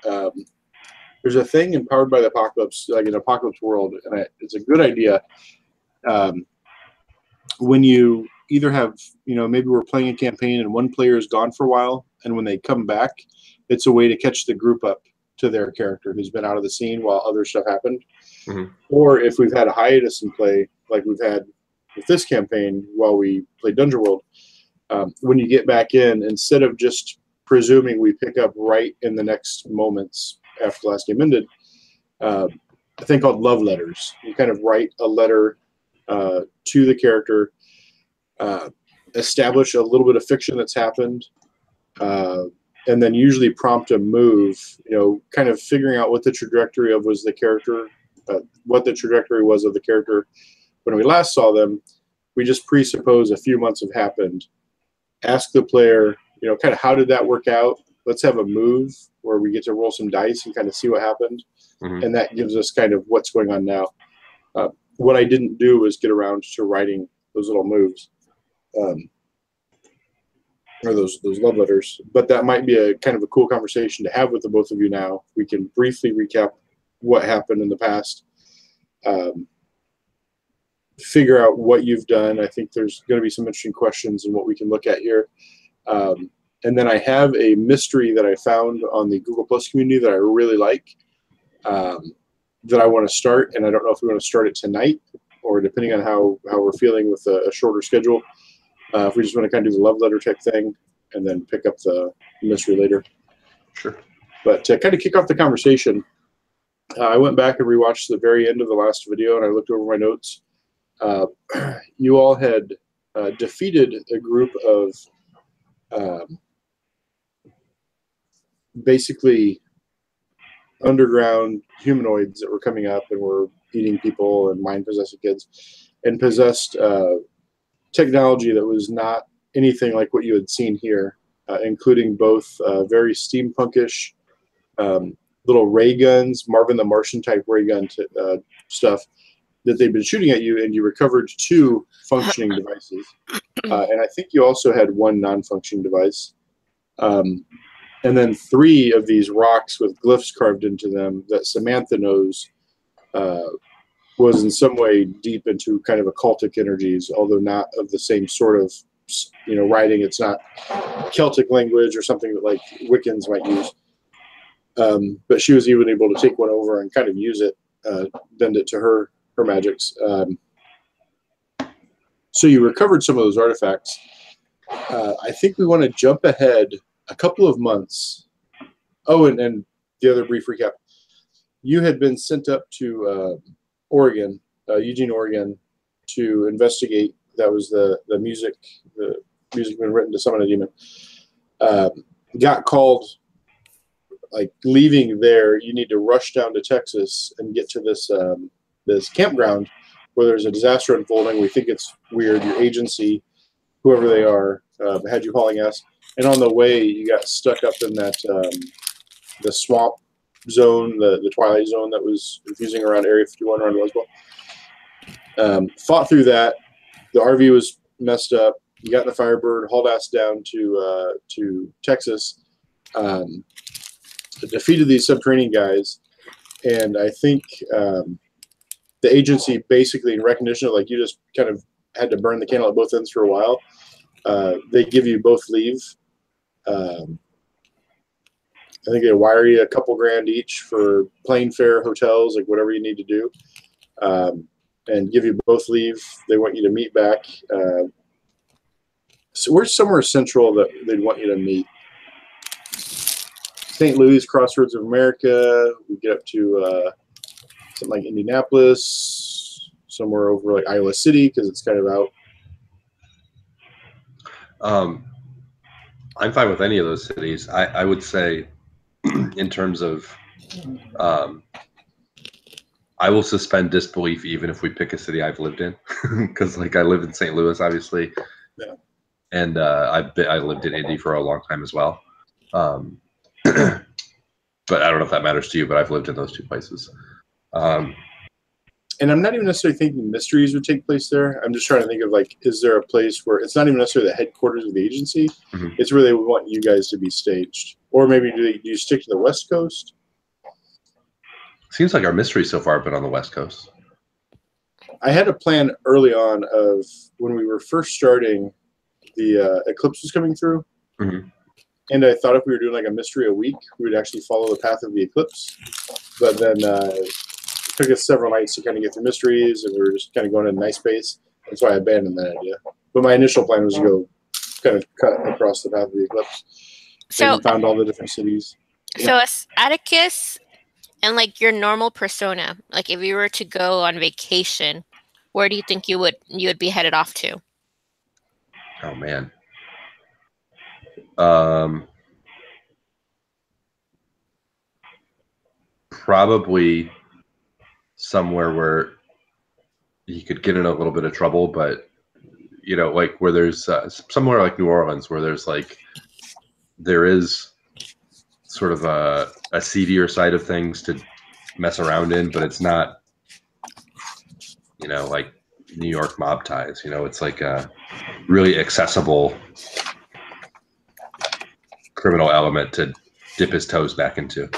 there's a thing in Powered by the Apocalypse, like an Apocalypse World, and it's a good idea. When you either have, maybe we're playing a campaign and one player is gone for a while, and when they come back, it's a way to catch the group up to their character who's been out of the scene while other stuff happened. Mm-hmm. Or if we've had a hiatus in play, like we've had with this campaign while we played Dungeon World, when you get back in, instead of just presuming we pick up right in the next moments after the last game ended, a thing called love letters. You kind of write a letter to the character, establish a little bit of fiction that's happened, and then usually prompt a move, kind of figuring out what the trajectory was the character, what the trajectory was of the character when we last saw them. We just presuppose a few months have happened. Ask the player, kind of how did that work out? Let's have a move where we get to roll some dice and kind of see what happened. Mm-hmm. And that gives us kind of what's going on now. What I didn't do was get around to writing those little moves, or those love letters. But that might be a kind of a cool conversation to have with the both of you now. We can briefly recap what happened in the past, figure out what you've done. I think there's going to be some interesting questions in what we can look at here. And then I have a mystery that I found on the Google Plus community that I really like, that I want to start. And I don't know if we want to start it tonight or depending on how we're feeling with a shorter schedule. If we just want to kind of do the love letter type thing and then pick up the mystery later. Sure. But to kind of kick off the conversation, I went back and rewatched the very end of the last video and I looked over my notes. You all had defeated a group of basically underground humanoids that were coming up and were eating people and mind-possessing kids, and possessed technology that was not anything like what you had seen here, including both very steampunkish little ray guns, Marvin the Martian type ray gun stuff that they've been shooting at you, and you recovered 2 functioning devices. And I think you also had 1 non-functioning device. And then 3 of these rocks with glyphs carved into them that Samantha knows was in some way deep into kind of occultic energies, although not of the same sort of, writing. It's not Celtic language or something that like Wiccans might use. But she was even able to take one over and kind of use it, bend it to her magics. So you recovered some of those artifacts. I think we want to jump ahead a couple of months. Oh, and the other brief recap. You had been sent up to Oregon, Eugene, Oregon, to investigate. That was the music been written to summon a demon. Got called, like leaving there, you need to rush down to Texas and get to this campground where there's a disaster unfolding. We think it's weird. Your agency, whoever they are, had you hauling ass. And on the way, you got stuck up in that the swamp zone, the twilight zone that was confusing around Area 51 around Roswell. Fought through that. The RV was messed up. You got in the Firebird, hauled ass down to Texas. Defeated these subterranean guys, and I think the agency basically, in recognition of like you just kind of had to burn the candle at both ends for a while, they give you both leave. I think they wire you a couple grand each for plane fare, hotels, like whatever you need to do, and give you both leave. They want you to meet back. So we're somewhere central that they'd want you to meet. St. Louis, Crossroads of America. We get up to something like Indianapolis, somewhere over like Iowa City because it's kind of out. I'm fine with any of those cities. I would say, in terms of, I will suspend disbelief even if we pick a city I've lived in, because like I live in St. Louis, obviously, Yeah. And I lived in Indy for a long time as well. But I don't know if that matters to you, but I've lived in those 2 places. And I'm not even necessarily thinking mysteries would take place there. I'm just trying to think of, like, is there a place where it's not even necessarily the headquarters of the agency? Mm-hmm. It's where they would want you guys to be staged. Or maybe do you stick to the West Coast? Seems like our mystery so far have been on the West Coast. I had a plan early on of when we were first starting, the eclipse was coming through. Mm-hmm. And I thought if we were doing like a mystery a week, we would actually follow the path of the eclipse. But then it took us several nights to kind of get through mysteries, and we were just kind of going at a nice pace. That's why I abandoned that idea. But my initial plan was to go kind of cut across the path of the eclipse. So and found all the different cities. So as Atticus and like your normal persona, like if you were to go on vacation, where do you think you would be headed off to? Oh man. Probably somewhere where he could get in a little bit of trouble, but you know, like where there's somewhere like New Orleans, where there is sort of a seedier side of things to mess around in, but it's not, you know, like New York mob ties. You know, it's like a really accessible criminal element to dip his toes back into.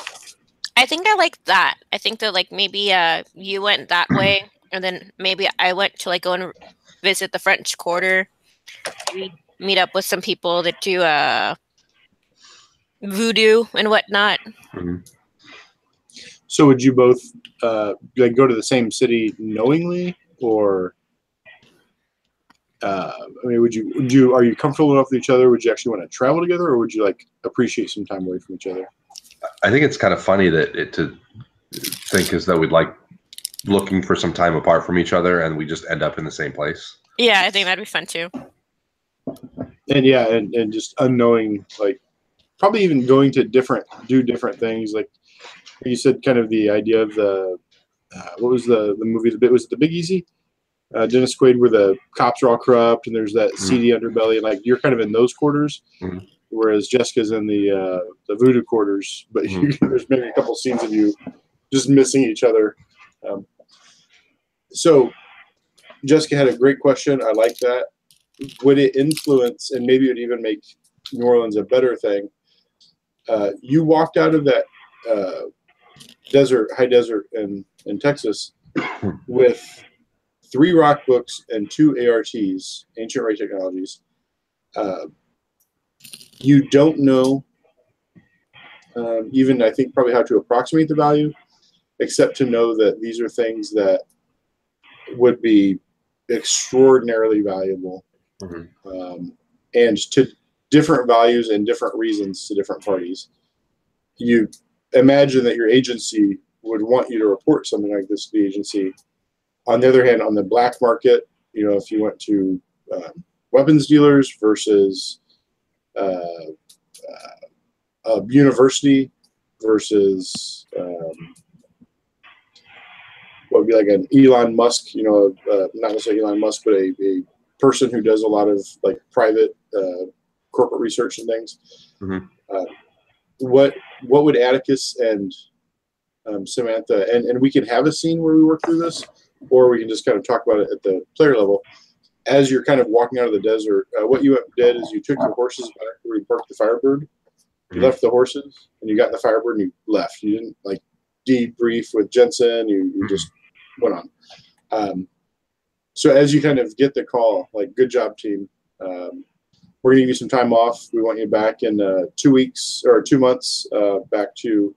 I think I like that. I think that like maybe you went that way, and then maybe I went to like go and visit the French Quarter, maybe meet up with some people that do voodoo and whatnot. Mm-hmm. So would you both like go to the same city knowingly, or I mean, would you are you comfortable enough with each other? Would you actually want to travel together, or would you like appreciate some time away from each other? I think it's kind of funny to think as though we'd like looking for some time apart from each other, and we just end up in the same place. Yeah, I think that'd be fun too. And yeah, and just unknowing, like probably even going to do different things. Like you said, kind of the idea of the what was the movie? Was it The Big Easy? Dennis Quaid, where the cops are all corrupt and there's that seedy underbelly, and like you're kind of in those quarters, whereas Jessica's in the voodoo quarters. But there's maybe a couple scenes of you just missing each other. So Jessica had a great question. I like that. Would it influence, and maybe it would even make New Orleans a better thing? You walked out of that high desert in Texas with 3 rock books and 2 ARTs, Ancient Ray Technologies. You don't know even, I think, probably how to approximate the value, except to know that these are things that would be extraordinarily valuable, and to different values and different reasons to different parties. You imagine that your agency would want you to report something like this to the agency. On the other hand, on the black market, you know, if you went to weapons dealers versus a university versus what would be like an Elon Musk, you know, not necessarily Elon Musk, but a person who does a lot of like private corporate research and things. What would Atticus and Samantha, and we can have a scene where we work through this, or we can just kind of talk about it at the player level. As you're kind of walking out of the desert, what you did is you took your horses back where you parked the Firebird. You left the horses, and you got in the Firebird, and you left. You didn't like debrief with Jensen. You just went on. So as you kind of get the call, like, good job, team. We're going to give you some time off. We want you back in 2 weeks or 2 months, back to,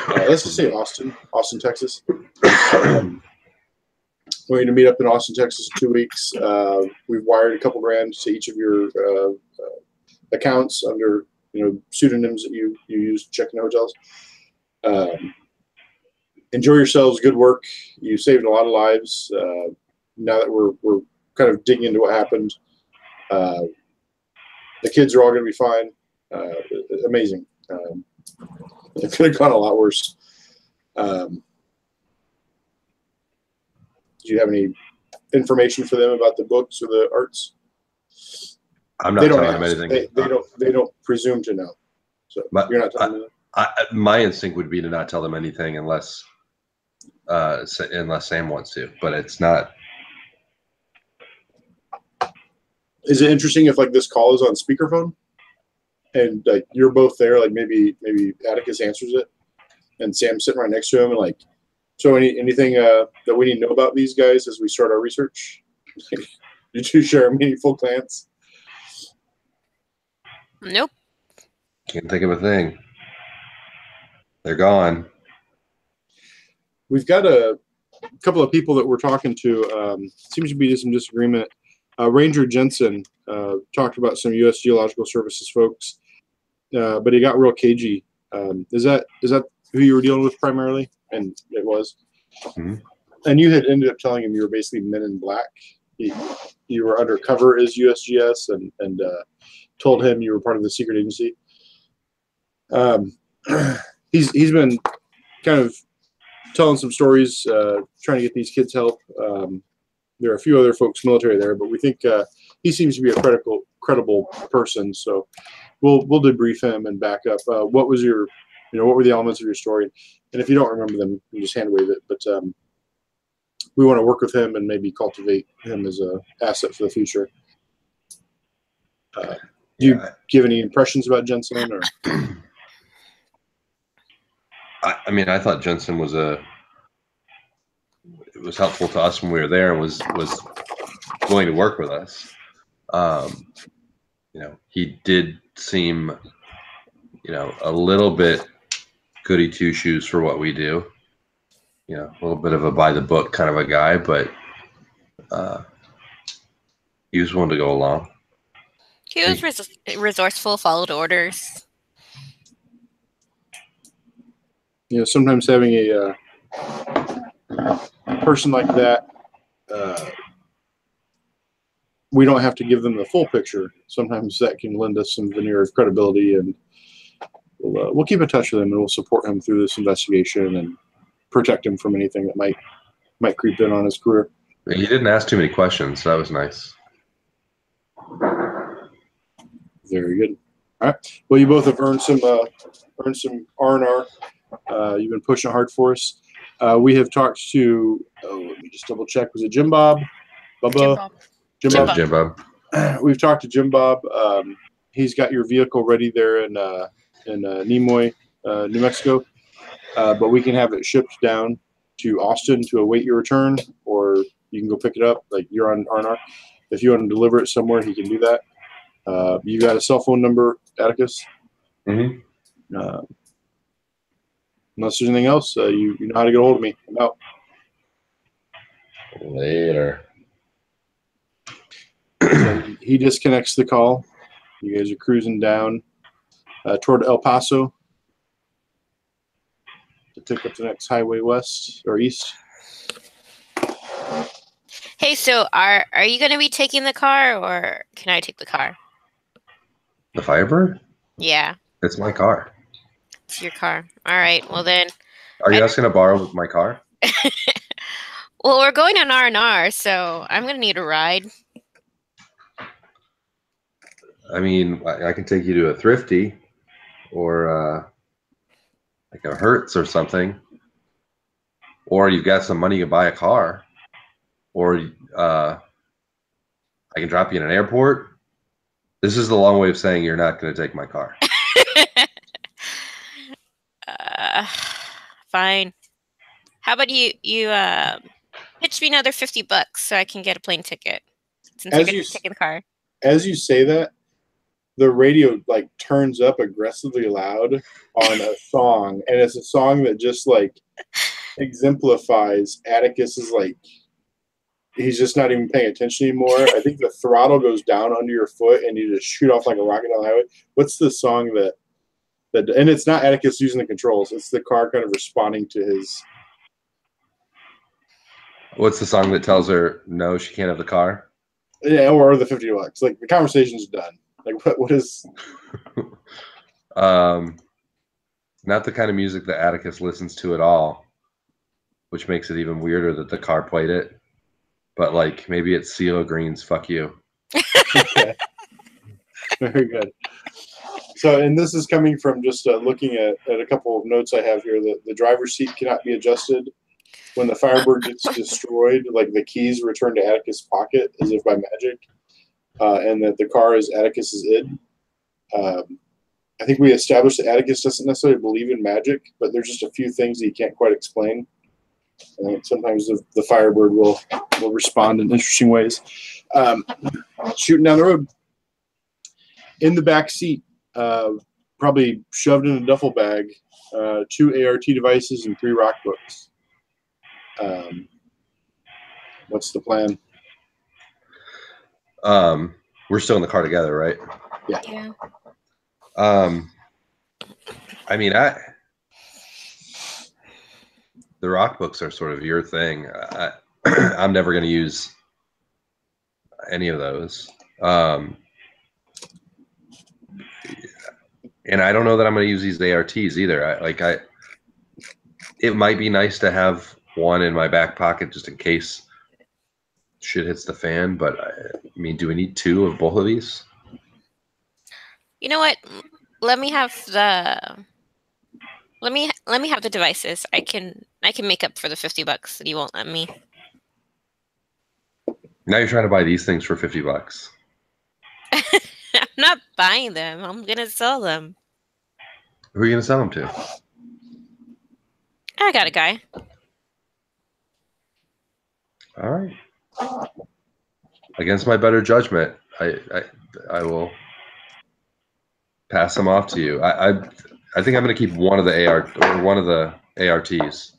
let's just say Austin, Texas. We're going to meet up in Austin, Texas in 2 weeks. We've wired a couple grand to each of your accounts under, you know, pseudonyms that you use to check in hotels. Enjoy yourselves. Good work. You saved a lot of lives. Now that we're kind of digging into what happened, the kids are all going to be fine. Amazing. It could have gone a lot worse. Do you have any information for them about the books or the arts? I'm not telling them anything. They don't presume to know. So you're not telling them. My instinct would be to not tell them anything unless unless Sam wants to, but it's not. Is it interesting if like this call is on speakerphone and like you're both there, like maybe Atticus answers it and Sam's sitting right next to him and like, so anything that we need to know about these guys as we start our research? Did you share a meaningful glance? Nope. Can't think of a thing. They're gone. We've got a couple of people that we're talking to. Seems to be some disagreement. Ranger Jensen talked about some U.S. Geological Services folks, but he got real cagey. Is that who you were dealing with primarily? And it was. Mm-hmm. And you had ended up telling him you were basically Men in Black. You were undercover as USGS and told him you were part of the secret agency. He's been kind of telling some stories, trying to get these kids help. There are a few other folks military there, but we think he seems to be a credible person. So we'll debrief him and back up. What was your, what were the elements of your story? And if you don't remember them, you just hand wave it. But we want to work with him and maybe cultivate him as an asset for the future. Do you give any impressions about Jensen? Or I thought Jensen was helpful to us when we were there and was willing to work with us. He did seem, a little bit goody two shoes for what we do. A little bit of a by the book kind of a guy, but he was willing to go along. He was resourceful, followed orders. Sometimes having a person like that, we don't have to give them the full picture. Sometimes that can lend us some veneer of credibility, and we'll keep in touch with him and we'll support him through this investigation and protect him from anything that might creep in on his career. He didn't ask too many questions, so that was nice. Very good. All right. Well, you both have earned some R&R. You've been pushing hard for us. We have talked to. Let me just double check. Was it Jim Bob? Bubba? Jim Bob. We've talked to Jim Bob. He's got your vehicle ready there in Nimoy, New Mexico. But we can have it shipped down to Austin to await your return, or you can go pick it up. Like, you're on R&R. If you want to deliver it somewhere, he can do that. You got a cell phone number, Atticus? Mm-hmm. Unless there's anything else, you know how to get a hold of me. I'm out. Later. So he disconnects the call. You guys are cruising down toward El Paso to take up the next highway west or east. Hey, so are you going to be taking the car, or can I take the car? The Firebird? Yeah. It's my car. It's your car. All right. Well, then. Are you asking to borrow my car? Well, we're going on R&R, so I'm going to need a ride. I mean, I can take you to a Thrifty or like a Hertz or something. Or you've got some money to buy a car. Or I can drop you in an airport. This is the long way of saying you're not going to take my car. Fine. How about you pitch me another $50 so I can get a plane ticket since you're going to take the car. As you say that, the radio like turns up aggressively loud on a song, and it's a song that just like exemplifies Atticus is like, he's just not even paying attention anymore. I think the throttle goes down under your foot and you just shoot off like a rocket down the highway. What's the song that and it's not Atticus using the controls, it's the car kind of responding to his. What's the song that tells her no, she can't have the car? Yeah, or the $50. Like, the conversation's done. Like, what is? Not the kind of music that Atticus listens to at all, which makes it even weirder that the car played it. But like, maybe it's CeeLo Green's "Fuck You." Okay. Very good. So, and this is coming from just looking at a couple of notes I have here. The driver's seat cannot be adjusted. when the Firebird gets destroyed, like the keys return to Atticus' pocket as if by magic, and that the car is Atticus's id. I think we established that Atticus doesn't necessarily believe in magic, but there's just a few things that he can't quite explain. And sometimes the Firebird will respond in interesting ways. Shooting down the road. In the back seat, probably shoved in a duffel bag, 2 ART devices and 3 rock books. What's the plan? We're still in the car together, right? Yeah. I mean, the rock books are sort of your thing. I'm never going to use any of those. And I don't know that I'm going to use these ARTs either. It might be nice to have one in my back pocket just in case shit hits the fan. But I mean, do we need 2 of both of these? You know what? Let me have the devices. I can make up for the $50 that you won't let me. Now you're trying to buy these things for $50. I'm not buying them. I'm gonna sell them. Who are you going to sell them to? I got a guy. All right. Against my better judgment, I will pass them off to you. I think I'm going to keep one of the ARTs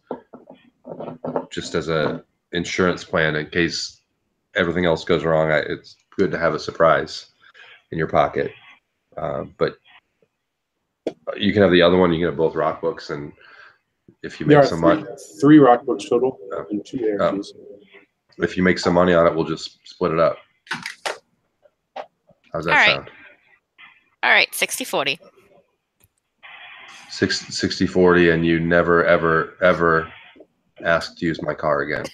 just as a insurance plan in case everything else goes wrong. It's good to have a surprise in your pocket. But you can have the other one. You can have both rock books, and if you make some money, 3 rock books total and 2 ARTs. If you make some money on it, we'll just split it up. How's that sound? All right, 60-40. 60-40, and you never, ever, ever ask to use my car again.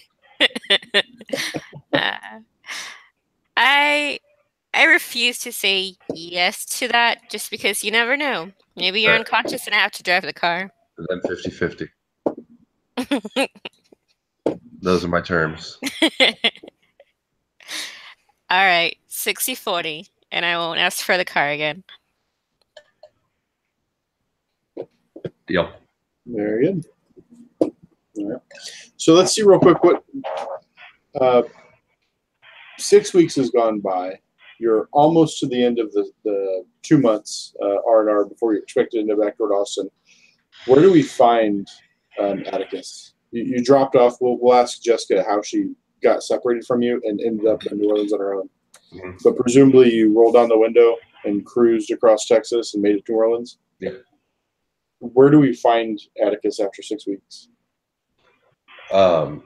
I refuse to say yes to that just because you never know. Maybe you're unconscious and I have to drive the car. Then 50-50. Those are my terms. All right, 60-40, and I won't ask for the car again. Deal. Very good. All right. So let's see real quick what 6 weeks has gone by. You're almost to the end of the 2 months R&R before you're expected to go back toward Austin. Where do we find Atticus? You dropped off. We'll ask Jessica how she got separated from you and ended up in New Orleans on her own. Mm-hmm. But presumably you rolled down the window and cruised across Texas and made it to New Orleans? Yeah. Where do we find Atticus after 6 weeks? I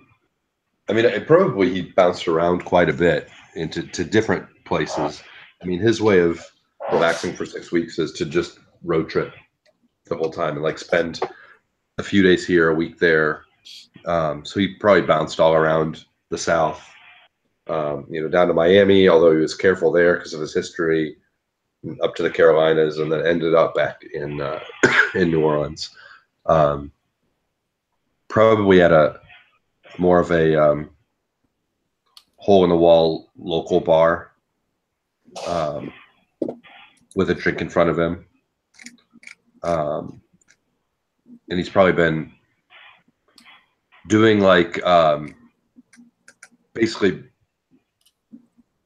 mean, he bounced around quite a bit into different places. I mean, his way of relaxing for 6 weeks is to just road trip the whole time and like spend a few days here, a week there. So he probably bounced all around the South, down to Miami, although he was careful there because of his history, up to the Carolinas, and then ended up back in New Orleans. Probably at a more of a hole in the wall local bar with a drink in front of him. And he's probably been doing like basically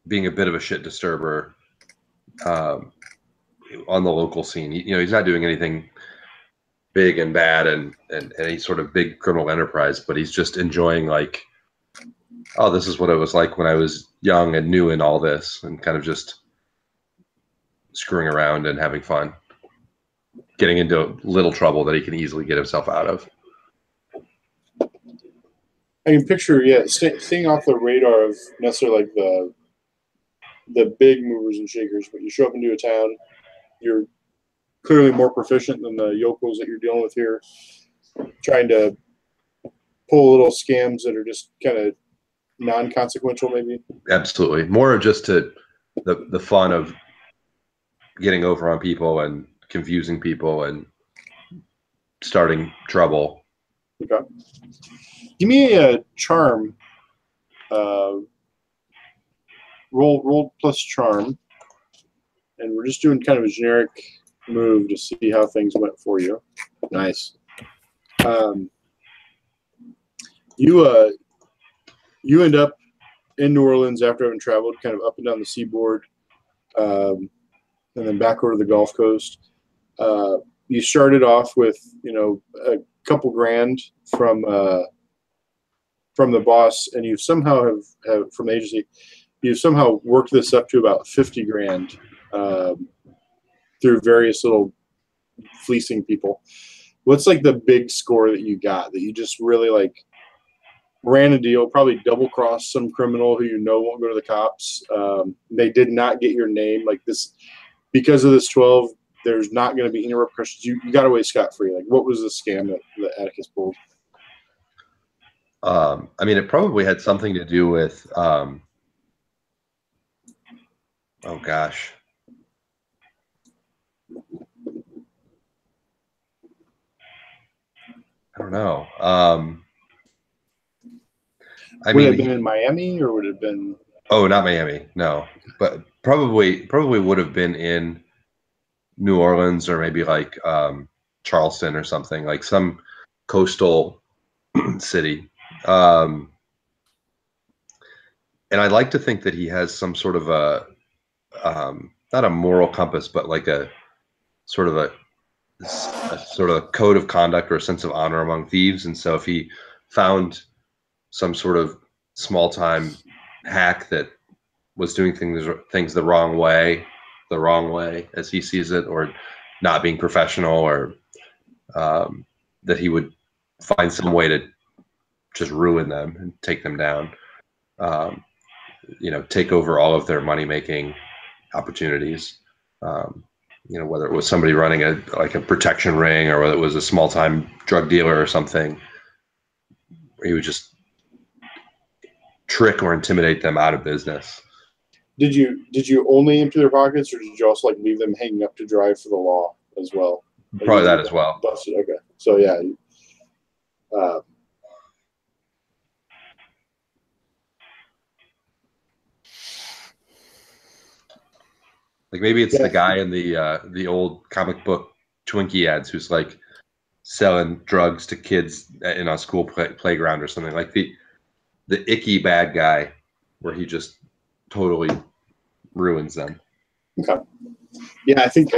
being a bit of a shit disturber on the local scene. He's not doing anything big and bad and any sort of big criminal enterprise, but he's just enjoying like, oh, this is what it was like when I was young and new in all this, and kind of just screwing around and having fun, getting into little trouble that he can easily get himself out of. I can picture, staying off the radar of necessarily like the big movers and shakers, but you show up into a town, you're clearly more proficient than the yokels that you're dealing with here, trying to pull little scams that are just kind of non-consequential, maybe. Absolutely. More just to the fun of getting over on people and confusing people and starting trouble Okay. Give me a charm. Roll plus charm, and we're just doing kind of a generic move to see how things went for you. Nice. You end up in New Orleans after having traveled kind of up and down the seaboard, and then back over to the Gulf Coast. You started off with a couple grand from the boss, and you somehow have from the agency, you've somehow worked this up to about 50 grand through various little fleecing people. What's like the big score that you got that you just really like ran a deal, probably double crossed some criminal who won't go to the cops. They did not get your name like this because of this 12. There's not going to be any repercussions. You got away scot free. Like, what was the scam that Atticus pulled? I mean, it probably had something to do with. Oh gosh. I don't know. Would it have been in Miami, or would it have been? Oh, not Miami. No, but probably would have been in New Orleans or maybe like Charleston or something, like some coastal city. And I'd like to think that he has some sort of a not a moral compass, but like a sort of code of conduct or a sense of honor among thieves. And so if he found some sort of small time hack that was doing things the wrong way as he sees it, or not being professional, or that he would find some way to just ruin them and take them down, take over all of their money-making opportunities. Whether it was somebody running a protection ring, or whether it was a small-time drug dealer or something, he would just trick or intimidate them out of business. Did you only empty their pockets, or did you also leave them hanging up to dry for the law as well? Probably that as well. Busted. Okay, so yeah. Like maybe it's the guy in the old comic book Twinkie ads who's like selling drugs to kids in a school playground or something, like the icky bad guy where he just totally ruins them. Okay. Yeah, I think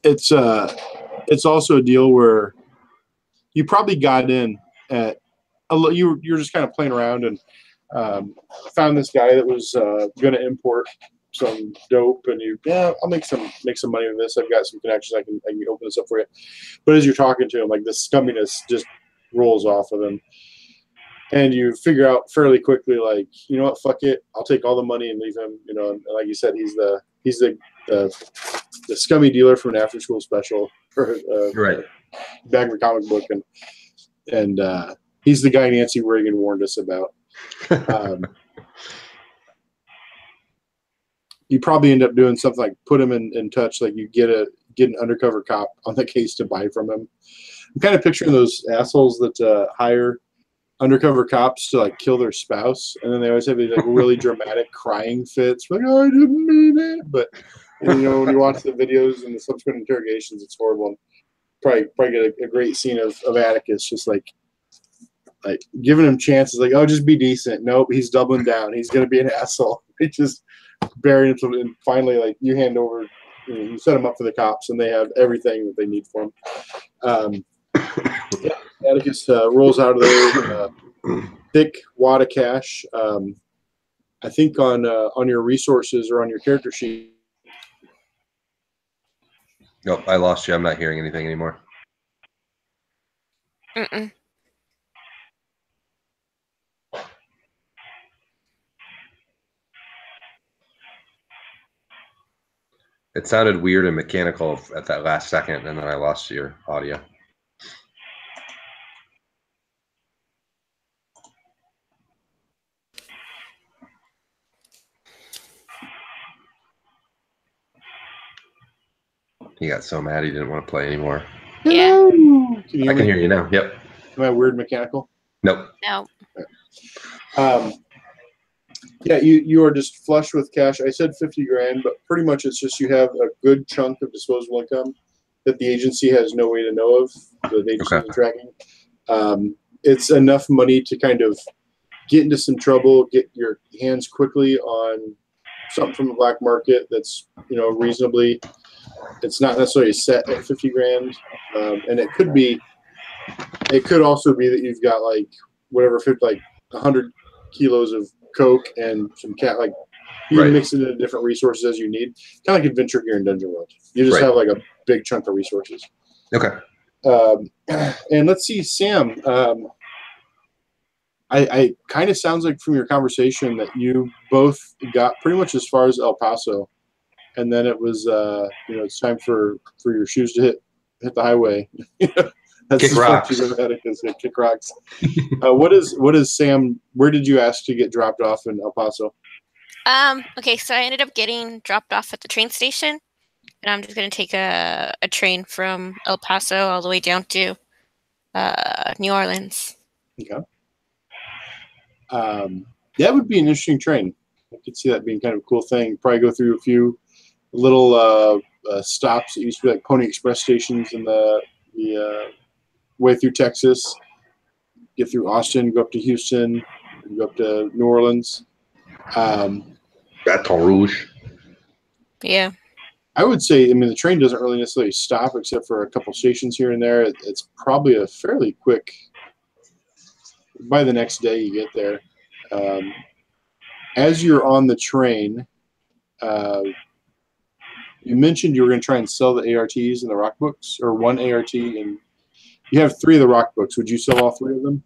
it's also a deal where you probably got in at you were just kind of playing around and found this guy that was going to import some dope, and I'll make some money with this. I've got some connections. I can open this up for you. But as you're talking to him, like the scumminess just rolls off of him, and you figure out fairly quickly, like, you know what, fuck it, I'll take all the money and leave him. And like you said, he's the scummy dealer from an after school special for right. Bag of a comic book, and he's the guy Nancy Reagan warned us about. You probably end up doing something like put him in touch, like you get an undercover cop on the case to buy from him. I'm kind of picturing those assholes that hire undercover cops to like kill their spouse, and then they always have these like really dramatic crying fits, like, oh, I didn't mean it. But when you watch the videos and the subsequent interrogations, it's horrible. And probably get a great scene of Atticus just like giving him chances, like, oh, just be decent. Nope, he's doubling down. He's gonna be an asshole. He just burying himself, and finally, like, you hand over, you set him up for the cops, and they have everything that they need for him. Atticus rolls out of there, thick wad of cash. I think on your resources or on your character sheet. Nope, I lost you. I'm not hearing anything anymore. Mm-mm. It sounded weird and mechanical at that last second, and then I lost your audio. He got so mad he didn't want to play anymore. Yeah. Can you I can hear you now. Yep. Am I weird mechanical? Nope. No. Yeah, you are just flush with cash. I said 50 grand, but pretty much it's just you have a good chunk of disposable income that the agency has no way to know of, that the agency isn't tracking. It's enough money to kind of get into some trouble, get your hands quickly on something from the black market that's, reasonably. It's not necessarily set at 50 grand, and it could also be that you've got like 100 kilos of coke and some like you can mix it into different resources as you need, kind of like Adventure Gear in Dungeon World. You just have like a big chunk of resources. Okay. And let's see, Sam. I kind of sounds like from your conversation that you both got pretty much as far as El Paso, and then it was it's time for your shoes to hit the highway. That's kick rocks. Kick rocks. What is Sam? Where did you ask to get dropped off in El Paso? Okay, so I ended up getting dropped off at the train station, and I'm just gonna take a train from El Paso all the way down to New Orleans. Okay. That would be an interesting train. I could see that being kind of a cool thing. Probably go through a few little stops that used to be like Pony Express stations in the way through Texas. Get through Austin, go up to Houston, go up to New Orleans. Baton Rouge. Yeah. I would say, the train doesn't really necessarily stop except for a couple stations here and there. It's probably a fairly quick. By the next day, you get there. As you're on the train, you mentioned you were going to try and sell the ARTs and the rock books, or one ART, and you have 3 of the rock books. Would you sell all 3 of them?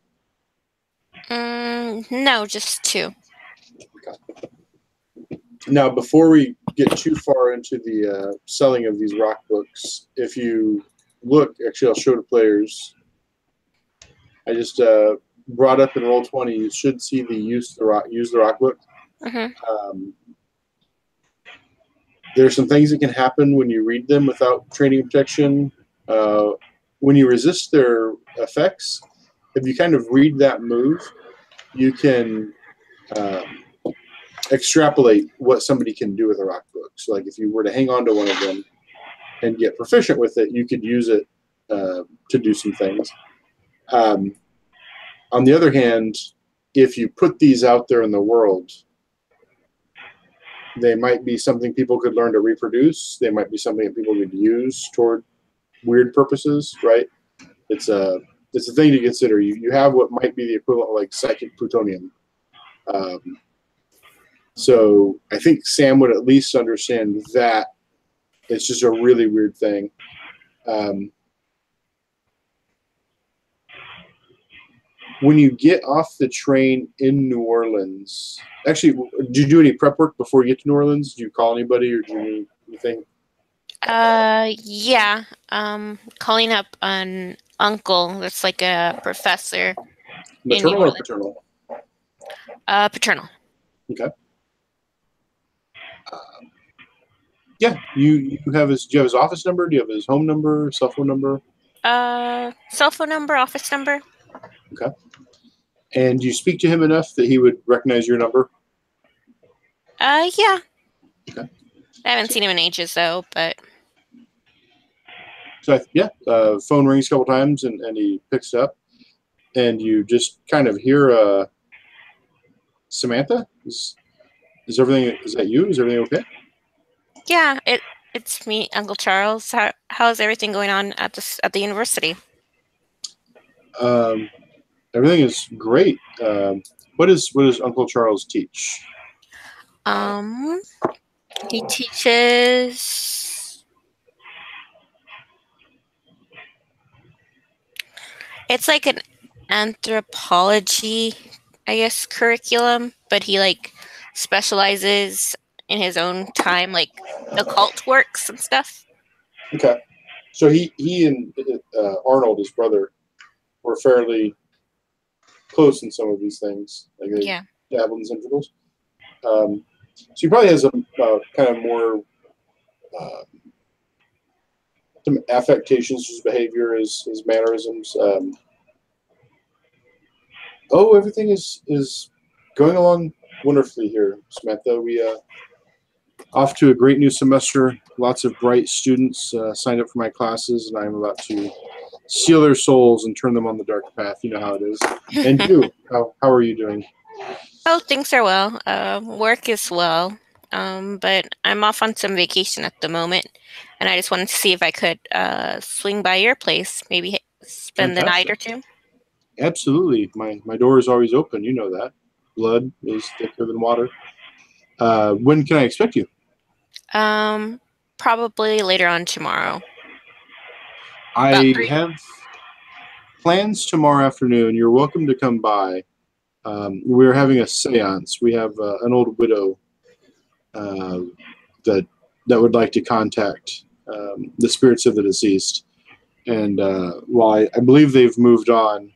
No, just 2. Okay. Now, before we get too far into the selling of these rock books, if you look, actually, I'll show the players. I just brought up in Roll20. You should see the use the rock book. Mm-hmm. There's some things that can happen when you read them without training and protection. When you resist their effects, if you kind of read that move, you can extrapolate what somebody can do with a rock book. So, like if you were to hang on to one of them and get proficient with it, you could use it to do some things. On the other hand, if you put these out there in the world, they might be something people could learn to reproduce. They might be something that people could use toward weird purposes, right? It's a thing to consider. You have what might be the equivalent of like psychic plutonium. So I think Sam would at least understand that it's just a really weird thing. When you get off the train in New Orleans, actually, did you do any prep work before you get to New Orleans? Did you call anybody or do you do anything? Yeah. Calling up an uncle that's like a professor. Maternal or paternal? Paternal. Okay. Yeah, you have his. Do you have his office number? Do you have his home number, cell phone number? Cell phone number, office number. Okay. And do you speak to him enough that he would recognize your number? Yeah. Okay. I haven't seen him in ages though, but. So phone rings a couple times and he picks it up, and you just kind of hear Samantha. Is everything? Is that you? Is everything okay? Yeah, it's me, Uncle Charles. How's everything going on at the university? Everything is great. What does Uncle Charles teach? He teaches. It's like an anthropology, I guess, curriculum, but he like specializes in his own time, like occult works and stuff. Okay, so he and Arnold, his brother, were fairly close in some of these things. Like they dabbled in some tentacles. So he probably has a kind of more some affectations, his behavior, his mannerisms. Everything is going along wonderfully here, Samantha. We off to a great new semester. Lots of bright students signed up for my classes, and I'm about to steal their souls and turn them on the dark path. You know how it is. And you, how are you doing? Oh, things are well. Work is well. But I'm off on some vacation at the moment, and I just wanted to see if I could swing by your place, maybe spend the night or two. Absolutely. My door is always open. You know that. Blood is thicker than water. When can I expect you? Probably later on tomorrow. I have plans tomorrow afternoon. You're welcome to come by. We're having a seance. We have an old widow that would like to contact the spirits of the deceased. And while I believe they've moved on,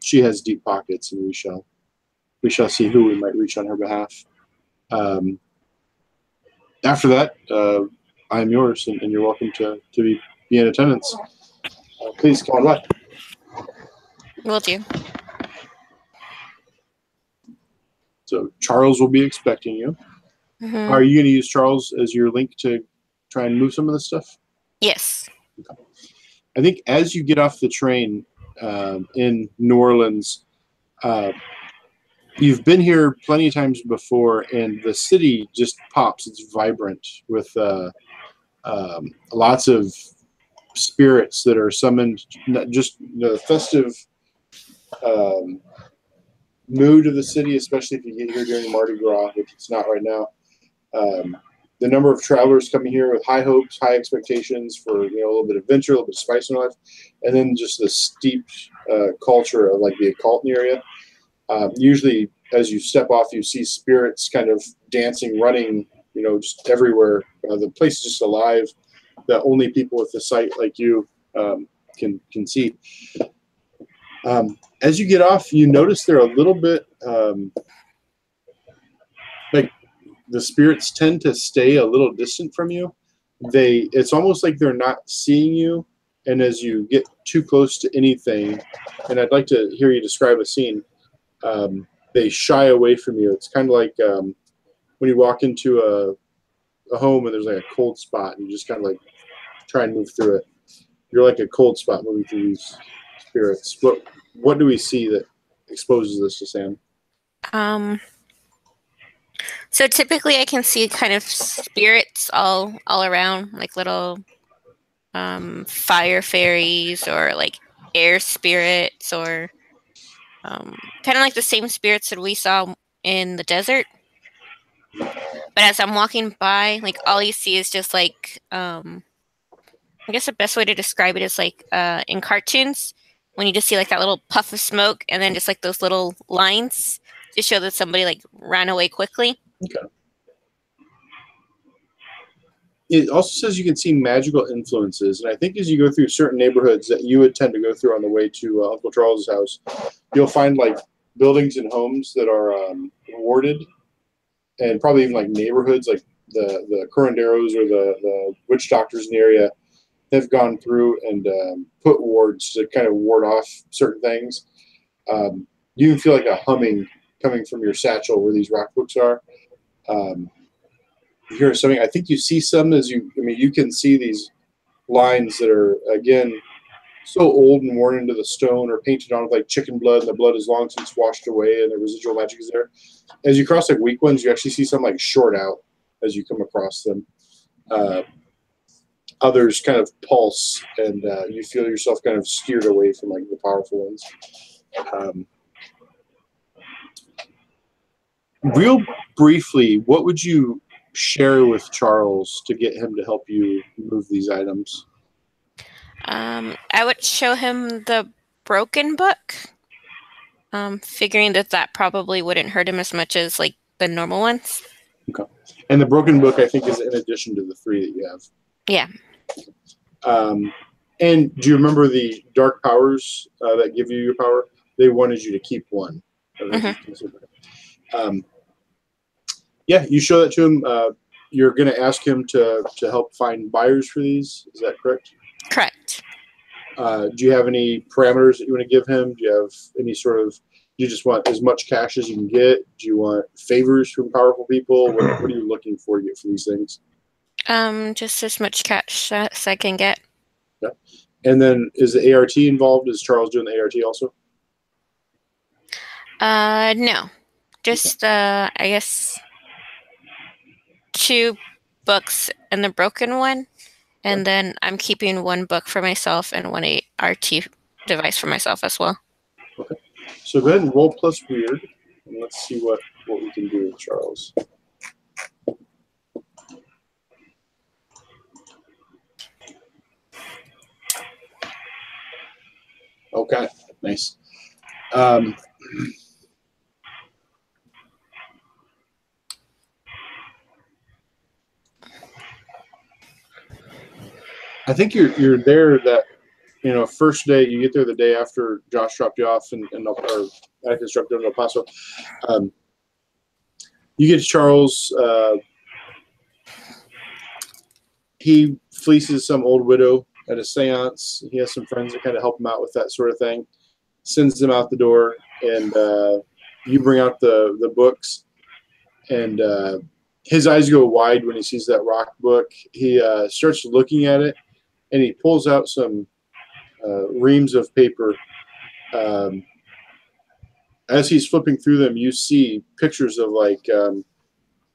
she has deep pockets, and we shall see who we might reach on her behalf. After that, I am yours, and you're welcome to be in attendance. Please come on by. Will do. So Charles will be expecting you. Mm-hmm. Are you going to use Charles as your link to try and move some of this stuff? Yes. Okay. I think as you get off the train in New Orleans, you've been here plenty of times before, and the city just pops. It's vibrant with lots of spirits that are summoned. Just the festive mood of the city, especially if you get here during Mardi Gras, which it's not right now. The number of travelers coming here with high hopes, high expectations for a little bit of adventure, a little bit of spice in life, and then just the steep culture of like the occult in the area. Usually, as you step off, you see spirits kind of dancing, running, just everywhere. The place is just alive. That only people with the sight like you can see. As you get off, you notice they're a little bit like the spirits tend to stay a little distant from you. It's almost like they're not seeing you. And as you get too close to anything, and I'd like to hear you describe a scene, they shy away from you. It's kind of like when you walk into a home and there's like a cold spot, and you just kind of like try and move through it. You're like a cold spot moving through these spirits. What do we see that exposes this to Sam? So typically I can see kind of spirits all around, like little fire fairies or like air spirits, or kind of like the same spirits that we saw in the desert. But as I'm walking by, like all you see is just like I guess the best way to describe it is like in cartoons when you just see like that little puff of smoke and then just like those little lines to show that somebody like ran away quickly. Okay. It also says you can see magical influences, and I think as you go through certain neighborhoods that you would tend to go through on the way to Uncle Charles's house, you'll find like buildings and homes that are warded, and probably even like neighborhoods, like the curanderos or the witch doctors in the area have gone through and put wards to kind of ward off certain things. You can feel like a humming coming from your satchel where these rock books are. You hear something. I think you see some you can see these lines that are, again, so old and worn into the stone or painted on with like chicken blood, and the blood is long since washed away and the residual magic is there. As you cross like weak ones, you actually see some like short out as you come across them. Others kind of pulse, and you feel yourself kind of steered away from like the powerful ones. Real briefly, what would you share with Charles to get him to help you move these items? I would show him the broken book, figuring that probably wouldn't hurt him as much as like the normal ones. Okay. And the broken book, I think, is in addition to the 3 that you have. Yeah. And do you remember the dark powers that give you your power? They wanted you to keep one. Mm-hmm. Yeah, you show that to him. You're going to ask him to help find buyers for these. Is that correct? Correct. Do you have any parameters that you want to give him? Do you have any sort of? Do you just want as much cash as you can get? Do you want favors from powerful people? What are you looking for to get for these things? Just as much cash as I can get. Yeah. And then is the ART involved? Is Charles doing the ART also? No. Just I guess 2 books and the broken one. And then I'm keeping 1 book for myself and 1 ART device for myself as well. Okay. So go ahead and roll plus weird, and let's see what we can do with Charles. Okay, nice. I think you're there that, first day. You get there the day after Josh dropped you off or Atticus dropped you in El Paso. You get to Charles. He fleeces some old widow at a seance. He has some friends that kind of help him out with that sort of thing. Sends them out the door, and you bring out the books, and his eyes go wide when he sees that rock book. He starts looking at it, and he pulls out some reams of paper. As he's flipping through them, you see pictures of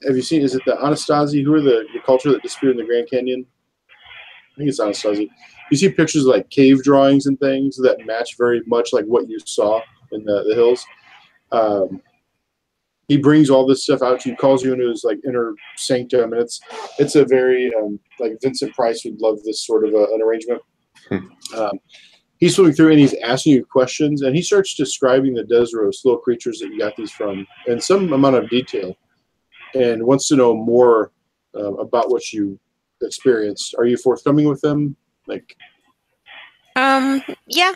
have you seen, is it the Anastasi? Who are the culture that disappeared in the Grand Canyon? I think it's Anastasi. You see pictures of cave drawings and things that match very much like what you saw in the hills. He brings all this stuff out to you, calls you into his inner sanctum, and it's a very Vincent Price would love this sort of an arrangement. He's flipping through and he's asking you questions, and he starts describing the Desros, little creatures that you got these from, in some amount of detail, and wants to know more about what you experienced. Are you forthcoming with them? Yeah.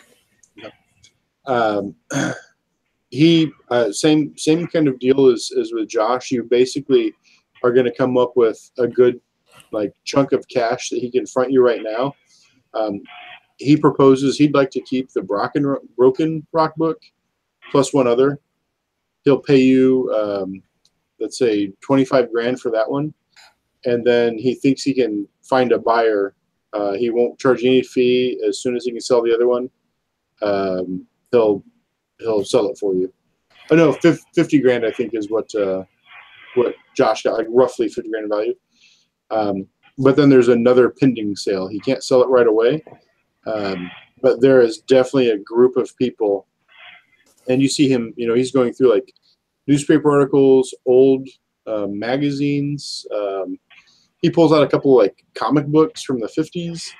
He same kind of deal as with Josh. You basically are going to come up with a good chunk of cash that he can front you right now. He proposes he'd like to keep the broken rock book plus 1 other. He'll pay you let's say 25 grand for that one, and then he thinks he can find a buyer. He won't charge any fee. As soon as he can sell the other one, he'll sell it for you. Oh no, 50 grand I think is what Josh got, roughly 50 grand in value. But then there's another pending sale. He can't sell it right away, but there is definitely a group of people, and you see him. He's going through newspaper articles, old magazines. He pulls out a couple comic books from the 50s.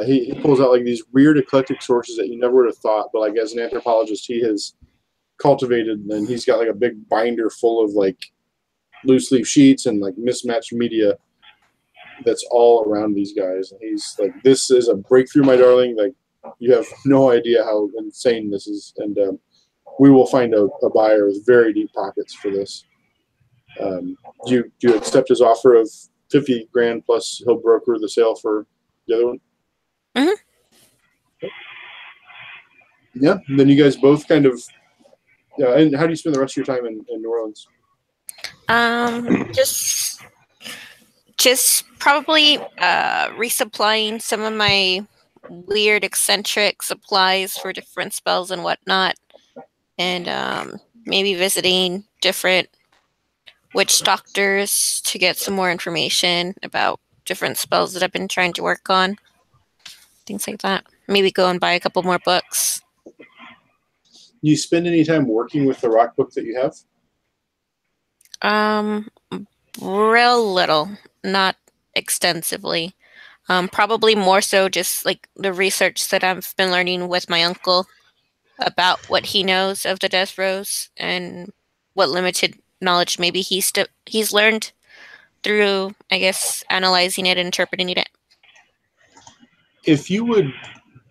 He pulls out these weird eclectic sources that you never would have thought, but as an anthropologist he has cultivated, and he's got a big binder full of loose leaf sheets and mismatched media that's all around these guys. And he's this is a breakthrough, my darling. You have no idea how insane this is, and we will find a buyer with very deep pockets for this. Do you accept his offer of 50 grand plus he'll broker the sale for the other one? Mm-hmm. Okay. Yeah. And then you guys both kind of. Yeah. And how do you spend the rest of your time in New Orleans? Just probably resupplying some of my weird eccentric supplies for different spells and whatnot, and maybe visiting different witch doctors to get some more information about different spells that I've been trying to work on, things like that. Maybe go and buy a couple more books. Do you spend any time working with the rock book that you have? Real little, not extensively. Probably more so just the research that I've been learning with my uncle about what he knows of the Death Rose and what limited knowledge maybe he's learned through, I guess, analyzing it and interpreting it. If you would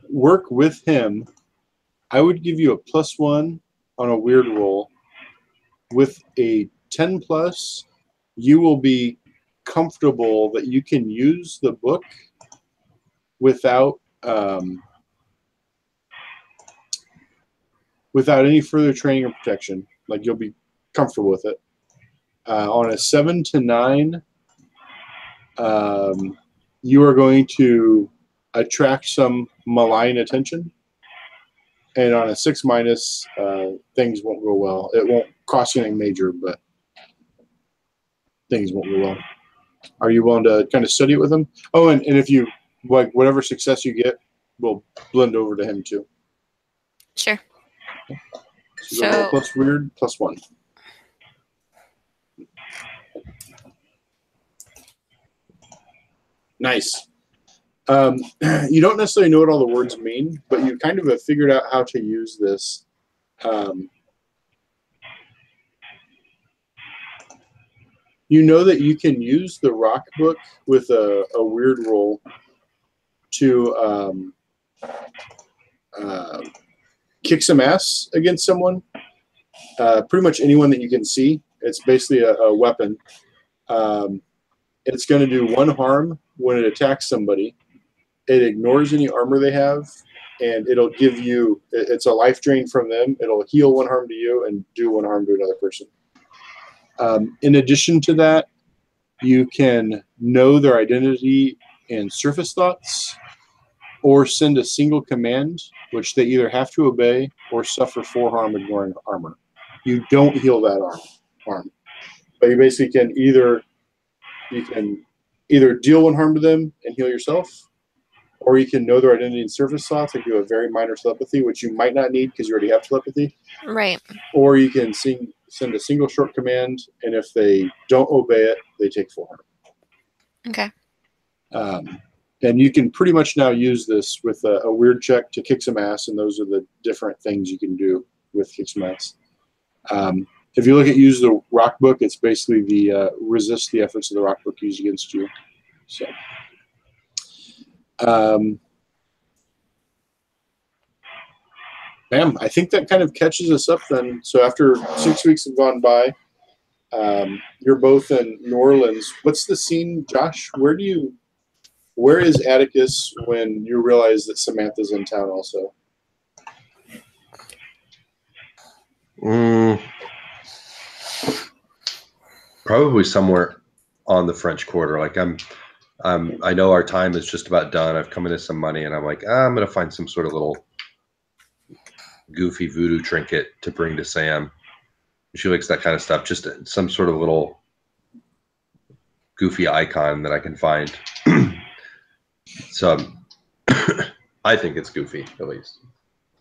work with him, I would give you a +1 on a weird roll. With a 10 plus, you will be comfortable that you can use the book without without any further training or protection. Like, you'll be comfortable with it. On a 7 to 9, you are going to attract some malign attention. And on a 6 minus, things won't go well. It won't cost you anything major, but things won't go well. Are you willing to kind of study it with him? Oh, and if you, like, whatever success you get will blend over to him too. Sure. So plus weird, +1. Nice. You don't necessarily know what all the words mean, but you kind of have figured out how to use this. You know that you can use the rock book with a weird roll to kick some ass against someone. Pretty much anyone that you can see. It's basically a weapon. It's going to do 1 harm when it attacks somebody. It ignores any armor they have, and it'll give you, it's a life drain from them. It'll heal 1 harm to you and do 1 harm to another person. In addition to that, you can know their identity and surface thoughts, or send a single command, which they either have to obey or suffer 4 harm ignoring armor. You don't heal that harm. But you basically can either deal 1 harm to them and heal yourself, or you can know their identity and surface thoughts and do a very minor telepathy, which you might not need because you already have telepathy. Right. Or you can send a single short command, and if they don't obey it, they take 4 harm. Okay. And you can pretty much now use this with a weird check to kick some ass, and those are the different things you can do with kick some ass. If you look at use the rock book, it's basically the resist the efforts of the rock book used against you. So, bam, I think that kind of catches us up then. So after 6 weeks have gone by, you're both in New Orleans. What's the scene, Josh? Where is Atticus when you realize that Samantha's in town also? Probably somewhere on the French Quarter. Like I know our time is just about done. I've come into some money, and I'm like, I'm gonna find some sort of little goofy voodoo trinket to bring to Sam. She likes that kind of stuff. Just some sort of little goofy icon that I can find. So I think it's goofy, at least.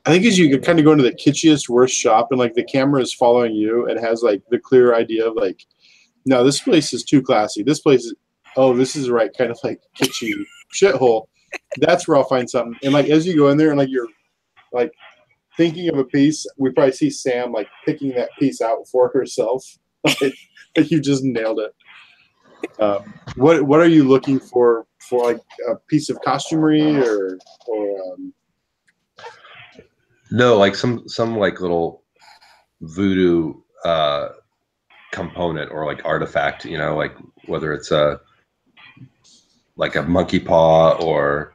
I think as you could kind of go into the kitschiest, worst shop, and like the camera is following you and has like the clear idea of like, no, this place is too classy. This place is, this is the right kind of like kitschy shithole. That's where I'll find something. And like as you go in there and like you're like thinking of a piece, we probably see Sam like picking that piece out for herself. Like you just nailed it. What are you looking for like a piece of costumery or No, like some like little voodoo component or like artifact, you know, like whether it's like a monkey paw or,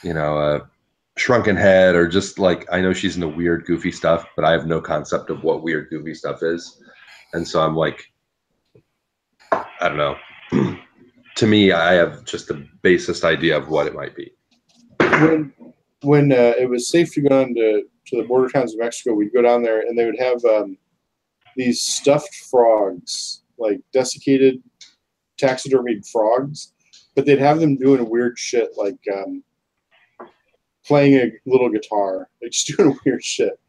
you know, a shrunken head, or just like, I know she's into weird goofy stuff, but I have no concept of what weird goofy stuff is. And so I'm like, I don't know. To me, I have just the basest idea of what it might be. When it was safe to go to the border towns of Mexico, we'd go down there and they would have these stuffed frogs, like desiccated taxidermied frogs, but they'd have them doing weird shit, like playing a little guitar, like just doing weird shit.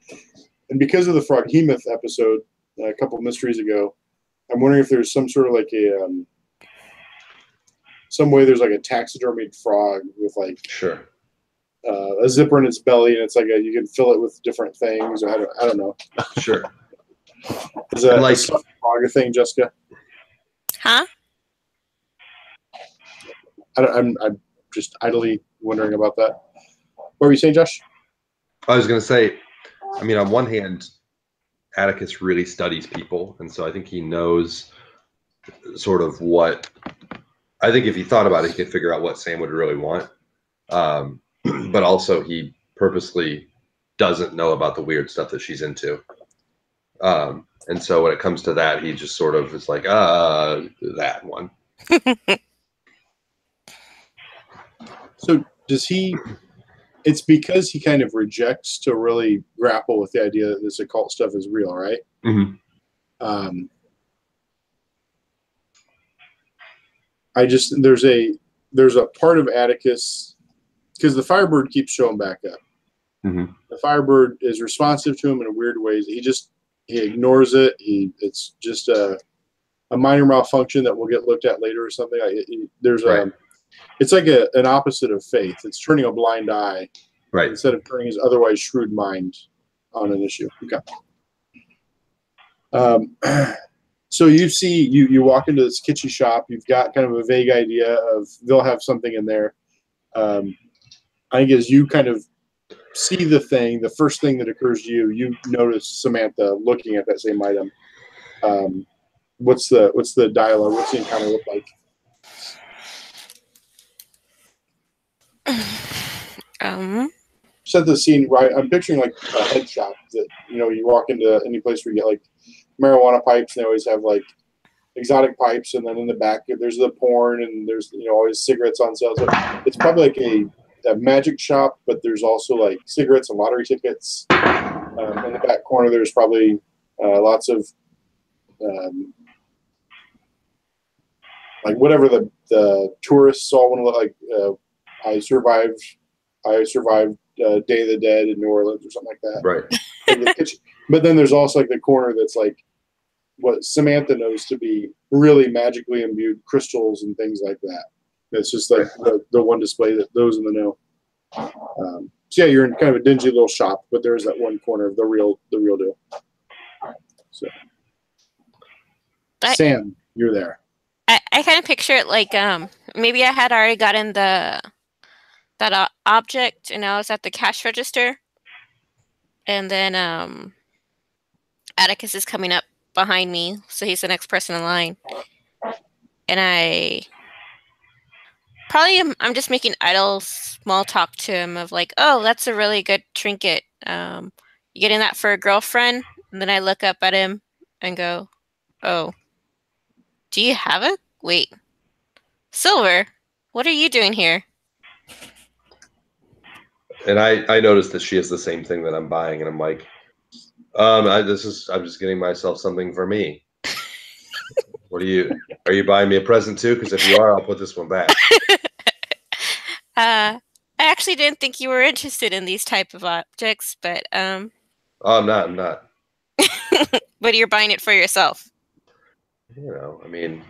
And because of the Froghemoth episode a couple mysteries ago, I'm wondering if there's some sort of like some way there's like a taxidermied frog with like a zipper in its belly, and it's like you can fill it with different things. Or I don't know. Sure. Is that like a frog a thing, Jessica? Huh? I'm just idly wondering about that. What were you saying, Josh? I was going to say, I mean, on one hand, Atticus really studies people, and so I think he knows sort of what. I think if he thought about it, he could figure out what Sam would really want. but also he purposely doesn't know about the weird stuff that she's into. And so when it comes to that, he just sort of is like, that one. So does he? It's because he kind of rejects to really grapple with the idea that this occult stuff is real, right? Mm-hmm. There's a part of Atticus, because the Firebird keeps showing back up. Mm-hmm. The Firebird is responsive to him in weird ways. He ignores it. It's just a minor malfunction that will get looked at later or something. It's like an opposite of faith. It's turning a blind eye, right, instead of turning his otherwise shrewd mind on an issue. Okay. So you walk into this kitschy shop. You've got kind of a vague idea of they'll have something in there. I think as you kind of see the thing, the first thing that occurs to you, you notice Samantha looking at that same item. What's the dialogue? What's the encounter look like? Set the scene right. I'm picturing like a head shop that you walk into any place where you get like marijuana pipes, and they always have like exotic pipes, and then in the back there's the porn, and there's always cigarettes on sale. So it's probably like a magic shop, but there's also like cigarettes and lottery tickets. In the back corner, there's probably lots of like whatever the tourists all want to look like. I survived Day of the Dead in New Orleans or something like that. Right. But then there's also like the corner that's like what Samantha knows to be really magically imbued crystals and things like that. It's just like the one display that those in the know. So yeah, you're in kind of a dingy little shop, but there's that one corner of the real deal. So Sam, you're there. I kind of picture it like maybe I had already gotten that object and I was at the cash register, and then Atticus is coming up behind me, so he's the next person in line, and I'm just making idle small talk to him of like, oh, that's a really good trinket. You getting that for a girlfriend? And then I look up at him and go, oh, do you have it? Wait, Silver, what are you doing here? And I noticed that she has the same thing that I'm buying, and I'm like, I'm just getting myself something for me. Are you buying me a present too? Because if you are, I'll put this one back. I actually didn't think you were interested in these type of objects, but Oh, I'm not. But you're buying it for yourself. I mean,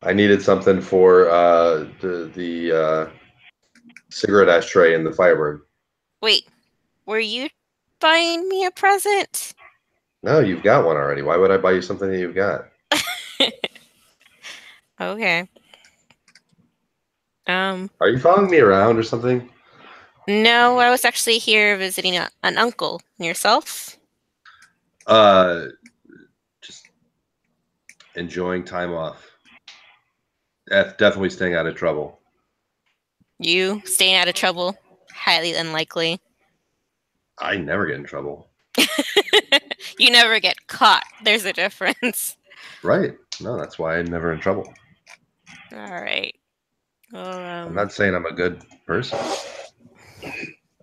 I needed something for the cigarette ashtray and the Firebird. Wait, were you buying me a present? No, you've got one already. Why would I buy you something that you've got? Okay. Are you following me around or something? No, I was actually here visiting an uncle. And yourself? Just enjoying time off. Definitely staying out of trouble. You staying out of trouble? Highly unlikely. I never get in trouble. You never get caught. There's a difference. Right. No, that's why I'm never in trouble. All right. Well, I'm not saying I'm a good person.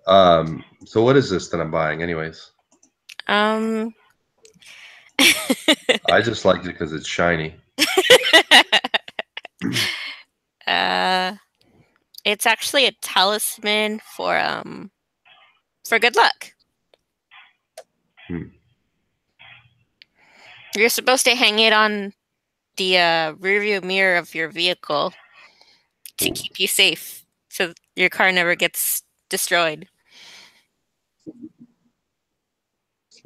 So what is this that I'm buying anyways? I just liked it because it's shiny. It's actually a talisman for good luck. You're supposed to hang it on the rearview mirror of your vehicle to keep you safe, so your car never gets destroyed.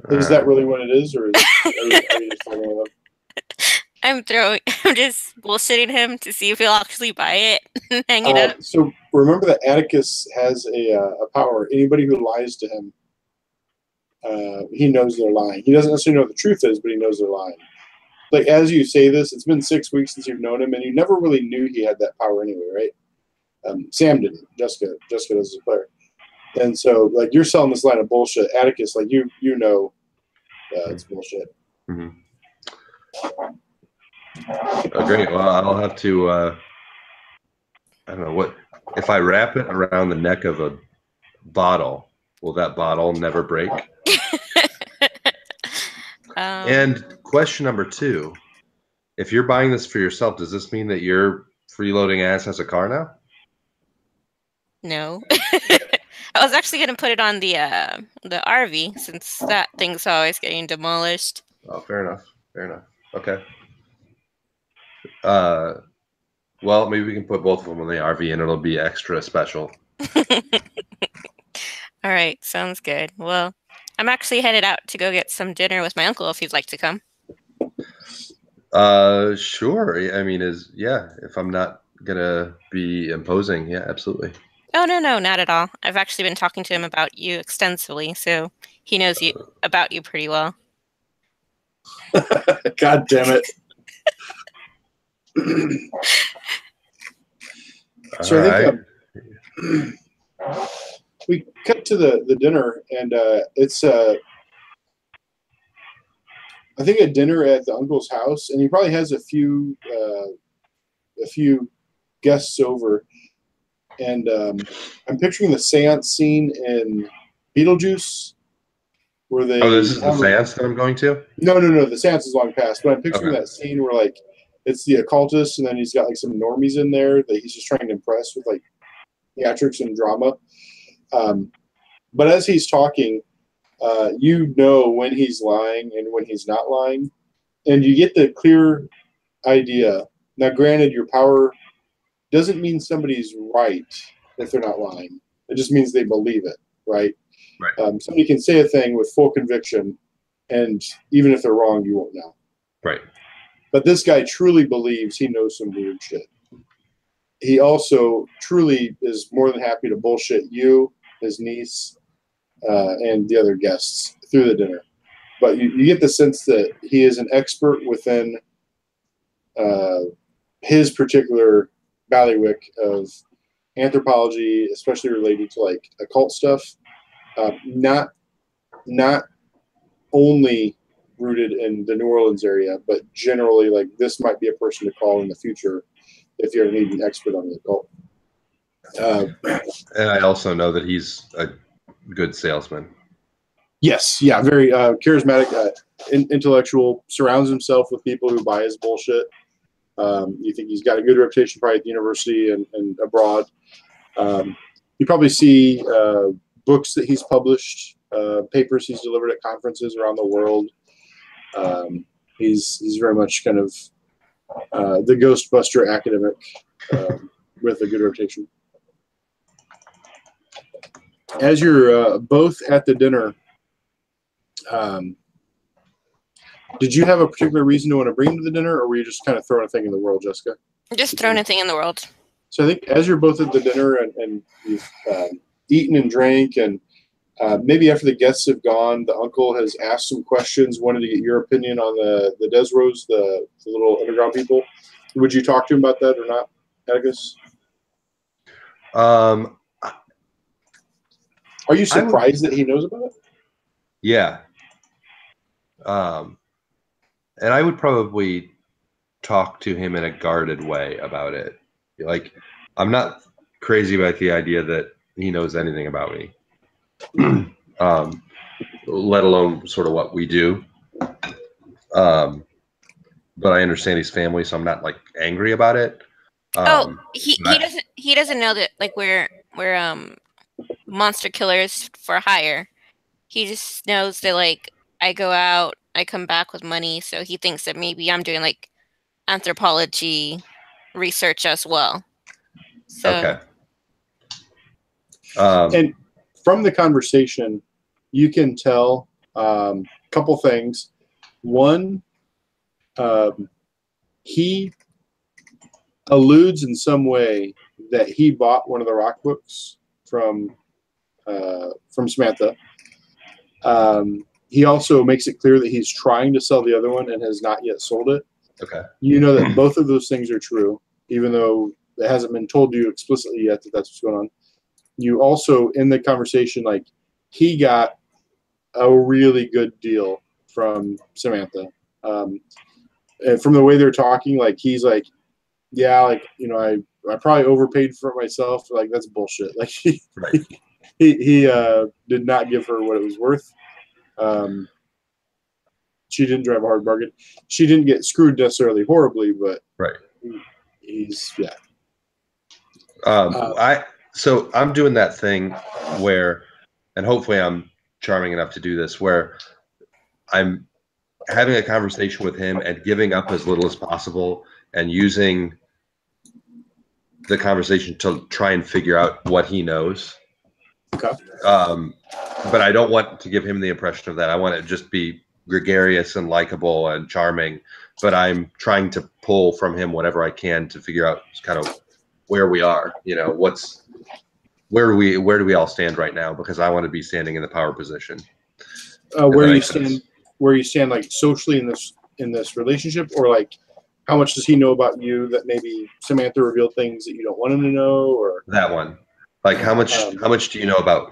Is that really what it is, or are you just following up? I'm just bullshitting him to see if he'll actually buy it and hang it up. So remember that Atticus has a power. Anybody who lies to him, he knows they're lying. He doesn't necessarily know what the truth is, but he knows they're lying. Like, as you say this, it's been 6 weeks since you've known him, and you never really knew he had that power anyway, right? Sam didn't. Jessica does as a player. And so, like, you're selling this line of bullshit. Atticus, like, you know it's bullshit. Mm-hmm. Oh, great. Well, I'll have to, I don't know, what if I wrap it around the neck of a bottle, will that bottle never break? And question number 2, if you're buying this for yourself, does this mean that your freeloading ass has a car now? No. I was actually going to put it on the RV, since that thing's always getting demolished. Oh, fair enough. Okay. Well, maybe we can put both of them on the RV and it'll be extra special. All right, sounds good. Well, I'm actually headed out to go get some dinner with my uncle if you'd like to come. Sure. I mean, if I'm not gonna be imposing, yeah, absolutely. Oh, no, not at all. I've actually been talking to him about you extensively, so he knows about you pretty well. God damn it. So I think we cut to the dinner, and it's I think a dinner at the uncle's house, and he probably has a few guests over, and I'm picturing the seance scene in Beetlejuice, where they. Oh, this is the seance that I'm going to? No. The seance is long past, but I'm picturing that scene where, like, it's the occultist, and then he's got, like, some normies in there that he's just trying to impress with, like, theatrics and drama. But as he's talking, you know when he's lying and when he's not lying, and you get the clear idea. Now, granted, your power doesn't mean somebody's right if they're not lying. It just means they believe it, right? Right. Somebody can say a thing with full conviction, and even if they're wrong, you won't know. Right. But this guy truly believes he knows some weird shit. He also truly is more than happy to bullshit you, his niece, and the other guests through the dinner. But you get the sense that he is an expert within his particular ballywick of anthropology, especially related to, like, occult stuff. Not only rooted in the New Orleans area, but generally, like, this might be a person to call in the future if you ever need an expert on the occult. And I also know that he's a good salesman. Yes, yeah, very charismatic, intellectual, surrounds himself with people who buy his bullshit. You think he's got a good reputation probably at the university and abroad. You probably see books that he's published, papers he's delivered at conferences around the world. He's very much kind of the Ghostbuster academic with a good reputation. As you're both at the dinner, did you have a particular reason to want to bring him to the dinner, or were you just kind of throwing a thing in the world, Jessica? Just throwing a thing in the world. So I think as you're both at the dinner and you've eaten and drank, and maybe after the guests have gone, the uncle has asked some questions, wanted to get your opinion on the Desros, the little underground people. Would you talk to him about that or not, Atticus? Are you surprised that he knows about it? Yeah. And I would probably talk to him in a guarded way about it. Like, I'm not crazy about the idea that he knows anything about me, let alone sort of what we do. But I understand his family, so I'm not, like, angry about it. He doesn't know that, like, we're monster killers for hire. He just knows that, like, I go out, I come back with money, so he thinks that maybe I'm doing, like, anthropology research as well. So. Okay. And from the conversation, you can tell a couple things. One, he alludes in some way that he bought one of the rock books from Samantha. He also makes it clear that he's trying to sell the other one and has not yet sold it. Okay. You know that both of those things are true, even though that hasn't been told to you explicitly yet that that's what's going on. You also, in the conversation, like, he got a really good deal from Samantha. And from the way they're talking, like, he's like, yeah, like, you know, I probably overpaid for it myself. Like, that's bullshit. Like, Right. he did not give her what it was worth. She didn't drive a hard bargain. She didn't get screwed necessarily horribly, but Right. he's, yeah. So I'm doing that thing where, and hopefully I'm charming enough to do this, where I'm having a conversation with him and giving up as little as possible and using the conversation to try and figure out what he knows. Okay. But I don't want to give him the impression of that. I want it to just be gregarious and likable and charming, but I'm trying to pull from him whatever I can to figure out kind of where we are, you know, where do we all stand right now? Because I want to be standing in the power position. Where you stand like socially in this relationship, or like how much does he know about you that maybe Samantha revealed things that you don't want him to know, or that one? Like how much do you know about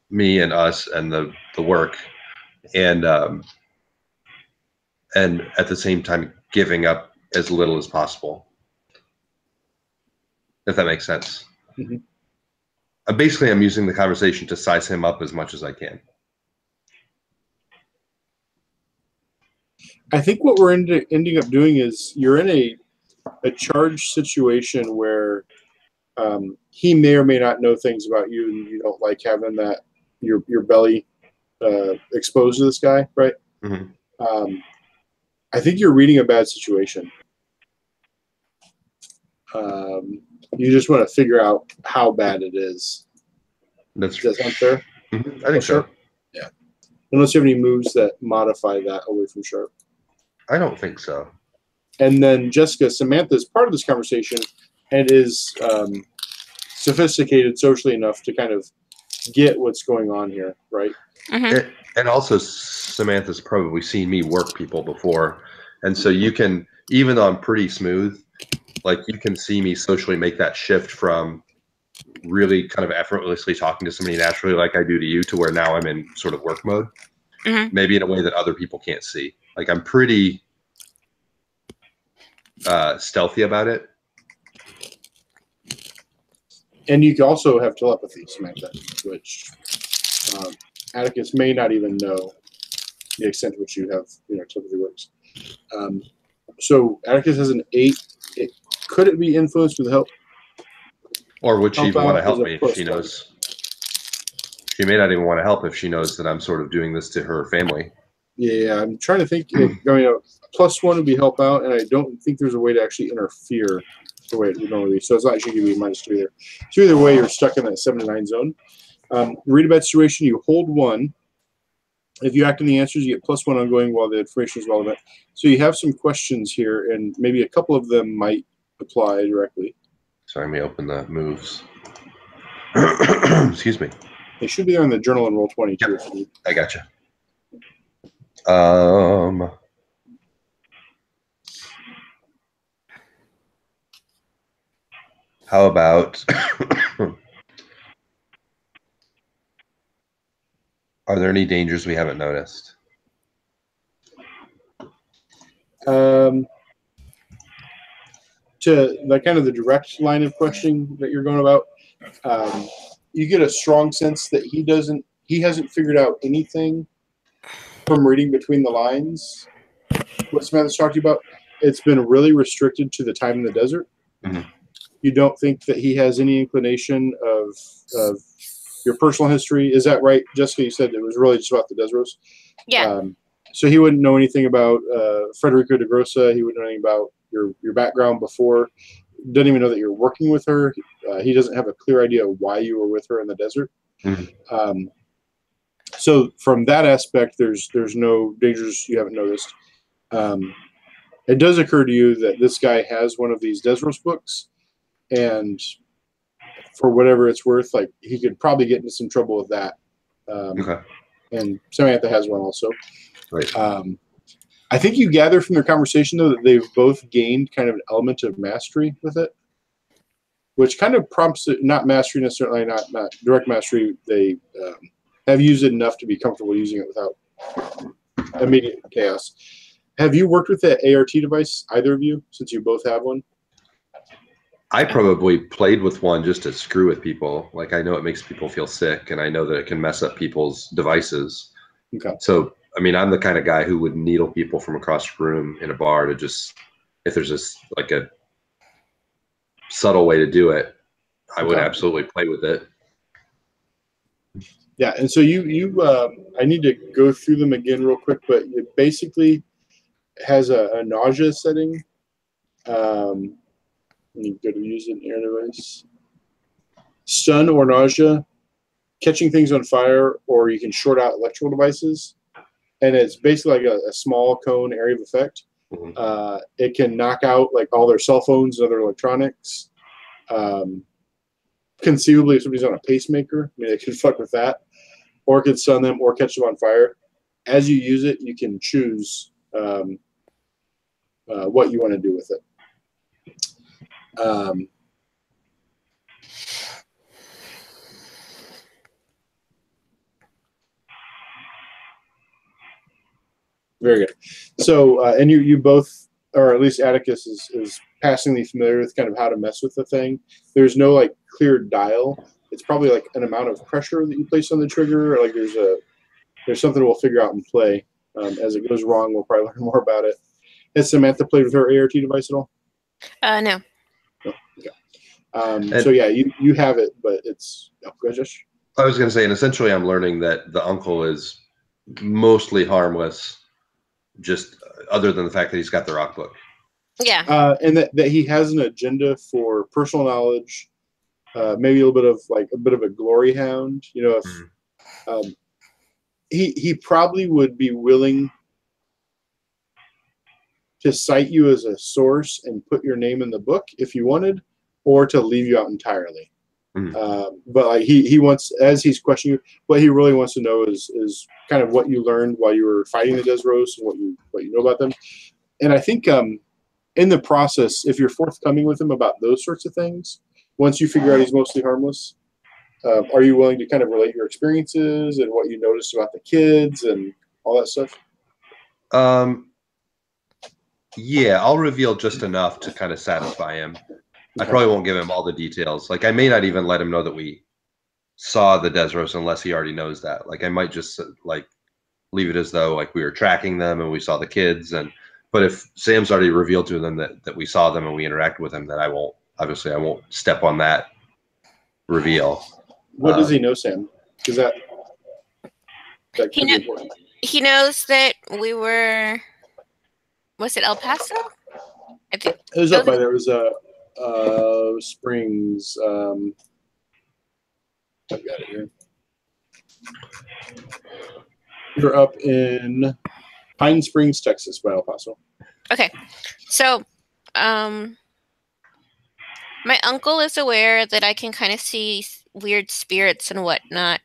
me and us and the work, and at the same time giving up as little as possible, if that makes sense. Mm-hmm. Basically, I'm using the conversation to size him up as much as I can. I think what we're ending up doing is you're in a charged situation where he may or may not know things about you, and you don't like having that your belly exposed to this guy, right? Mm-hmm. I think you're reading a bad situation. You just want to figure out how bad it is. Does that sound fair? Mm-hmm. I think so. Yeah. Unless you have any moves that modify that away from sharp. I don't think so. And then Jessica, Samantha is part of this conversation and is sophisticated socially enough to kind of get what's going on here, right? Mm-hmm. And also Samantha's probably seen me work people before. And so you can, even though I'm pretty smooth, like you can see me socially make that shift from really kind of effortlessly talking to somebody naturally like I do to you to where now I'm in sort of work mode, maybe in a way that other people can't see. Like I'm pretty stealthy about it. And you can also have telepathy, Samantha, which Atticus may not even know the extent to which you have, telepathy works. So Atticus has an 8. Could it be influenced with help? Or would she even want to help me if she knows? She may not even want to help if she knows that I'm sort of doing this to her family. Yeah, I'm trying to think. +1 would be help out, and I don't think there's a way to actually interfere the way it would normally be. So it's not actually going to be -2 either. So either way, you're stuck in that 7 to 9 zone. Read a bad situation, you hold 1. If you act on the answers, you get +1 ongoing while the information is relevant. So you have some questions here, and maybe a couple of them might apply directly. Sorry, let me open the moves. Excuse me. They should be there in the journal and Roll20 too. Yep. I gotcha. How about are there any dangers we haven't noticed? To the kind of the direct line of questioning that you're going about, you get a strong sense that he hasn't figured out anything from reading between the lines. What Samantha's talked to you about, it's been really restricted to the time in the desert. Mm-hmm. You don't think that he has any inclination of your personal history. Is that right, Jessica? You said it was really just about the Desros. Yeah. So he wouldn't know anything about Federico de Grossa. He wouldn't know anything about your background before. Doesn't even know that you're working with her. He doesn't have a clear idea of why you were with her in the desert. Mm-hmm. So from that aspect, there's no dangers you haven't noticed. It does occur to you that this guy has one of these Desros books, and for whatever it's worth, like he could probably get into some trouble with that. Okay. And Samantha has one also. Right. I think you gather from their conversation, though, that they've both gained kind of an element of mastery with it. which kind of prompts it, not mastery necessarily, not direct mastery. They have used it enough to be comfortable using it without immediate chaos. Have you worked with the ART device, either of you, since you both have one? I probably played with one just to screw with people. Like, I know it makes people feel sick, and I know that it can mess up people's devices. Okay. So, I mean, I'm the kind of guy who would needle people from across the room in a bar to just, if there's just like a subtle way to do it, I would absolutely play with it. Yeah, and so I need to go through them again real quick, but it basically has a nausea setting. You go to use an air device. Stun or nausea, catching things on fire, or you can short out electrical devices. And it's basically like a small cone area of effect. Mm-hmm. It can knock out like all their cell phones and other electronics. Conceivably, if somebody's on a pacemaker, I mean, it can fuck with that. Or it can stun them or catch them on fire. As you use it, you can choose what you want to do with it. Very good. So, and you both, or at least Atticus is passingly familiar with kind of how to mess with the thing. There's no like clear dial. It's probably like an amount of pressure that you place on the trigger. Or like there's something we'll figure out and play. As it goes wrong, we'll probably learn more about it. Has Samantha played with her ART device at all? No. No. Okay. So yeah, you have it, but it's go ahead, Josh. I was going to say, and essentially, I'm learning that the uncle is mostly harmless, just other than the fact that he's got the rock book. Yeah. And that he has an agenda for personal knowledge, maybe a bit of a glory hound. You know, if he probably would be willing to cite you as a source and put your name in the book if you wanted, or to leave you out entirely. But like he wants, as he's questioning you, what he really wants to know is kind of what you learned while you were fighting the Desros and what you know about them. And I think in the process, if you're forthcoming with him about those sorts of things, once you figure out he's mostly harmless, are you willing to kind of relate your experiences and what you noticed about the kids and all that stuff? Yeah, I'll reveal just enough to kind of satisfy him. I probably won't give him all the details. Like, I may not even let him know that we saw the Desros unless he already knows that. Like, I might just like leave it as though like we were tracking them and we saw the kids. But if Sam's already revealed to them that we saw them and we interacted with them, then I won't step on that reveal. What does he know, Sam? Is that could be important. He knows that we were. Was it El Paso? I think it was up by there. It was Springs. I've got it here. You're up in Pine Springs, Texas, by El Paso. Okay, so my uncle is aware that I can kind of see weird spirits and whatnot.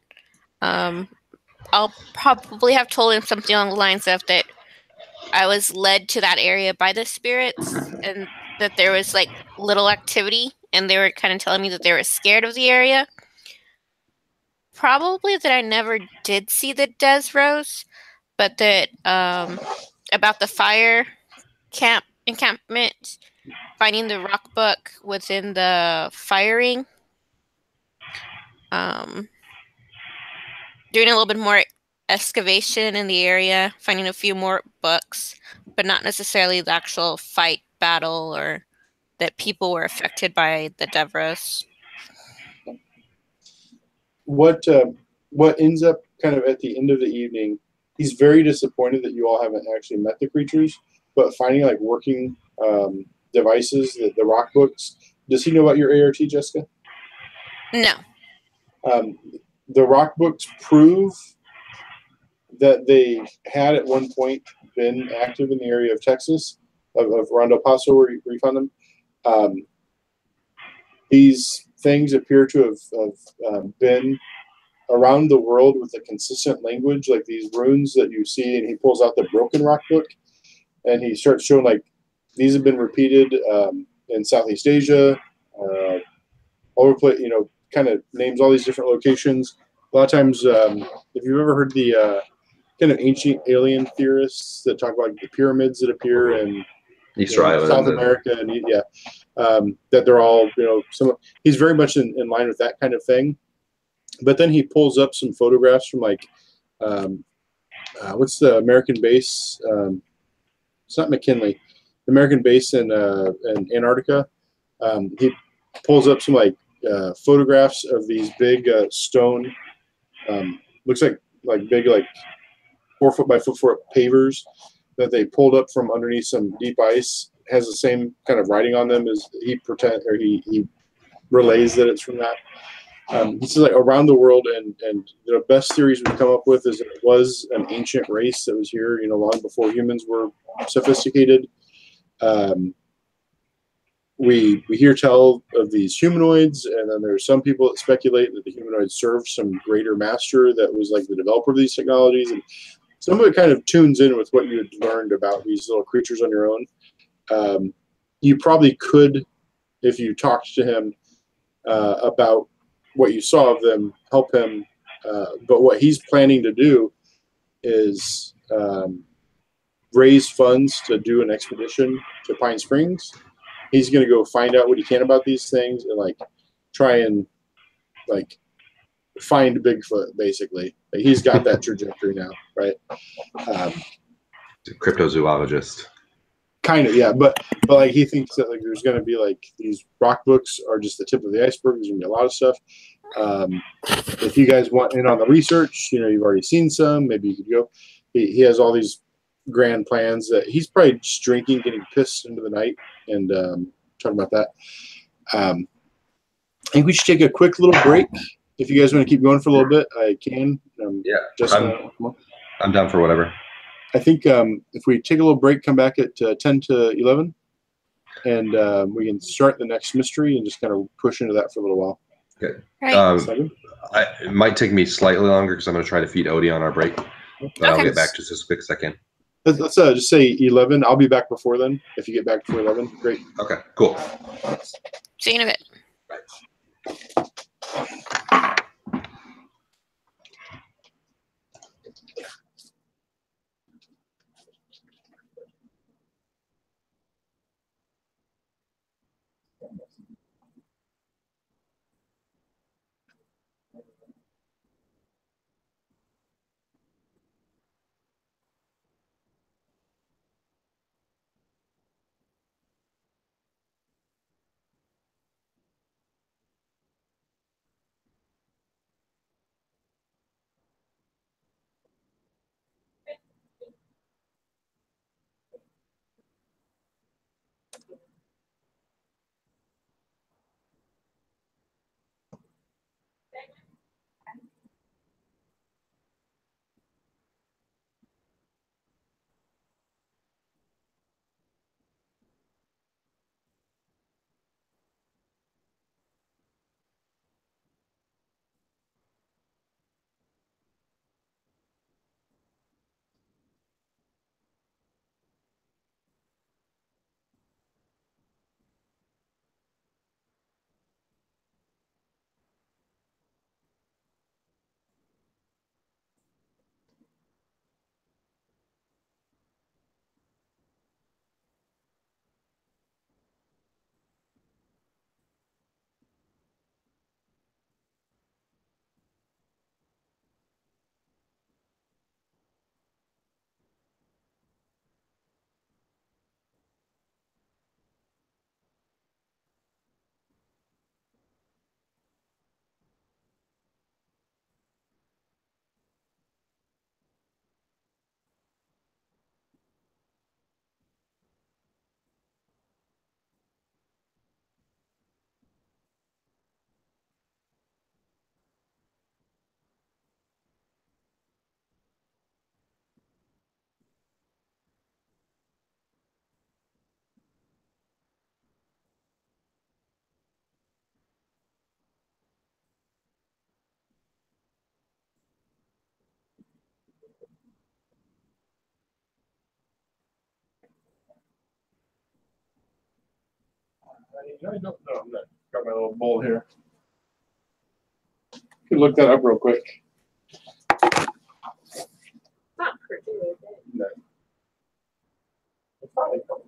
I'll probably have told him something along the lines of that I was led to that area by the spirits and that there was like little activity and they were kind of telling me that they were scared of the area. Probably that I never did see the Desros, but that about the fire encampment, finding the rock book within the firing, doing a little bit more excavation in the area, finding a few more books, but not necessarily the actual fight battle or that people were affected by the Devros. What ends up kind of at the end of the evening, he's very disappointed that you all haven't actually met the creatures, but finding like working devices, the rock books. Does he know about your ART, Jessica? No. The rock books prove that they had at one point been active in the area of Texas, around El Paso where you found them. These things appear to have been around the world with a consistent language, like these runes that you see, and he pulls out the broken rock book, and he starts showing like these have been repeated in Southeast Asia, all over the place, kind of names all these different locations. A lot of times, if you've ever heard the kind of ancient alien theorists that talk about the pyramids that appear in Easter Island, South America, and that they're all, he's very much in line with that kind of thing. But then he pulls up some photographs from what's the American base? It's not McKinley, the American base in Antarctica. He pulls up some photographs of these big stone, looks like big 4 foot by 4 foot pavers that they pulled up from underneath some deep ice. Has the same kind of writing on them as he relays that it's from that. He says around the world, and the best theories we've come up with is that it was an ancient race that was here, long before humans were sophisticated. We hear tell of these humanoids, and then there's some people that speculate that the humanoids served some greater master that was the developer of these technologies, and some of it kind of tunes in with what you had learned about these little creatures on your own. You probably could, if you talked to him about what you saw of them, help him. But what he's planning to do is raise funds to do an expedition to Pine Springs. He's going to go find out what he can about these things and try and find Bigfoot. Basically, he's got that trajectory now, right? Cryptozoologist. Kind of, yeah, but he thinks that there's going to be these rock books are just the tip of the iceberg. There's going to be a lot of stuff. If you guys want in on the research, you've already seen some. Maybe you could go. He has all these grand plans that he's probably just drinking, getting pissed into the night, and talking about that. I think we should take a quick little break. If you guys want to keep going for a little bit, I can. I'm down for whatever. I think if we take a little break, come back at 10 to 11, and we can start the next mystery and just kind of push into that for a little while. Okay. Right. It might take me slightly longer because I'm going to try to feed Odie on our break. But I'll get back just as quick as I can. Let's just say 11. I'll be back before then. If you get back before 11, great. Okay, cool. See you in a bit. Bye. I don't know. I'm not got my little bowl here. can look that up real quick. Not pretty, is it? No. It's probably cool.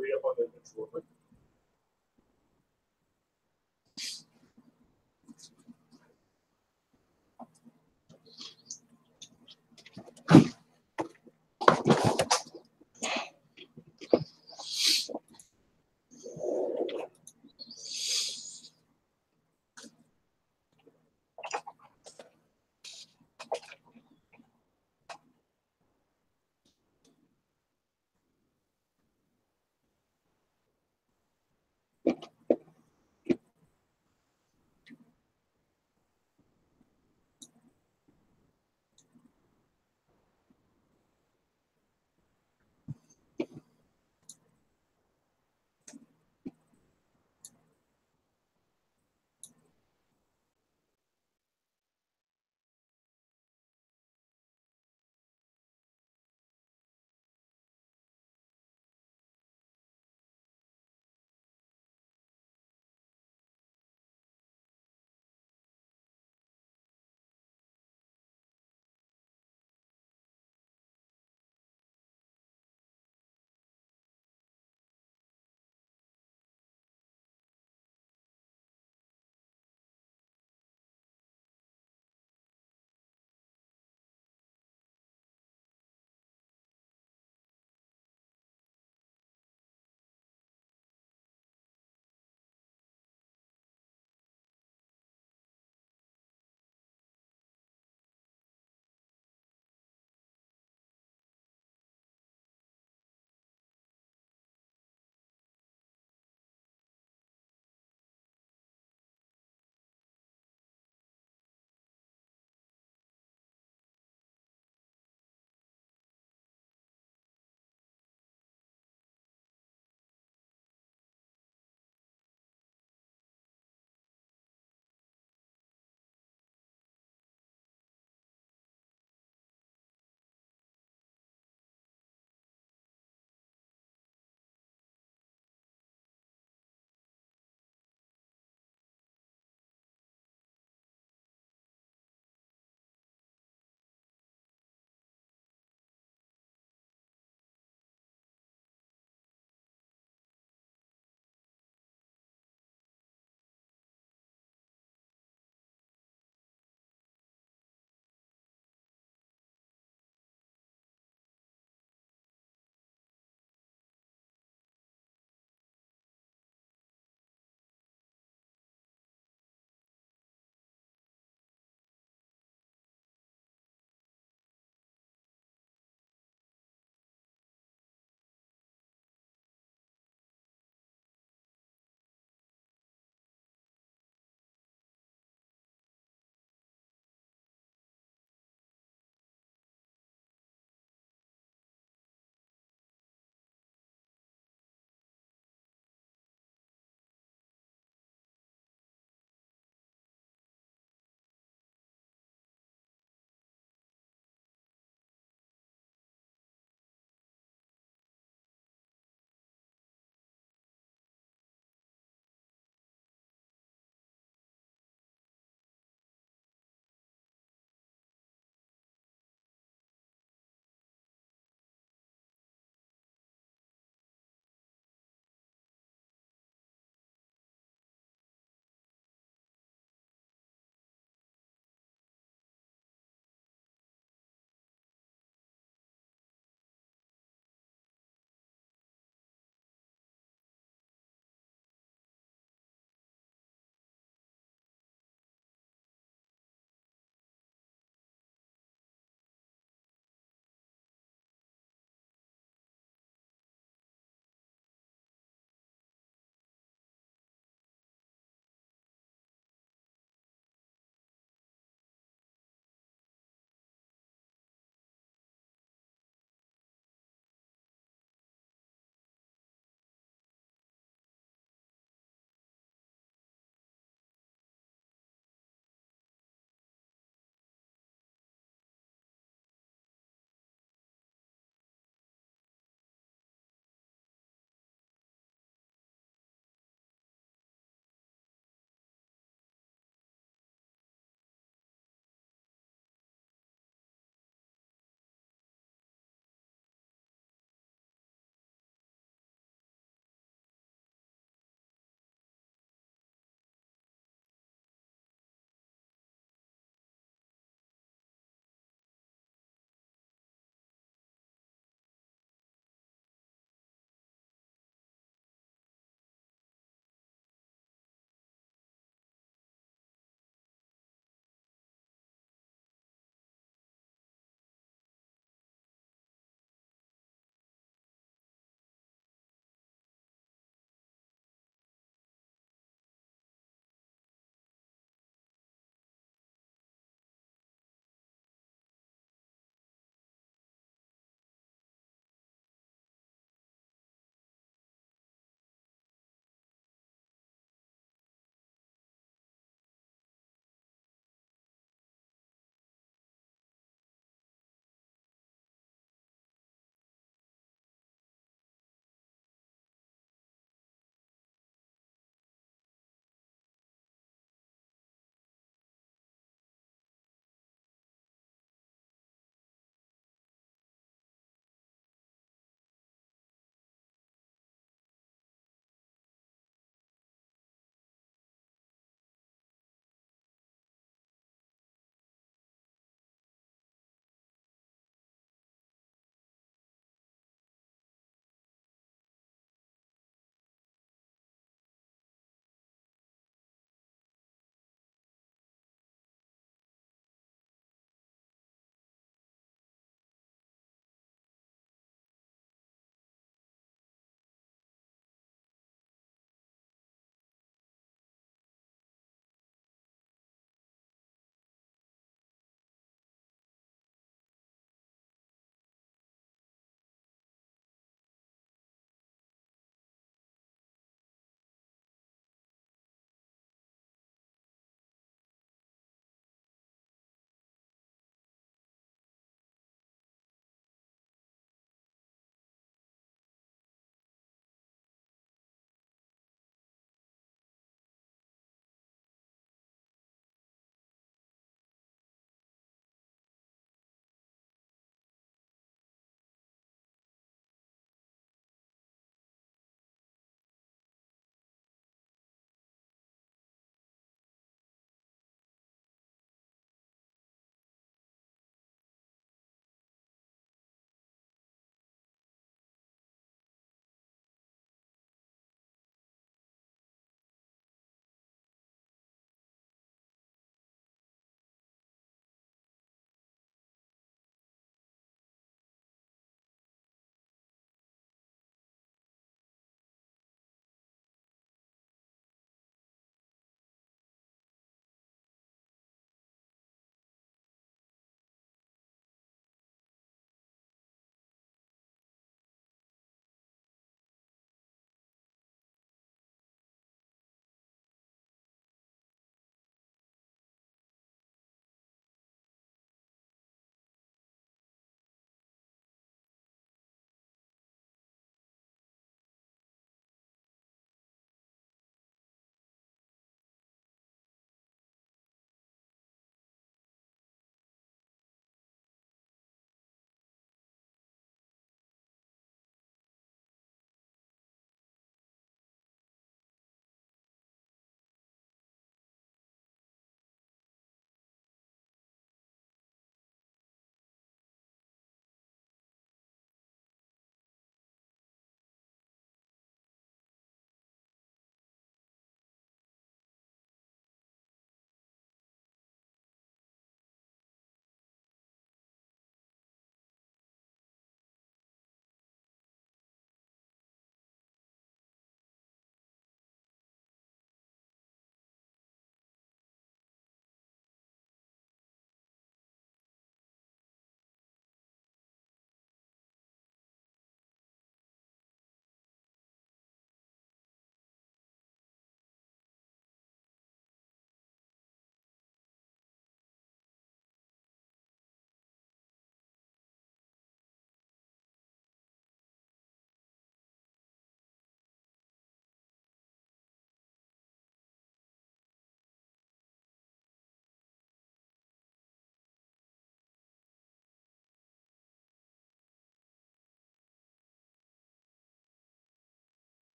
Read up on the real quick.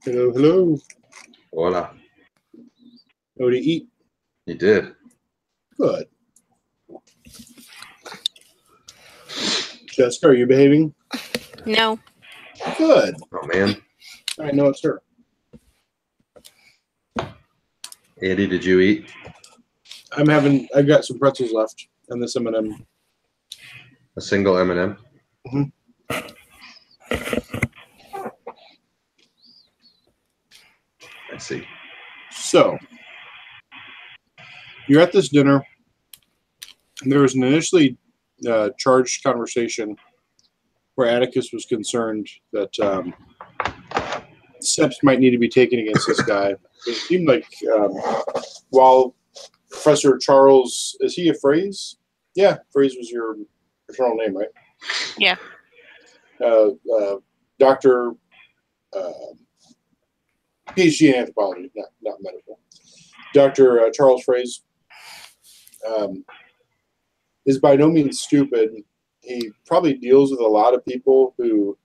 Hello, hello. Hola. What do you eat? You did. Good. Jessica, are you behaving? No. Good. Oh man. I know it's her. Andy, did you eat? I've got some pretzels left and this M&M. A single M&M? Mhm. I see. So, you're at this dinner. There was an initially charged conversation where Atticus was concerned that steps might need to be taken against this guy. It seemed like while Professor Charles, is he a Phrase? Yeah, Phrase was your paternal name, right? Yeah. Dr. PhD in anthropology, not medical. Dr. Charles Phrase is by no means stupid. He probably deals with a lot of people who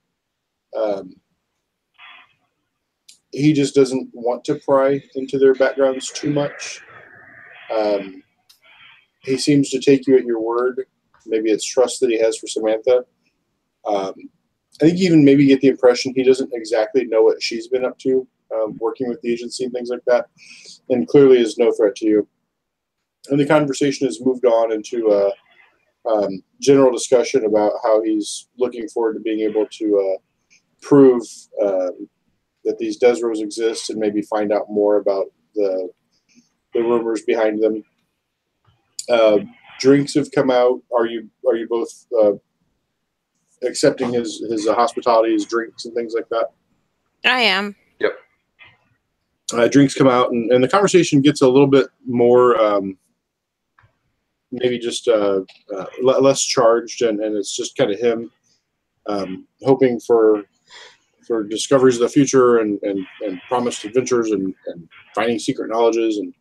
he just doesn't want to pry into their backgrounds too much. He seems to take you at your word. Maybe it's trust that he has for Samantha. I think you even maybe get the impression he doesn't exactly know what she's been up to, working with the agency and things like that, and clearly is no threat to you. And the conversation has moved on into a general discussion about how he's looking forward to being able to prove that these Desros exist and maybe find out more about the rumors behind them. Drinks have come out. Are you both accepting his hospitality, his drinks and things like that? I am. Yep. Drinks come out, and the conversation gets a little bit more maybe just less charged, and it's just kind of him hoping for discoveries of the future and promised adventures and finding secret knowledges, and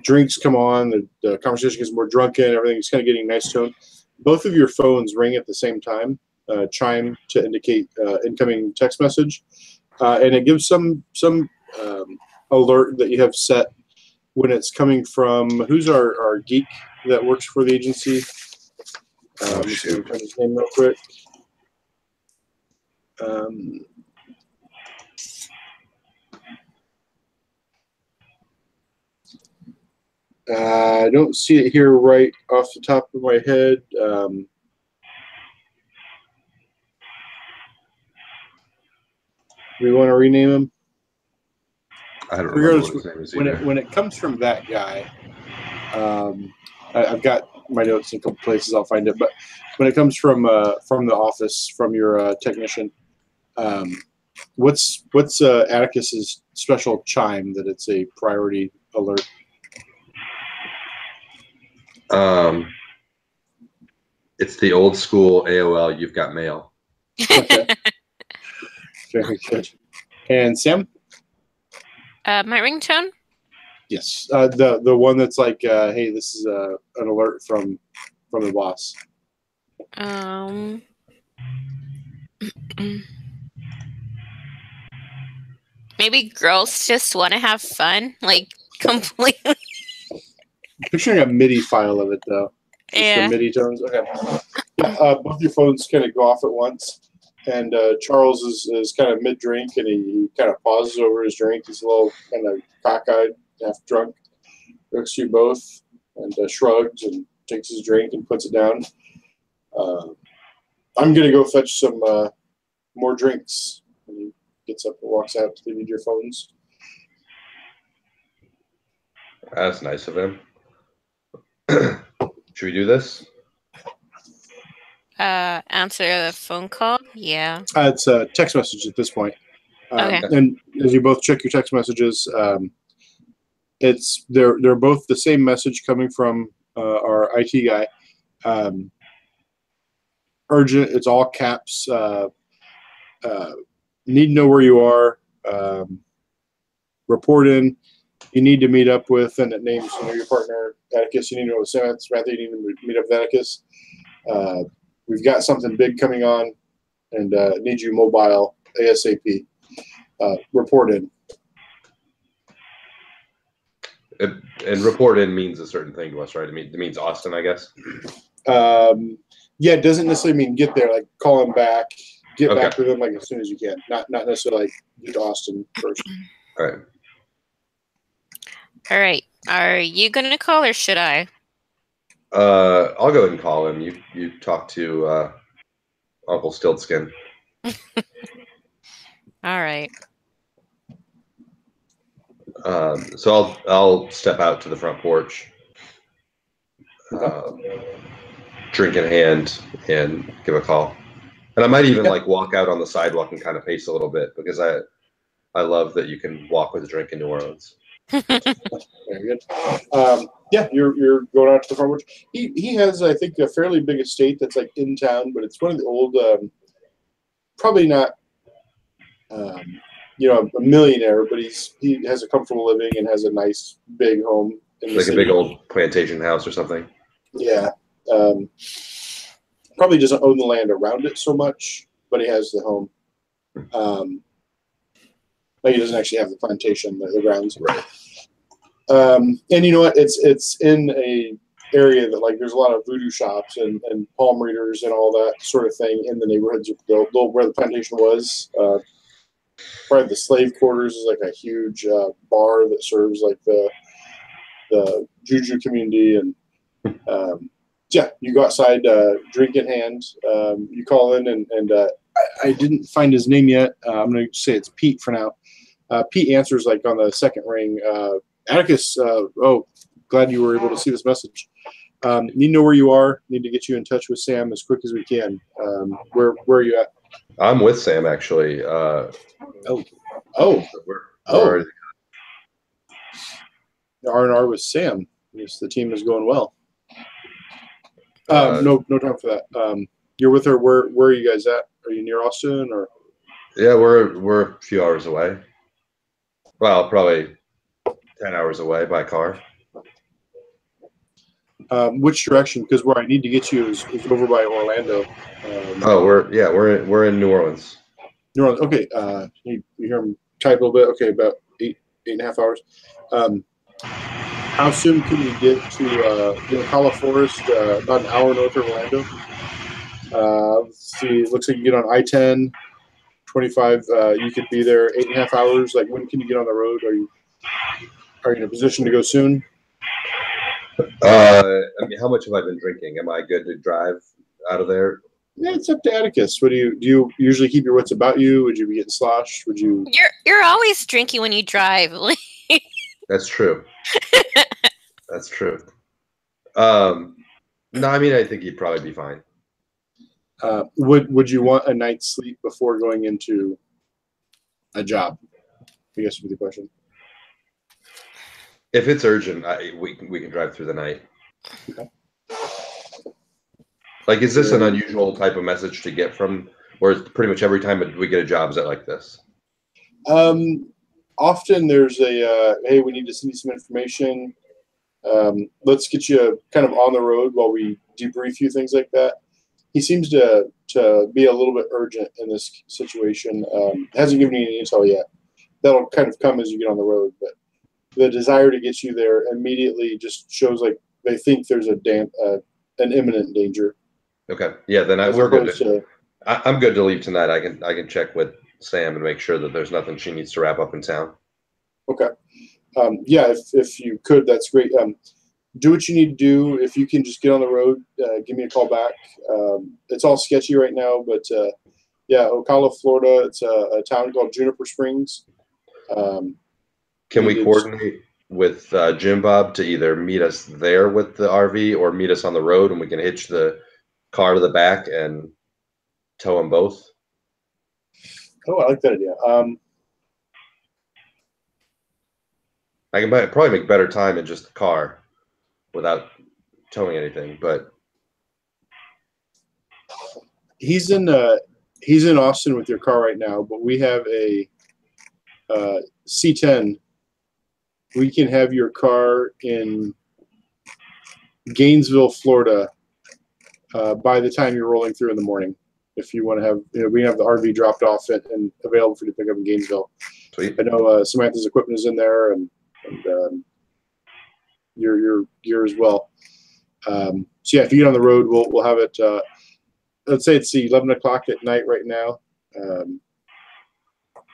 drinks come on, the conversation gets more drunken, everything's kind of getting nice tone. Both of your phones ring at the same time, chime to indicate incoming text message, and it gives some alert that you have set when it's coming from, who's our geek that works for the agency? Shoot. Find his name real quick. I don't see it here right off the top of my head. We want to rename him. I don't remember what his name is either. When it comes from that guy, I've got my notes in a couple places. I'll find it. But when it comes from the office, from your technician, what's Atticus's special chime that it's a priority alert? It's the old school AOL. You've got mail. Okay. Very good. And Sam? My ringtone? Yes. The one that's like, hey, this is an alert from the boss. Maybe girls just want to have fun, like completely. Picturing a MIDI file of it though. Just Yeah. the MIDI tones. Okay. Yeah, both your phones kind of go off at once, and Charles is kind of mid drink, and he kind of pauses over his drink. He's a little kind of cockeyed, half drunk. Looks at you both and shrugs and takes his drink and puts it down. I'm gonna go fetch some more drinks. And he gets up and walks out to leave you your phones. That's nice of him. Should we do this? Answer the phone call? Yeah. It's a text message at this point. Okay. And as you both check your text messages, they're both the same message coming from our IT guy. Urgent. It's all caps. Need to know where you are. Report in. You need to meet up with, and it names your partner Atticus. You need to know with Samantha. You need to meet up with Atticus. We've got something big coming on. and need you mobile ASAP. Report in. And report in means a certain thing to us, right? It means Austin, I guess. Yeah, it doesn't necessarily mean get there. Like call him back, get Okay. back with him like as soon as you can. Not necessarily like get to Austin first. All right. All right. Are you gonna call or should I? I'll go ahead and call him. You talk to Uncle Stiltskin. All right. So I'll step out to the front porch, drink in hand, and give a call. And I might even like walk out on the sidewalk and kind of pace a little bit because I love that you can walk with a drink in New Orleans. Very good. Yeah, you're going out to the front porch. He has, I think, a fairly big estate that's like in town, but it's one of the old, probably not, a millionaire, but he has a comfortable living and has a nice big home in the Like city. a big old plantation house or something. Yeah. Probably doesn't own the land around it so much, but he has the home. Like he doesn't actually have the plantation, the grounds. Right. And you know what? It's in a area that like there's a lot of voodoo shops and palm readers and all that sort of thing in the neighborhoods where the plantation was. Probably the slave quarters is like a huge bar that serves like the juju community and yeah, you go outside, drink in hand. You call in and I didn't find his name yet. I'm going to say it's Pete for now. Pete answers like on the second ring. Atticus, glad you were able to see this message. You know where you are. Need to get you in touch with Sam as quick as we can. Where are you at? I'm with Sam actually. R&R with Sam. Yes, the team is going well. No time for that. You're with her. Where are you guys at? Are you near Austin or? Yeah, we're a few hours away. Well, probably 10 hours away by car. Which direction? Because where I need to get you is over by Orlando. We're in New Orleans. New Orleans. Okay. You hear him type a little bit. Okay, about 8.5 hours. How soon can you get to Ocala Forest? About an hour north of Orlando. Let's see. It looks like you get on I-10, 25. You could be there 8.5 hours. Like when can you get on the road? Are you in a position to go soon? I mean, how much have I been drinking? Am I good to drive out of there? Yeah, it's up to Atticus. What do you usually keep your wits about you? Would you be getting sloshed? Would you? You're always drinking when you drive. That's true. That's true. No, I mean, I think he'd probably be fine. Would you want a night's sleep before going into a job? I guess would be the question. If it's urgent, we can drive through the night. Okay. Like, is this an unusual type of message to get from, or is pretty much every time we get a job, is it like this? Often there's a, hey, we need to send you some information. Let's get you kind of on the road while we debrief you, things like that. He seems to be a little bit urgent in this situation. Hasn't given you any intel yet. That'll kind of come as you get on the road, but the desire to get you there immediately just shows like they think there's an imminent danger. Okay. Yeah, then we're good. I'm good to leave tonight. I can check with Sam and make sure that there's nothing she needs to wrap up in town. Okay. Yeah, if you could, that's great. Do what you need to do. If you can just get on the road, give me a call back. It's all sketchy right now, but yeah, Ocala, Florida. It's a town called Juniper Springs. Can we coordinate with Jim Bob to either meet us there with the RV or meet us on the road and we can hitch the car to the back and tow them both? Oh, I like that idea. I can probably make better time in just the car without towing anything, but he's in Austin with your car right now, but we have a C10. We can have your car in Gainesville, Florida, by the time you're rolling through in the morning. if you want to have, we have the RV dropped off and available for you to pick up in Gainesville. Sweet. I know Samantha's equipment is in there, and your gear as well. So yeah, if you get on the road, we'll have it. Let's say it's 11 o'clock at night right now.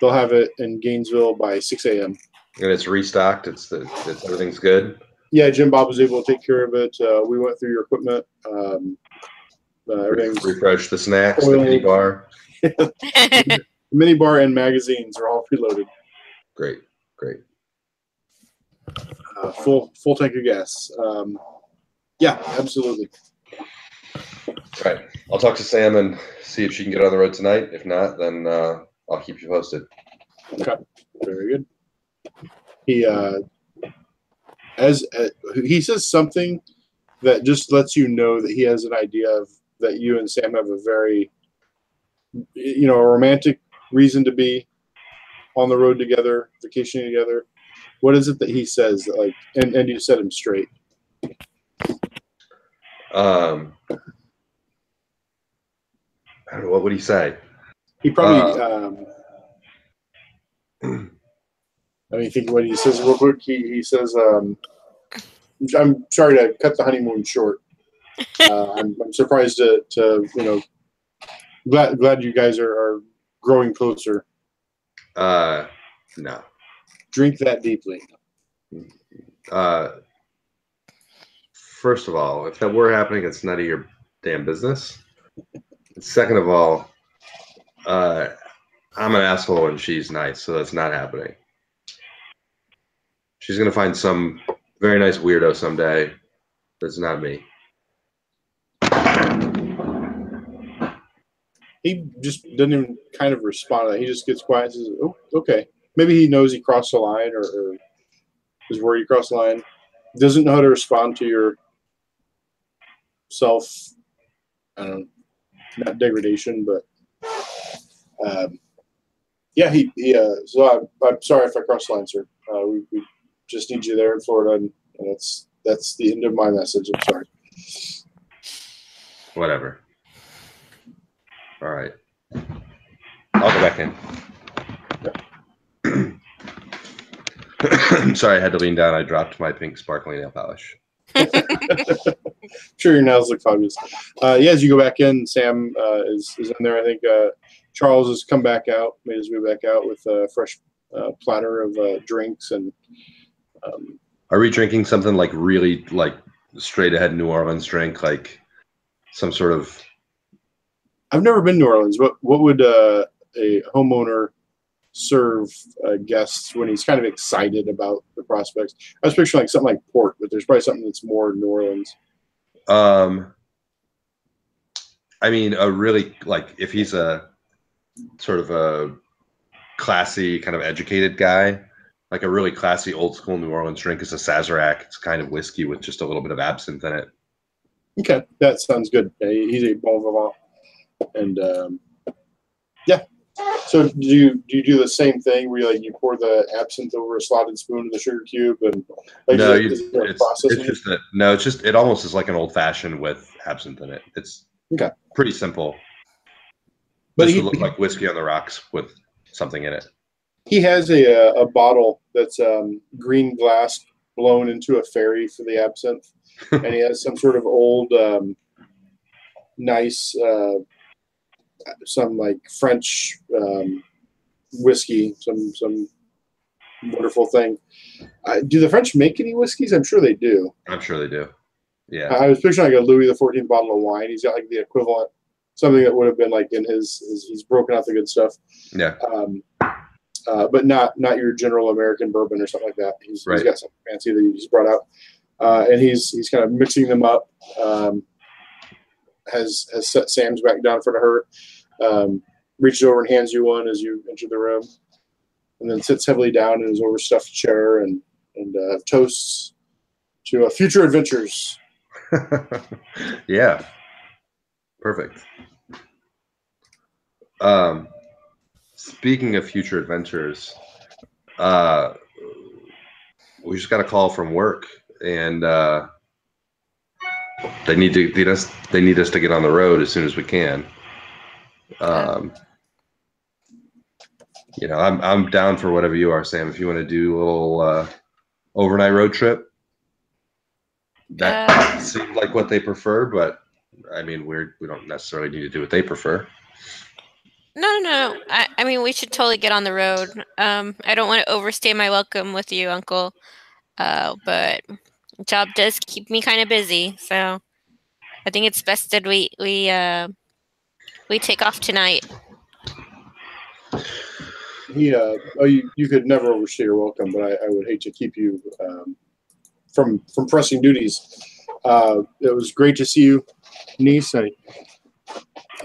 They'll have it in Gainesville by 6 a.m. And it's restocked. It's everything's good. Yeah, Jim Bob was able to take care of it. We went through your equipment. Everything's Refresh the snacks, oiled. the mini bar. The mini bar and magazines are all preloaded. Great. Full tank of gas. Yeah, absolutely. All right. I'll talk to Sam and see if she can get on the road tonight. If not, then I'll keep you posted. Okay, very good. He he says something that just lets you know that he has an idea of that you and Sam have a very, a romantic reason to be on the road together, vacationing together. What is it that he says that, like, and you set him straight? I don't know, what would he say? He probably think what he says real quick. He says, "I'm sorry to cut the honeymoon short. I'm surprised to glad you guys are growing closer. No. Drink that deeply." First of all, if that were happening, it's none of your damn business. Second of all, I'm an asshole and she's nice, so that's not happening. She's gonna find some very nice weirdo someday. That's not me. He just doesn't even kind of respond. He just gets quiet and says, "Oh, okay." Maybe he knows he crossed the line or is worried he crossed the line. Doesn't know how to respond to your self, I don't know, not degradation, but yeah, so I'm sorry if I crossed the line, sir. We just need you there in Florida, and that's the end of my message. I'm sorry. Whatever. All right. I'll go back in. I'm sorry, I had to lean down. I dropped my pink sparkling nail polish. Sure, your nails look fabulous. As you go back in, Sam is in there. I think Charles has come back out, made his way back out with a fresh platter of drinks. And are we drinking something like really like straight ahead New Orleans drink, like some sort of? I've never been to New Orleans. What would a homeowner serve guests when he's kind of excited about the prospects? I was picturing like something like port, but there's probably something that's more New Orleans. I mean, a really, like, if he's a sort of a classy, kind of educated guy, like a really classy old school New Orleans drink is a Sazerac. It's kind of whiskey with just a little bit of absinthe in it. Okay, that sounds good. He's a bon vivant. And yeah. So do you do the same thing where you pour the absinthe over a slotted spoon with a sugar cube and like no, it almost is like an old fashioned with absinthe in it. It's pretty simple. But it would look like whiskey on the rocks with something in it. He has a bottle that's green glass blown into a fairy for the absinthe, and he has some sort of old nice some like French whiskey, some wonderful thing. Do the French make any whiskeys? I'm sure they do. I'm sure they do. Yeah. I was picturing like a Louis XIV bottle of wine. He's got like the equivalent, something that would have been like in his he's broken out the good stuff. Yeah. But not your general American bourbon or something like that. He's got something fancy that he's brought out, and he's kind of mixing them up. Has set Sam's back down in front of her, reaches over and hands you one as you enter the room, and then sits heavily down in his overstuffed chair and toasts to future adventures. Yeah. Perfect. Speaking of future adventures, we just got a call from work, and they need us to get on the road as soon as we can. You know, I'm down for whatever you are, Sam. If you want to do a little overnight road trip, that seems like what they prefer. But I mean, we don't necessarily need to do what they prefer. No. I mean, we should totally get on the road. I don't want to overstay my welcome with you, Uncle. But job does keep me kind of busy, so I think it's best that we take off tonight. You could never overstay your welcome, but I would hate to keep you from pressing duties. It was great to see you, niece. I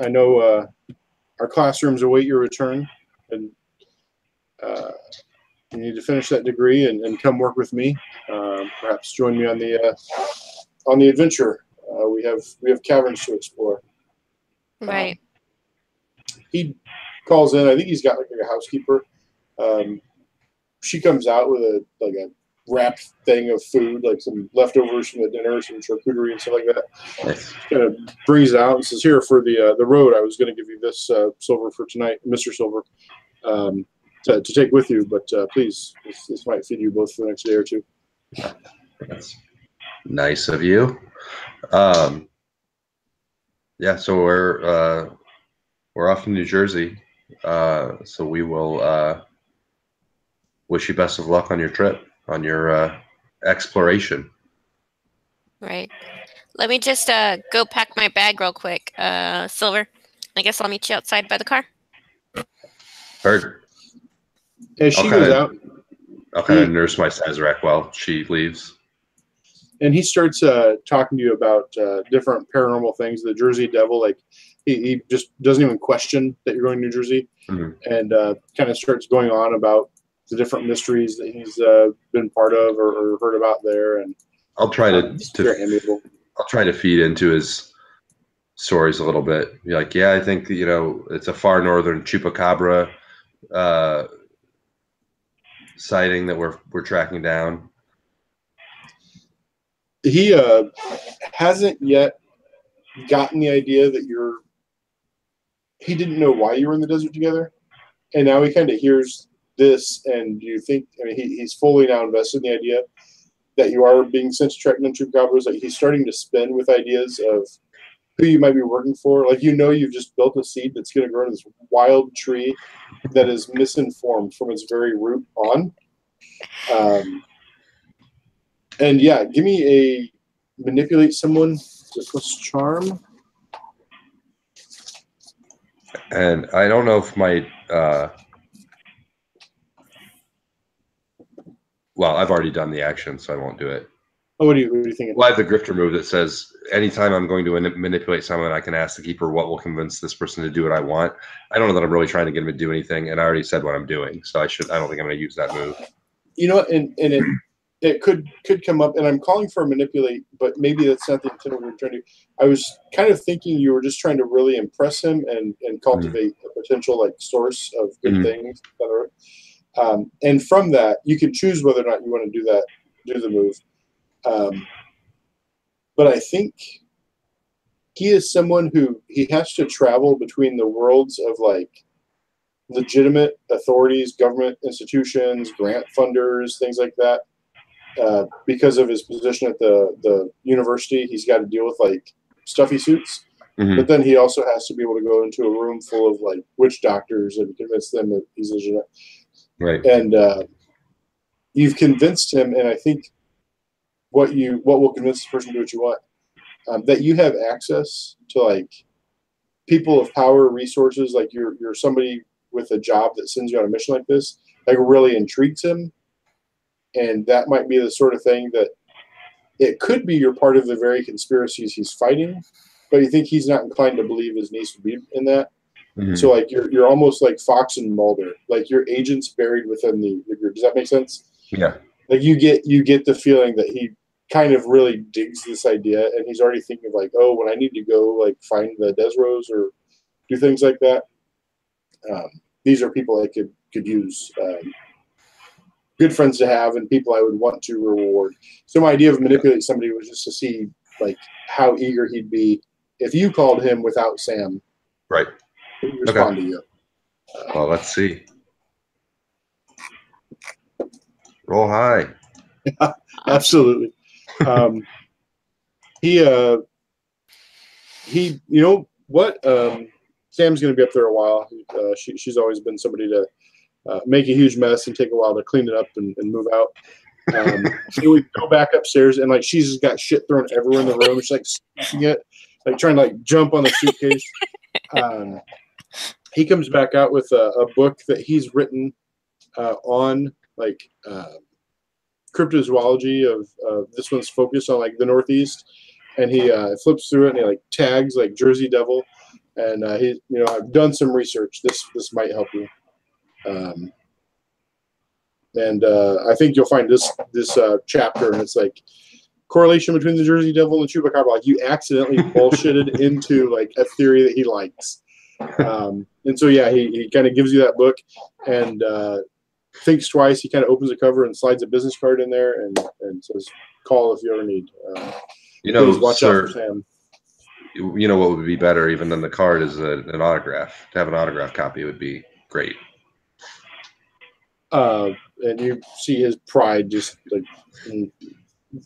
know our classrooms await your return, and you need to finish that degree and come work with me. Perhaps join me on the adventure. We have caverns to explore. Right. He calls in. I think he's got like a housekeeper. She comes out with a wrapped thing of food, like some leftovers from the dinner, some charcuterie and stuff like that. Nice. Kind of brings it out and says, "Here for the road. I was going to give you this silver for tonight, Mr. Silver, to take with you, but please, this might feed you both for the next day or two." That's nice of you. Yeah, so we're off to New Jersey. So we will wish you best of luck on your trip, on your exploration. Right. Let me just go pack my bag real quick. Silver, I guess I'll meet you outside by the car. Heard. As she goes out, I'll kind of nurse my Sazerac while she leaves. and he starts talking to you about different paranormal things. The Jersey Devil, like he just doesn't even question that you're going to New Jersey, and kind of starts going on about the different mysteries that he's been part of or heard about there. And I'll try very amiable. I'll try to feed into his stories a little bit. Be like, yeah, I think it's a far northern chupacabra sighting that we're tracking down. He hasn't yet gotten the idea that he didn't know why you were in the desert together, and now he kind of hears this, and you think, I mean, he's fully now invested in the idea that you are being sent to track down chupacabras. Like, he's starting to spin with ideas of who you might be working for. Like, you've just built a seed that's going to grow into this wild tree that is misinformed from its very root on. And yeah, give me a manipulate someone to plus charm. And I don't know if my well, I've already done the action, so I won't do it. Oh, what are you thinking? Well, I have the grifter move that says anytime I'm going to manipulate someone, I can ask the keeper what will convince this person to do what I want. I don't know that I'm really trying to get him to do anything, and I already said what I'm doing, so I don't think I'm going to use that move. You know what? And it could come up, and I'm calling for a manipulate, but maybe that's not the intent we're trying to do. I was kind of thinking you were just trying to really impress him and cultivate a potential like source of good things, etc. And from that, you can choose whether or not you want to do the move. But I think he is someone who he has to travel between the worlds of like legitimate authorities, government institutions, grant funders, things like that. Because of his position at the university, he's got to deal with like stuffy suits. But then he also has to be able to go into a room full of like witch doctors and convince them that he's legitimate. Right. And you've convinced him, and I think what will convince this person to do what you want, that you have access to like people of power, resources, like you're somebody with a job that sends you on a mission like this, like really intrigues him. And that might be the sort of thing that it could be you're part of the very conspiracies he's fighting, but you think he's not inclined to believe his niece would be in that. So like you're almost like Fox and Mulder, like your agent's buried within the group. Does that make sense? Yeah. Like you get the feeling that he kind of really digs this idea, and he's already thinking of like, oh, when I need to go like find the Desros or do things like that, these are people I could use. Good friends to have and people I would want to reward. So my idea of manipulating somebody was just to see like how eager he'd be if you called him without Sam. Right. He'll respond to you. Well, let's see. Roll high. Absolutely. You know what? Sam's going to be up there a while. She's always been somebody to make a huge mess and take a while to clean it up and move out. So we go back upstairs, and like she's just got shit thrown everywhere in the room. She's like smashing it, like trying to like jump on the suitcase. He comes back out with a book that he's written on like cryptozoology of this one's focused on like the Northeast, and he flips through it and he like tags like Jersey Devil, and he, you know, I've done some research. This might help you. And I think you'll find this chapter, and it's like correlation between the Jersey Devil and the Chupacabra. Like you accidentally bullshitted into like a theory that he likes. And so yeah, he kind of gives you that book and thinks twice. He kind of opens the cover and slides a business card in there and says, "Call if you ever need." You know, watch sir, out for Sam. You know what would be better even than the card is an autograph. To have an autograph copy would be great. And you see his pride just like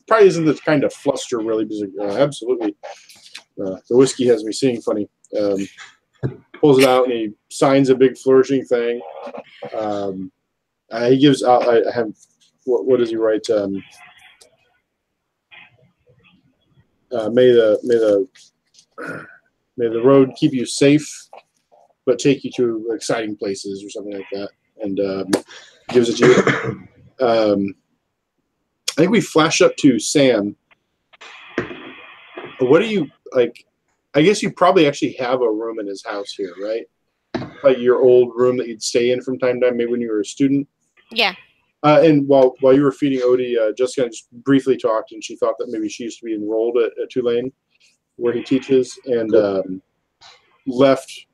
probably isn't the kind of fluster really, because absolutely the whiskey has me seeing funny. Pulls it out and he signs a big flourishing thing. He gives out. I have what does he write? May the road keep you safe, but take you to exciting places or something like that. And gives it to you. I think we flash up to Sam. What do you like? I guess you probably actually have a room in his house here, right? Like your old room that you'd stay in from time to time, maybe when you were a student. Yeah. And while you were feeding Odie, Jessica just briefly talked, and she thought that maybe she used to be enrolled at Tulane, where he teaches, and left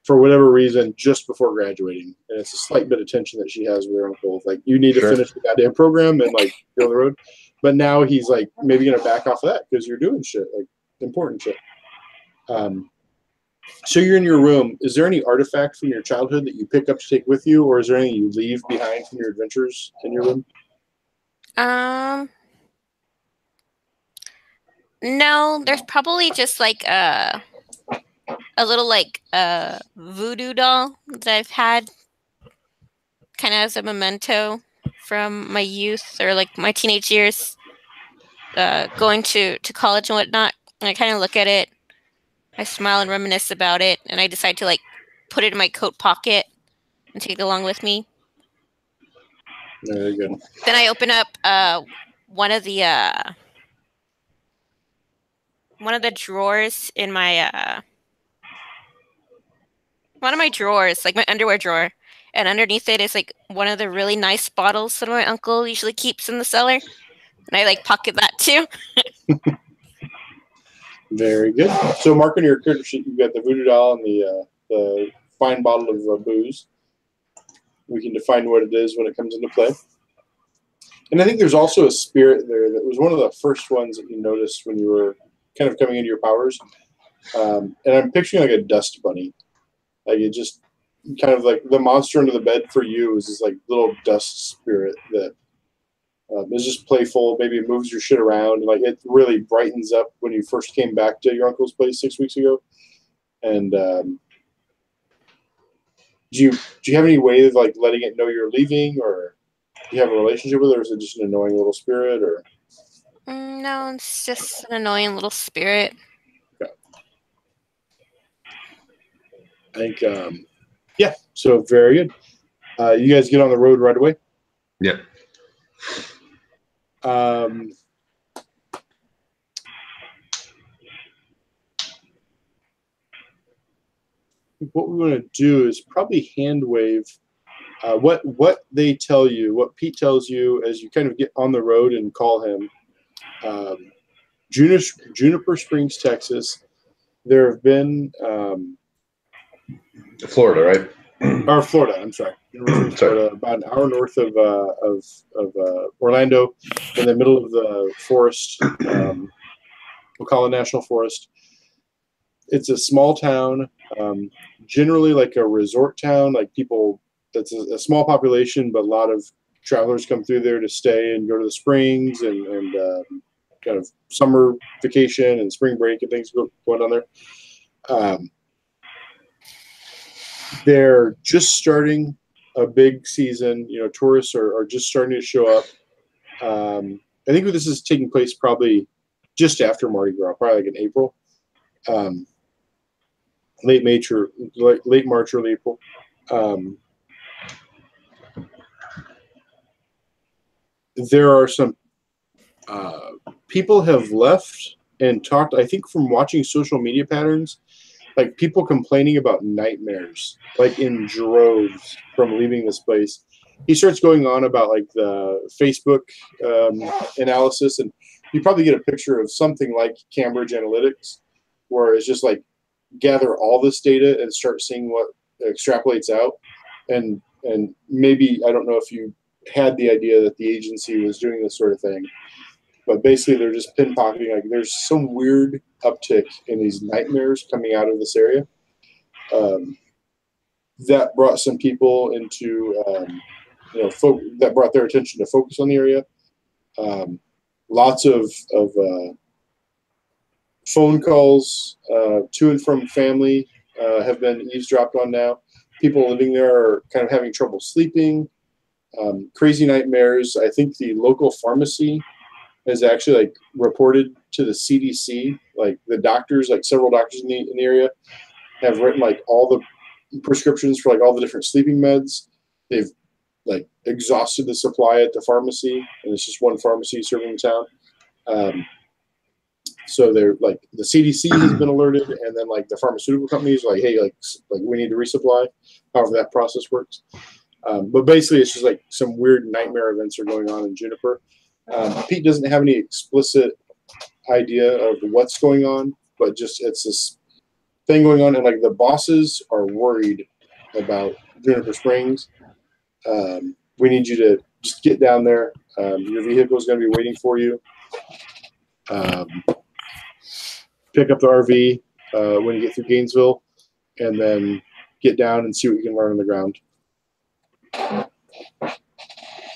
for whatever reason just before graduating. And it's a slight bit of tension that she has with her uncle. Like, you need to finish the goddamn program and like go on the road. But now he's like maybe gonna back off of that because you're doing shit, like important shit. So you're in your room. Is there any artifact from your childhood that you pick up to take with you, or is there anything you leave behind from your adventures in your room? No, there's probably just like a little like voodoo doll that I've had kind of as a memento from my youth or like my teenage years, going to college and whatnot. And I kind of look at it, I smile and reminisce about it, and I decide to like put it in my coat pocket and take it along with me. Very good. Then I open up one of the drawers in my one of my drawers, like my underwear drawer, and underneath it is like one of the really nice bottles that my uncle usually keeps in the cellar, and I like pocket that too. Very good. So mark on your character sheet, you've got the voodoo doll and the fine bottle of booze. We can define what it is when it comes into play. And I think there's also a spirit there that was one of the first ones that you noticed when you were kind of coming into your powers. And I'm picturing like a dust bunny. Like it just kind of like the monster under the bed for you is this like little dust spirit that is just playful. Maybe it moves your shit around. Like it really brightens up when you first came back to your uncle's place 6 weeks ago. And do you have any way of like letting it know you're leaving, or do you have a relationship with it, or is it just an annoying little spirit? Or No, it's just an annoying little spirit. Okay. I think yeah. So very good. You guys get on the road right away. Yeah. What we want to do is probably hand wave what they tell you, what Pete tells you as you kind of get on the road and call him. Juniper Springs, Texas. There have been Florida, right? Or Florida. I'm sorry. Florida, about an hour north of Orlando, in the middle of the forest. We'll call it National Forest. It's a small town. Generally like a resort town, like people, that's a small population, but a lot of travelers come through there to stay and go to the springs and kind of summer vacation and spring break and things going on there. They're just starting a big season. You know, tourists are just starting to show up. I think this is taking place probably just after Mardi Gras, probably like in April. Late March, early April. There are some people have left and talked, I think from watching social media patterns, like people complaining about nightmares, like in droves from leaving this place. He starts going on about like the Facebook analysis, and you probably get a picture of something like Cambridge Analytics, where it's just like gather all this data and start seeing what extrapolates out. And maybe, I don't know if you had the idea that the agency was doing this sort of thing, but basically they're just pinpocketing, like there's some weird uptick in these nightmares coming out of this area. That brought some people into, that brought their attention to focus on the area. Lots of phone calls to and from family have been eavesdropped on now. People living there are kind of having trouble sleeping. Crazy nightmares. I think the local pharmacy has actually like reported to the CDC, like the doctors, like several doctors in the area have written like all the prescriptions for like all the different sleeping meds. They've like exhausted the supply at the pharmacy, and it's just one pharmacy serving the town. So they're like the CDC has been alerted, and then like the pharmaceutical companies are like, hey, like we need to resupply. However that process works. But basically, it's just like some weird nightmare events are going on in Juniper. Pete doesn't have any explicit idea of what's going on, but just it's this thing going on, and like the bosses are worried about Juniper Springs. We need you to just get down there. Your vehicle is going to be waiting for you. Pick up the RV when you get through Gainesville, and then get down and see what you can learn on the ground.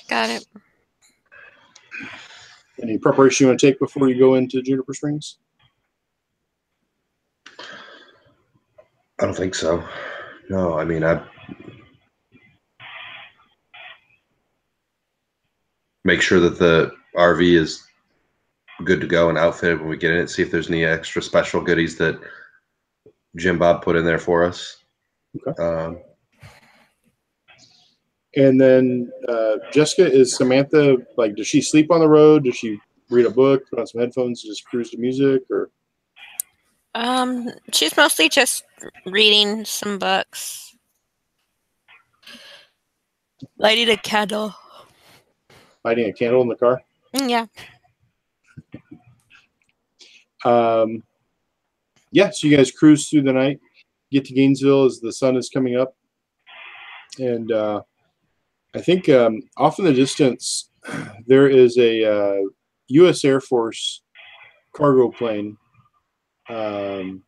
Got it. Any preparation you want to take before you go into Juniper Springs? I don't think so. No, I mean, I make sure that the RV is good to go and outfitted when we get in it. See if there's any extra special goodies that Jim Bob put in there for us. Okay. And then Jessica, is Samantha, like, does she sleep on the road? Does she read a book, put on some headphones, just cruise to music, or? She's mostly just reading some books. Lighting a candle. Lighting a candle in the car? Yeah. Yeah, so you guys cruise through the night, get to Gainesville as the sun is coming up. And I think off in the distance, there is a U.S. Air Force cargo plane kind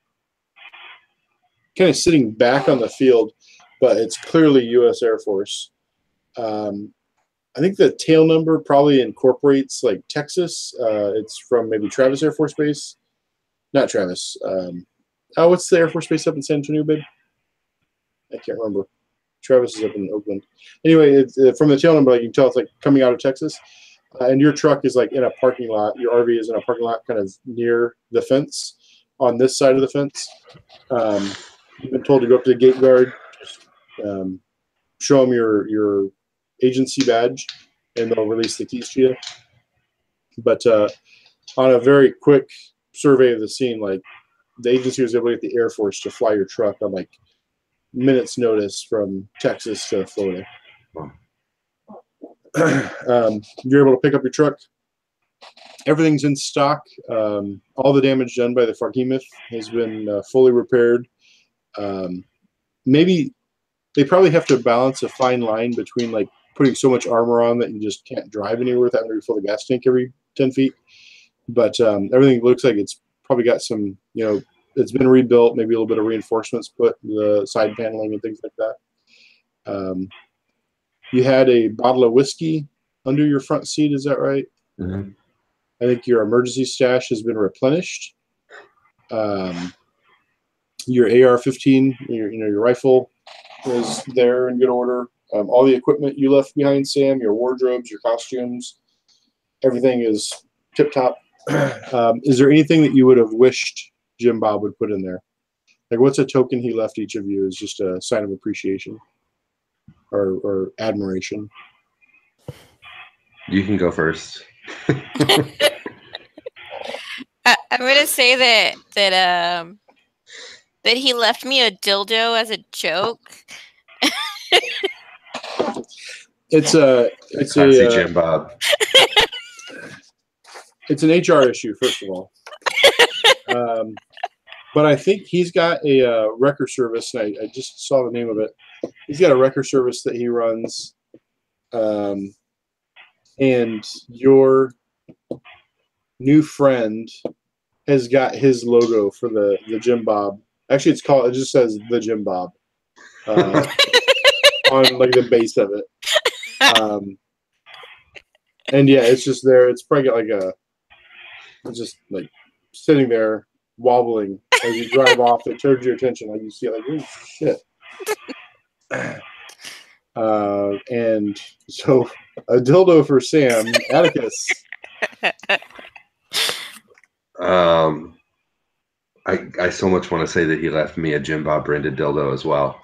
of sitting back on the field, but it's clearly U.S. Air Force. I think the tail number probably incorporates like Texas. It's from maybe Travis Air Force Base. Not Travis. What's the Air Force Base up in San Antonio, babe? I can't remember. Travis is up in Oakland. Anyway, it's, from the tail number, like you can tell it's like coming out of Texas. And your truck is like in a parking lot. Your RV is in a parking lot kind of near the fence on this side of the fence. You've been told to go up to the gate guard, show them your agency badge, and they'll release the keys to you. But on a very quick survey of the scene, like the agency was able to get the Air Force to fly your truck on like minutes notice from Texas to Florida. You're able to pick up your truck. Everything's in stock. All the damage done by the Farhemoth has been fully repaired. Maybe they probably have to balance a fine line between like putting so much armor on that you just can't drive anywhere without having to refill the gas tank every 10 feet. But everything looks like it's probably got some, it's been rebuilt, maybe a little bit of reinforcements put, the side paneling and things like that. You had a bottle of whiskey under your front seat, is that right? Mm-hmm. I think your emergency stash has been replenished. Your AR-15, your rifle is there in good order. All the equipment you left behind, Sam, your wardrobes, your costumes, everything is tip-top. Is there anything that you would have wished Jim Bob would put in there? Like, what's a token he left each of you as just a sign of appreciation or admiration? You can go first. I'm gonna say that he left me a dildo as a joke. It's Classy Jim Bob. It's an HR issue, first of all. But I think he's got a wrecker service, and I just saw the name of it. He's got a wrecker service that he runs, and your new friend has got his logo for the Jim Bob. Actually, it just says the Jim Bob on like the base of it. And yeah, it's just there. It's probably got it's just like sitting there wobbling as you drive off. It turns your attention, like you see it, like, oh shit. And so a dildo for Sam. Atticus. I so much want to say that he left me a Jim Bob branded dildo as well.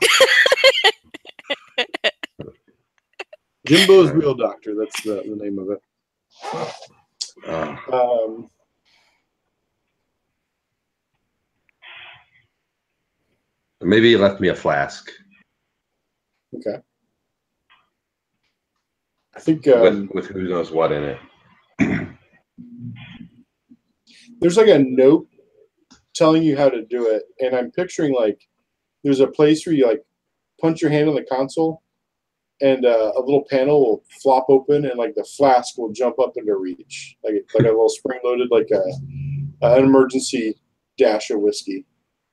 Jimbo's Real Doctor. That's the name of it. Maybe he left me a flask. Okay. I think with who knows what in it. There's like a note telling you how to do it, and I'm picturing like there's a place where you like punch your hand on the console, and a little panel will flop open, and like the flask will jump up into reach, like a little spring-loaded, like an emergency dash of whiskey.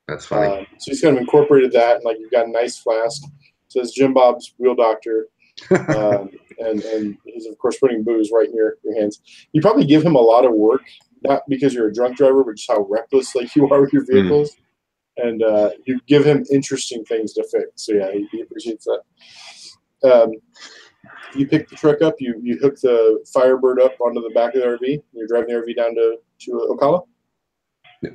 That's funny. So he's kind of incorporated that, and like you've got a nice flask. It says Jim Bob's Real Doctor, and he's of course putting booze right in your hands. You probably give him a lot of work, not because you're a drunk driver, but just how reckless like you are with your vehicles, and you give him interesting things to fix. So yeah, he appreciates that. You pick the truck up, you hook the Firebird up onto the back of the RV, and you're driving the RV down to Ocala. Yeah.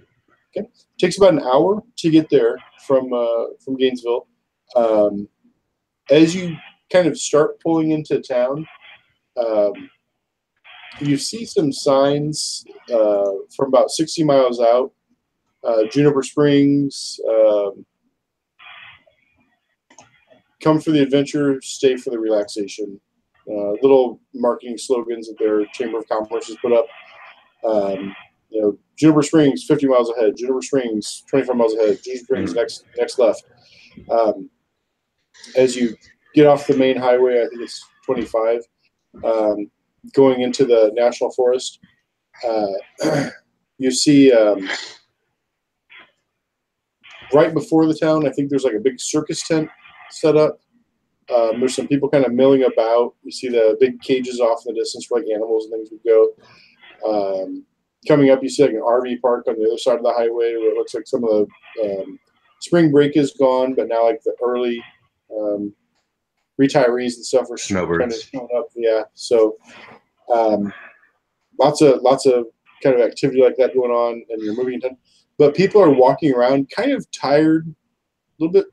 Okay. Takes about an hour to get there from Gainesville. As you kind of start pulling into town, you see some signs from about 60 miles out. Juniper Springs, come for the adventure, stay for the relaxation. Little marketing slogans that their Chamber of Commerce has put up. Juniper Springs, 50 miles ahead. Juniper Springs, 25 miles ahead. Juniper Springs, next left. As you get off the main highway, I think it's 25, going into the National Forest, you see right before the town, I think there's like a big circus tent set up. There's some people kind of milling about. You see the big cages off in the distance where like animals and things would go. Coming up, you see like an RV park on the other side of the highway where it looks like some of the spring break is gone, but now like the early retirees and stuff are kind of showing up. Yeah, so lots of kind of activity like that going on, and you're moving in. But people are walking around kind of tired, a little bit.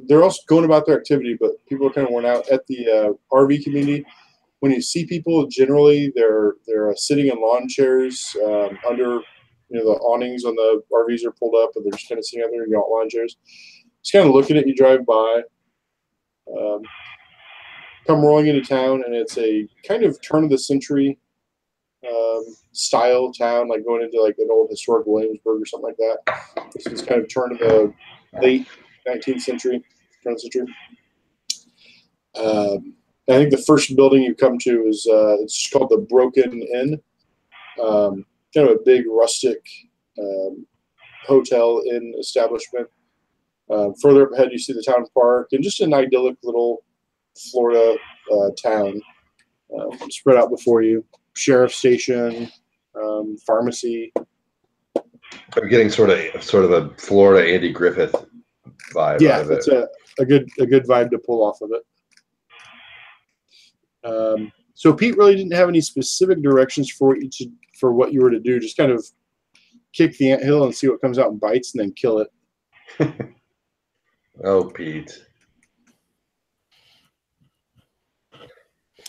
They're also going about their activity, but people are kind of worn out at the RV community. When you see people, generally they're sitting in lawn chairs under, the awnings on the RVs are pulled up, and they're just kind of sitting out there in lawn chairs. Just kind of looking at you drive by. Come rolling into town, and it's a kind of turn of the century style town, like going into like an old historic Williamsburg or something like that. This is kind of turn of the late 19th century, turn of the century. I think the first building you come to is it's called the Broken Inn. Kind of a big rustic hotel inn establishment. Further up ahead, you see the town park and just an idyllic little Florida town spread out before you. Sheriff station, pharmacy. I'm getting sort of a Florida Andy Griffith vibe out of it. It's a good vibe to pull off of it. So Pete really didn't have any specific directions for what you were to do. Just kind of kick the anthill and see what comes out and bites, and then kill it. Oh, Pete.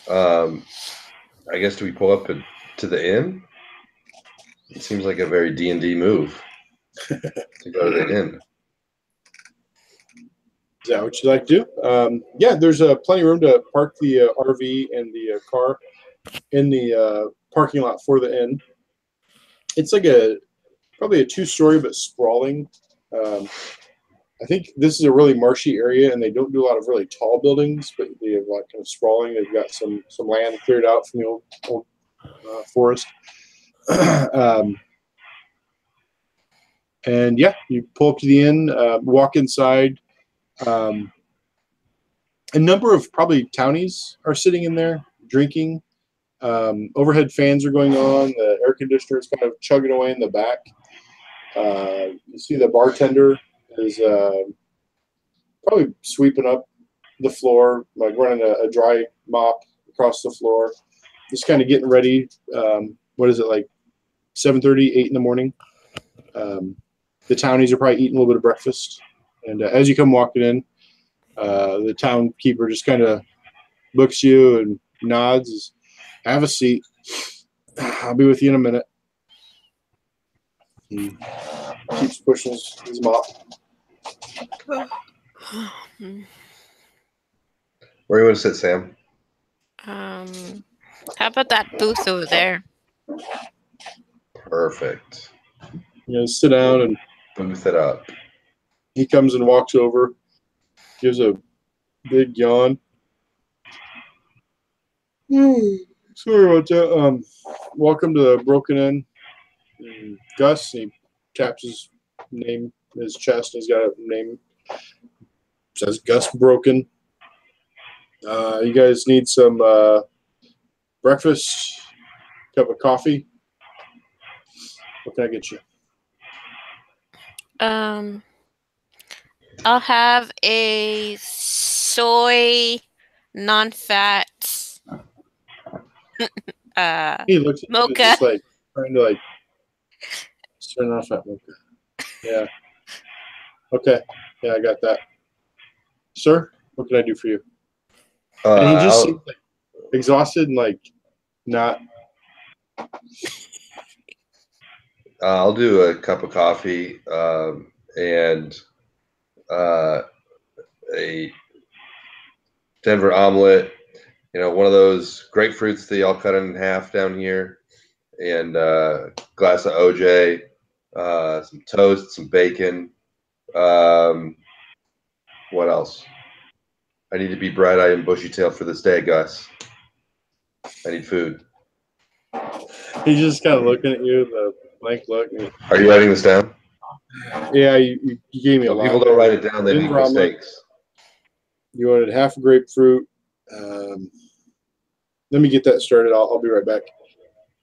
I guess, do we pull up to the inn? It seems like a very D&D move to go to the inn. Is that what you'd like to do? Yeah, there's plenty of room to park the RV and the car in the parking lot for the inn. It's like probably a 2-story but sprawling. I think this is a really marshy area, and they don't do a lot of really tall buildings, but they have like kind of sprawling. They've got some land cleared out from the old forest. And yeah, you pull up to the inn, walk inside. A number of probably townies are sitting in there drinking. Overhead fans are going on. The air conditioner is kind of chugging away in the back. You see the bartender is probably sweeping up the floor, like running a dry mop across the floor. Just kind of getting ready. What is it, like 7:30, 8 in the morning? The townies are probably eating a little bit of breakfast. And as you come walking in, the town keeper just kind of looks you and nods. Have a seat. I'll be with you in a minute. He keeps pushing his mop. Where do you want to sit, Sam? How about that booth over there? Perfect. Sit down, and Booth it up. he comes and walks over, gives a big yawn. Sorry about that. Welcome to the Broken Inn. Gus, he taps his name, his chest. He's got a name. Says Gus Broken. You guys need some breakfast, cup of coffee. What can I get you? I'll have a soy, non-fat, He looks at you mocha. just like trying to turn off that mocha. Yeah. Okay. Yeah, I got that. Sir, what can I do for you? And he just seems like exhausted and like not. I'll do a cup of coffee and a Denver omelet. One of those grapefruits that y'all cut in half down here, and a glass of OJ, some toast, some bacon. What else? I need to be bright-eyed and bushy-tailed for this day, Gus. I need food. He's just kind of looking at you with a blank look. Are you writing this down? Yeah, you gave me a lot. People don't write it down; they make mistakes. You wanted half a grapefruit. Let me get that started. I'll be right back.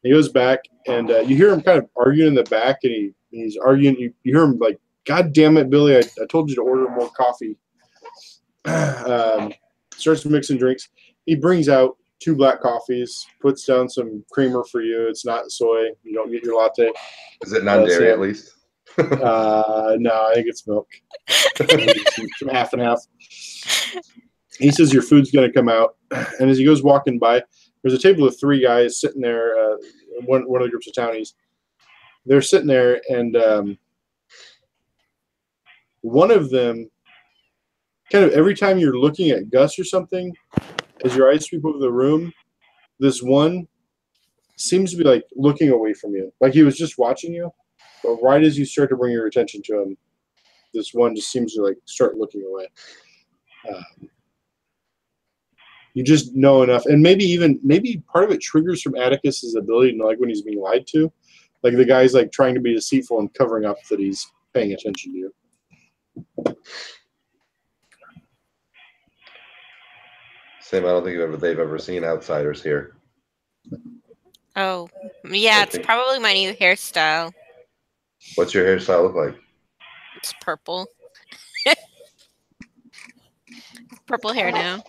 He goes back, and you hear him kind of arguing in the back, and he's arguing. You hear him like, "God damn it, Billy! I told you to order more coffee." Starts mixing drinks. He brings out 2 black coffees, puts down some creamer for you. It's not soy. You don't get your latte. Is it non-dairy at least? No, I think it's milk. Some half and half. He says your food's going to come out. And as he goes walking by, there's a table of 3 guys sitting there, one of the groups of townies. They're sitting there, and one of them, kind of every time you're looking at Gus or something, as your eyes sweep over the room, this one seems to be like looking away from you. Like he was just watching you, but right as you start to bring your attention to him, this one just seems to like start looking away. You just know enough, and maybe part of it triggers from Atticus's ability to know, like when he's being lied to, like the guy's like trying to be deceitful and covering up that he's paying attention to you. Sam, I don't think they've ever seen outsiders here. Oh, yeah, it's probably my new hairstyle. What's your hairstyle look like? It's purple. Purple hair now.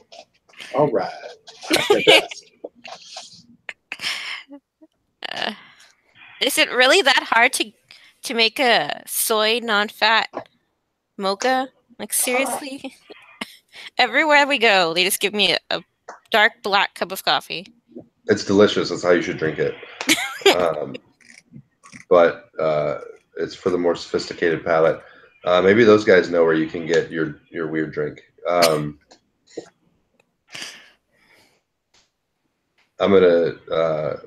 All right. Fantastic. Is it really that hard to make a soy non-fat mocha? Like, seriously? Everywhere we go, they just give me a dark black cup of coffee. It's delicious. That's how you should drink it. But it's for the more sophisticated palate. Maybe those guys know where you can get your weird drink. I'm gonna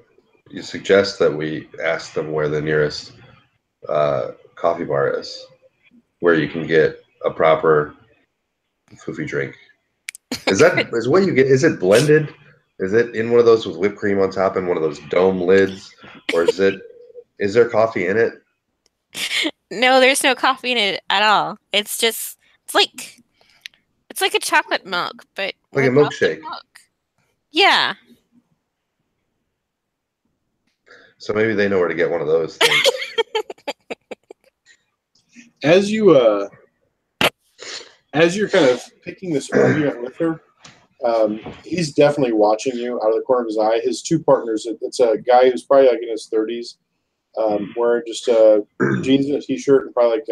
you suggest that we ask them where the nearest coffee bar is, where you can get a proper foofy drink. Is what you get? Is it blended? Is it in one of those with whipped cream on top and one of those dome lids, or is there coffee in it? No, there's no coffee in it at all. It's like a chocolate milk, but Like a without the milkshake. milk. Yeah. So maybe they know where to get one of those things. As you're kind of picking this argument with her, he's definitely watching you out of the corner of his eye. His two partners, it's a guy who's probably like in his 30s, wearing just jeans and a t-shirt and probably like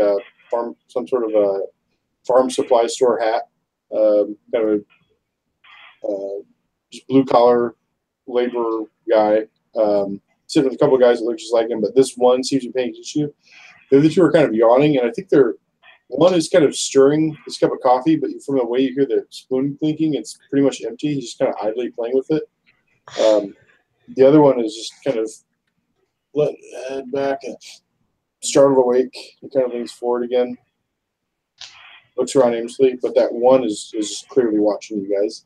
some sort of a farm supply store hat, kind of just blue collar labor guy, sitting with a couple of guys that look just like him, but this one seems to be paying attention to you. The other two are kind of yawning, and I think one is kind of stirring his cup of coffee, but from the way you hear the spoon clinking, it's pretty much empty. He's just kind of idly playing with it. The other one is just kind of letting his head back and startled awake. He kind of leans forward again, looks around aimlessly, but that one is clearly watching you guys.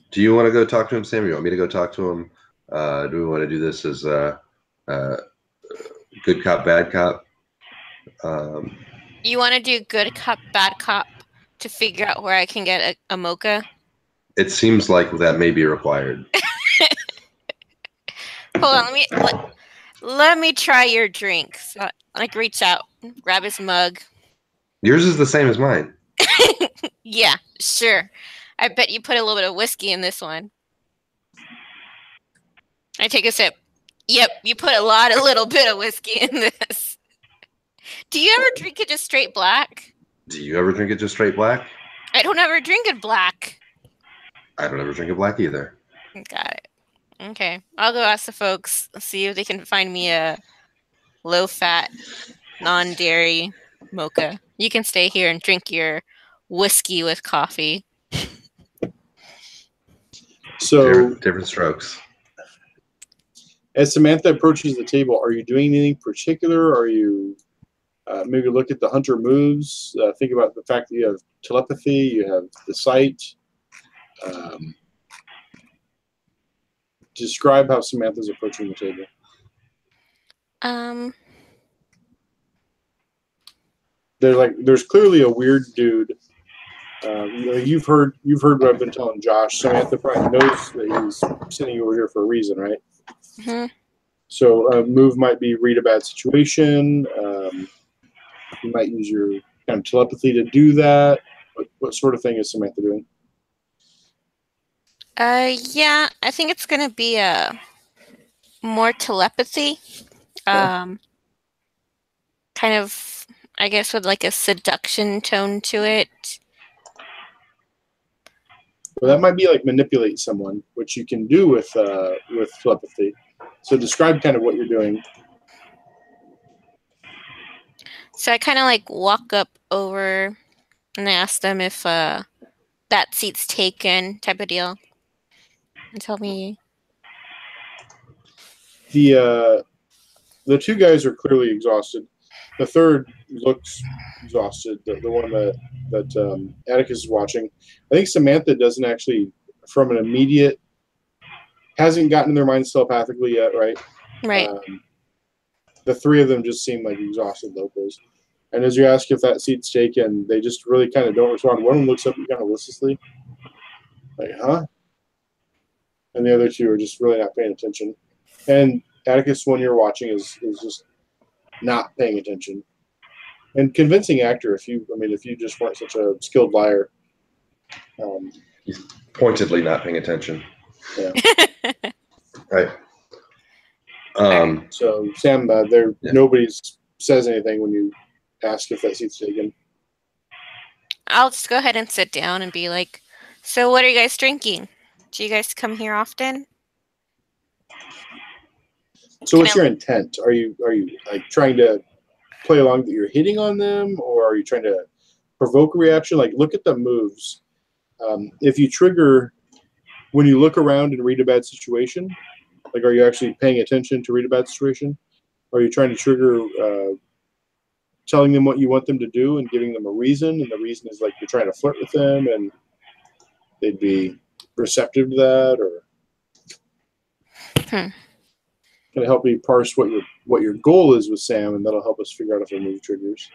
Do you want to go talk to him, Sam? Or you want me to go talk to him? Do we want to do this as good cop, bad cop? You want to do good cop, bad cop to figure out where I can get a mocha? It seems like that may be required. Hold on, let me try your drink. So, like, reach out, grab his mug. Yours is the same as mine. Yeah, sure. I bet you put a little bit of whiskey in this one. I take a sip. Yep, you put a little bit of whiskey in this. Do you ever drink it just straight black? Do you ever drink it just straight black? I don't ever drink it black. I don't ever drink it black either. Got it. Okay. I'll go ask the folks, see if they can find me a low-fat, non-dairy mocha. You can stay here and drink your whiskey with coffee. So different strokes. As Samantha approaches the table, are you doing anything particular? Are you maybe look at the hunter moves? Think about the fact that you have telepathy, you have the sight. Describe how Samantha's approaching the table. There's clearly a weird dude. You've heard what I've been telling Josh. Samantha probably knows that he's sending you over here for a reason, right? Mm-hmm. So a move might be read a bad situation. You might use your kind of telepathy to do that. What sort of thing is Samantha doing? Yeah, I think it's gonna be more telepathy. Kind of, I guess, with like a seduction tone to it. Well, that might be like manipulate someone, which you can do with telepathy. So describe kind of what you're doing. So I kind of like walk up over and I ask them if that seat's taken, type of deal, and tell me. The two guys are clearly exhausted. The third looks exhausted. The one that Atticus is watching. I think Samantha doesn't actually, from an immediate, hasn't gotten in their minds telepathically yet, right? Right. The three of them just seem like exhausted locals. And as you ask if that seat's taken, they just really kind of don't respond. One of them looks up kind of listlessly, like, huh? And the other two are just really not paying attention. And Atticus, when you're watching, is just not paying attention. And convincing actor, if you just weren't such a skilled liar. He's pointedly not paying attention. Yeah. Right. So Sam, nobody says anything when you ask if that seat's taken. I'll just go ahead and sit down and be like, so what are you guys drinking? Do you guys come here often? So what's your intent? Are you like trying to play along that you're hitting on them, or are you trying to provoke a reaction? Like, look at the moves. If you trigger when you look around and read a bad situation, like, are you actually paying attention to read a bad situation? Are you trying to trigger telling them what you want them to do and giving them a reason? And the reason is like you're trying to flirt with them, and they'd be receptive to that, or kind of help me parse what your goal is with Sam, and that'll help us figure out if our move triggers.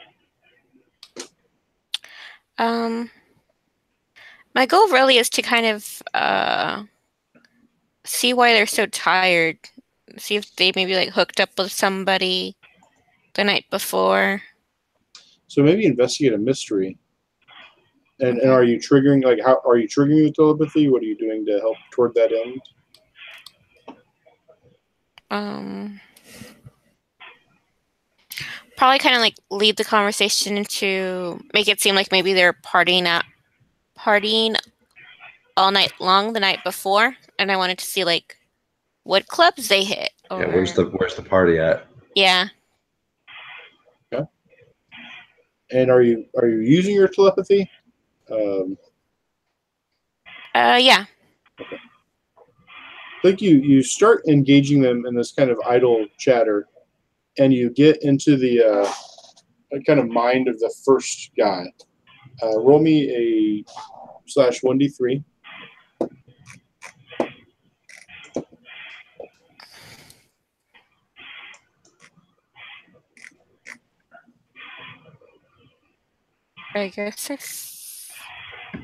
My goal really is to kind of see why they're so tired. See if they maybe like hooked up with somebody the night before. So maybe investigate a mystery. And are you triggering, like, how are you triggering the telepathy? What are you doing to help toward that end? Probably kind of like lead the conversation to make it seem like maybe they're partying all night long the night before, and I wanted to see like what clubs they hit. Yeah, where's the party at? Yeah. Okay. And are you using your telepathy? Yeah. Okay. I think you start engaging them in this kind of idle chatter, and you get into the kind of mind of the first guy. Roll me a /1d3. I guess it's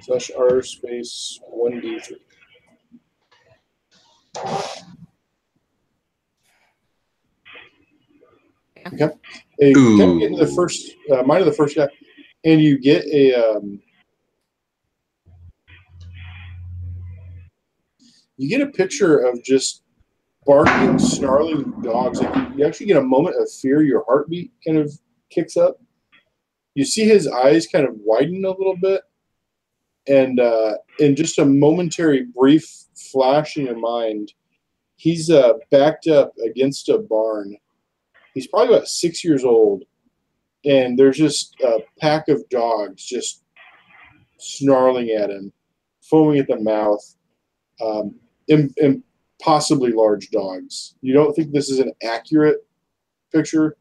/r space 1d3. Okay. You kind of get into the first mind of the first guy, and you get a picture of just barking, snarling dogs. Like, you actually get a moment of fear. Your heartbeat kind of kicks up. You see his eyes kind of widen a little bit, and in just a momentary, brief flash in your mind, he's backed up against a barn. He's probably about 6 years old, and there's just a pack of dogs just snarling at him, foaming at the mouth, impossibly large dogs. You don't think this is an accurate picture?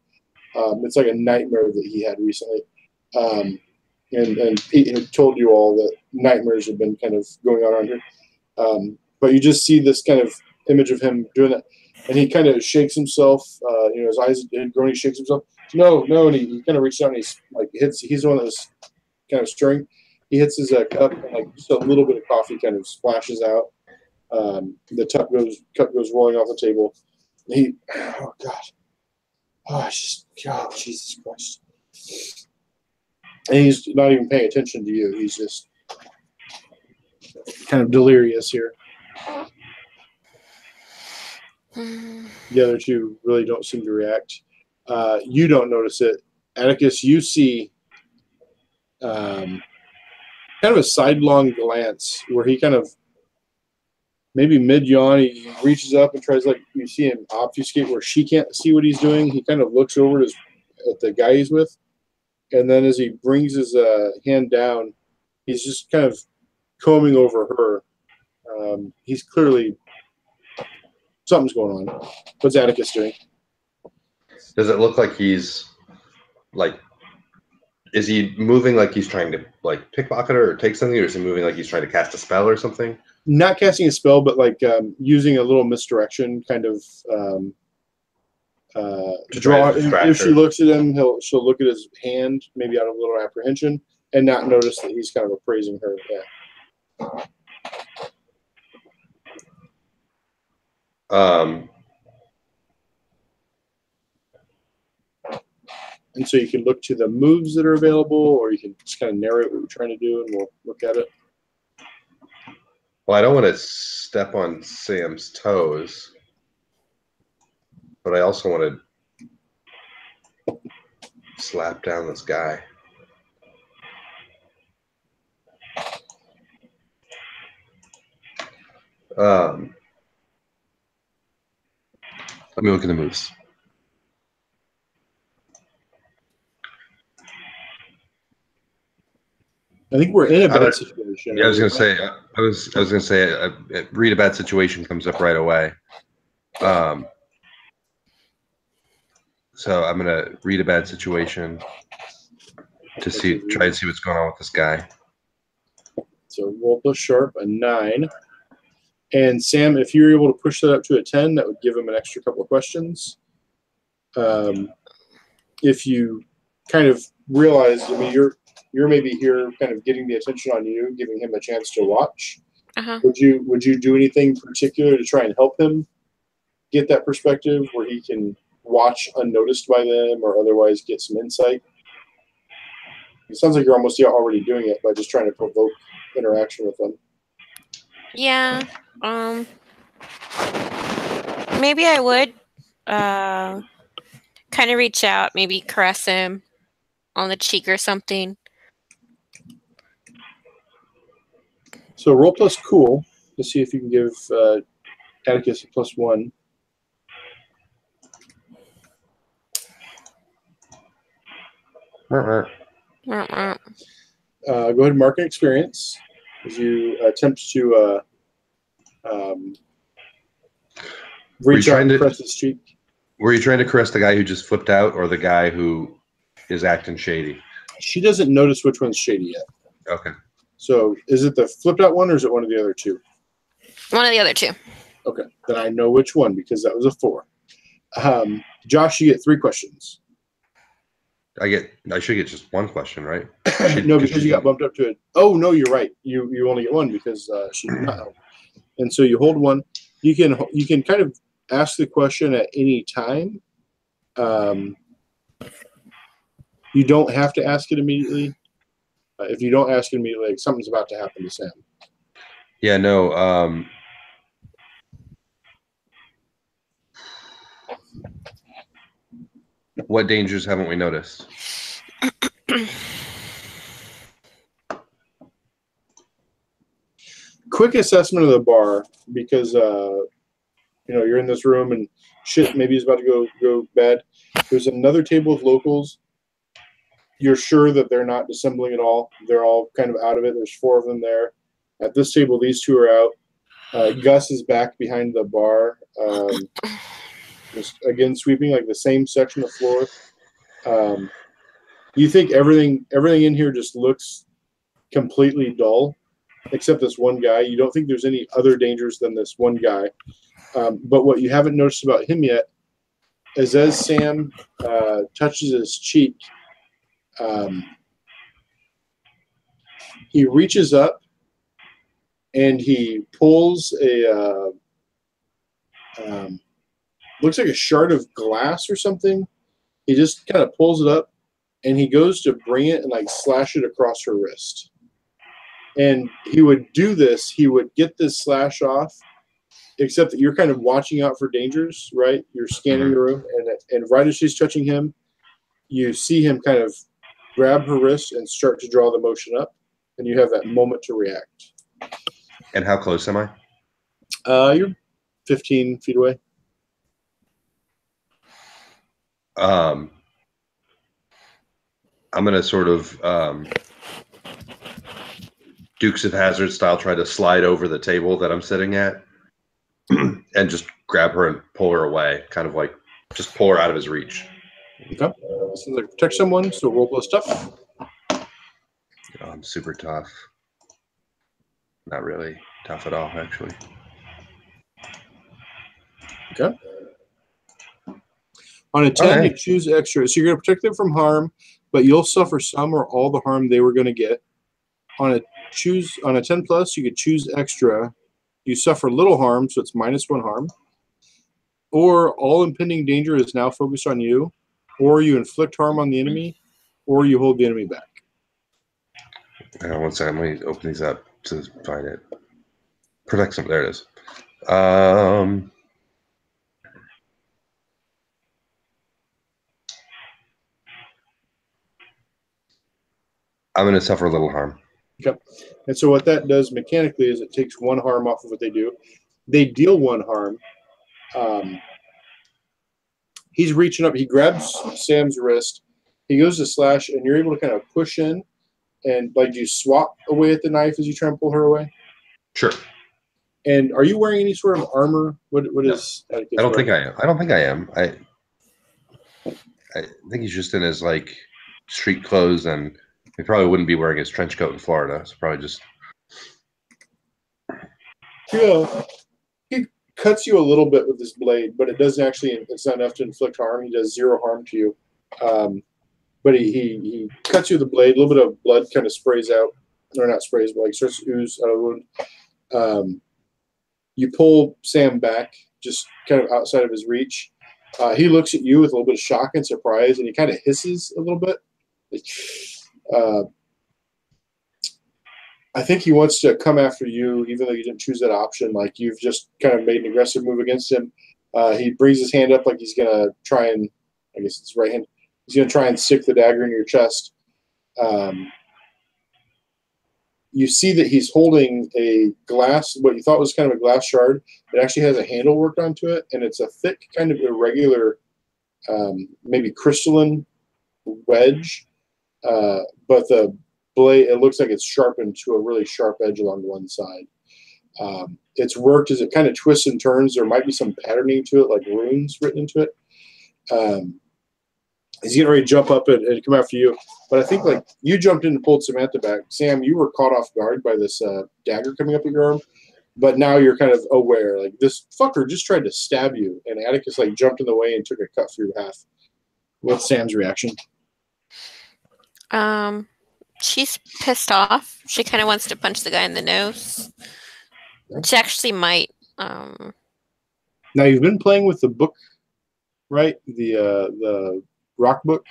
It's like a nightmare that he had recently. And Pete had told you all that nightmares have been kind of going on around here. But you just see this kind of image of him doing that. And he kind of shakes himself. His eyes had grown. He shakes himself. No. And he kind of reaches out and he's like he's the one that was kind of stirring. He hits his cup, and like just a little bit of coffee kind of splashes out. The cup goes rolling off the table. And oh God. Oh, Jesus Christ. And he's not even paying attention to you. He's just kind of delirious here. The other two really don't seem to react. You don't notice it. Atticus, you see kind of a sidelong glance where he kind of, maybe mid-yawn, he reaches up and tries, like, you see him obfuscate where she can't see what he's doing. He kind of looks over at the guy he's with. And then as he brings his hand down, he's just kind of combing over her. He's clearly, something's going on. What's Atticus doing? Does it look like he's, like, is he moving like he's trying to, like, pickpocket her or take something, or is he moving like he's trying to cast a spell or something? Not casting a spell, but like using a little misdirection kind of draw. distract If she her. looks at him, she'll look at his hand, maybe out of a little apprehension, and not notice that he's kind of appraising her. Yeah. And so you can look to the moves that are available, or you can just kind of narrate what you're trying to do, and we'll look at it. Well, I don't want to step on Sam's toes, but I also want to slap down this guy. Let me look at the moves. I think we're in a bad situation. Yeah, I was gonna say. I was gonna say. Read a bad situation comes up right away. So I'm gonna read a bad situation to try and see what's going on with this guy. So roll plus sharp, a 9. And Sam, if you're able to push that up to a 10, that would give him an extra couple of questions. If you kind of realize, I mean, you're maybe here kind of getting the attention on you, giving him a chance to watch. Uh-huh. Would you do anything particular to try and help him get that perspective where he can watch unnoticed by them or otherwise get some insight? It sounds like you're almost already doing it by just trying to provoke interaction with them. Yeah. Maybe I would kind of reach out, maybe caress him on the cheek or something. So roll plus cool to see if you can give Atticus a +1. Uh-uh. Go ahead and mark an experience as you attempt to reach out and press his cheek. Were you trying to caress the guy who just flipped out or the guy who is acting shady? She doesn't notice which one's shady yet. Okay. So is it the flipped out one or is it one of the other two? One of the other two. Okay. Then I know which one because that was a 4. Josh, you get 3 questions. I should get just one question, right? No, because you got bumped up to it. Oh, no, you're right. You only get one because she did not help. And so you hold one. You can kind of ask the question at any time. You don't have to ask it immediately. If you don't ask it immediately, like, something's about to happen to Sam. Yeah, no. What dangers haven't we noticed? Quick assessment of the bar because you're in this room and shit maybe is about to go bad. There's another table of locals. You're sure that they're not dissembling at all. They're all kind of out of it. There's 4 of them there. At this table, these 2 are out. Gus is back behind the bar, just again sweeping like the same section of floor. You think everything in here just looks completely dull, except this one guy. You don't think there's any other dangers than this one guy. But what you haven't noticed about him yet is as Sam touches his cheek, he reaches up and he pulls a looks like a shard of glass or something. He just kind of pulls it up and he goes to bring it and like slash it across her wrist. And he would do this. He would get this slash off, except that you're kind of watching out for dangers, right? You're scanning the room, and right as she's touching him, you see him kind of grab her wrist and start to draw the motion up, and you have that moment to react. And how close am I? You're 15 feet away. I'm going to sort of Dukes of Hazzard style try to slide over the table that I'm sitting at and just grab her and pull her away, kind of like just pull her out of his reach. Okay. Seems like protect someone, so roll plus tough. Oh, I'm super tough. Not really tough at all, actually. Okay. On a 10, Okay. you choose extra. So you're going to protect them from harm, but you'll suffer some or all the harm they were going to get. On a 10 plus, you could choose extra. You suffer little harm, so it's -1 harm. Or all impending danger is now focused on you. Or you inflict harm on the enemy, or you hold the enemy back. Hang on 1 second. Let me open these up to find it. Protect some. There it is. I'm going to suffer a little harm. Okay. And so what that does mechanically is it takes 1 harm off of what they do. They deal 1 harm. He's reaching up. He grabs Sam's wrist. He goes to slash, and you're able to kind of push in and like you swap away at the knife as you try and pull her away. Sure. And are you wearing any sort of armor? What No. is? I don't think I am. I don't think I am. I think he's just in his like street clothes, and he probably wouldn't be wearing his trench coat in Florida. So probably just. Yeah. He cuts you a little bit with this blade, but it doesn't actually. It's not enough to inflict harm. He does 0 harm to you. But he cuts you with the blade. A little bit of blood kind of sprays out, or not sprays, but like starts to ooze out of the wound. You pull Sam back, just kind of outside of his reach. He looks at you with a little bit of shock and surprise, and he kind of hisses a little bit. I think he wants to come after you, even though you didn't choose that option. Like you've just kind of made an aggressive move against him. He brings his hand up like he's going to try and, I guess it's right hand. He's going to try and stick the dagger in your chest. You see that he's holding a glass, what you thought was kind of a glass shard. It actually has a handle worked onto it, and it's a thick, kind of irregular, maybe crystalline wedge. But the blade, it looks like it's sharpened to a really sharp edge along one side. It's worked as it kind of twists and turns. There might be some patterning to it, like runes written into it. He's getting ready to jump up and come after you. But I think like you jumped in and pulled Samantha back. Sam, you were caught off guard by this dagger coming up at your arm. But now you're kind of aware. Like this fucker just tried to stab you. And Atticus like jumped in the way and took a cut through half. What's Sam's reaction? She's pissed off. She kind of wants to punch the guy in the nose. She actually might. Now you've been playing with the book, right? The rock book.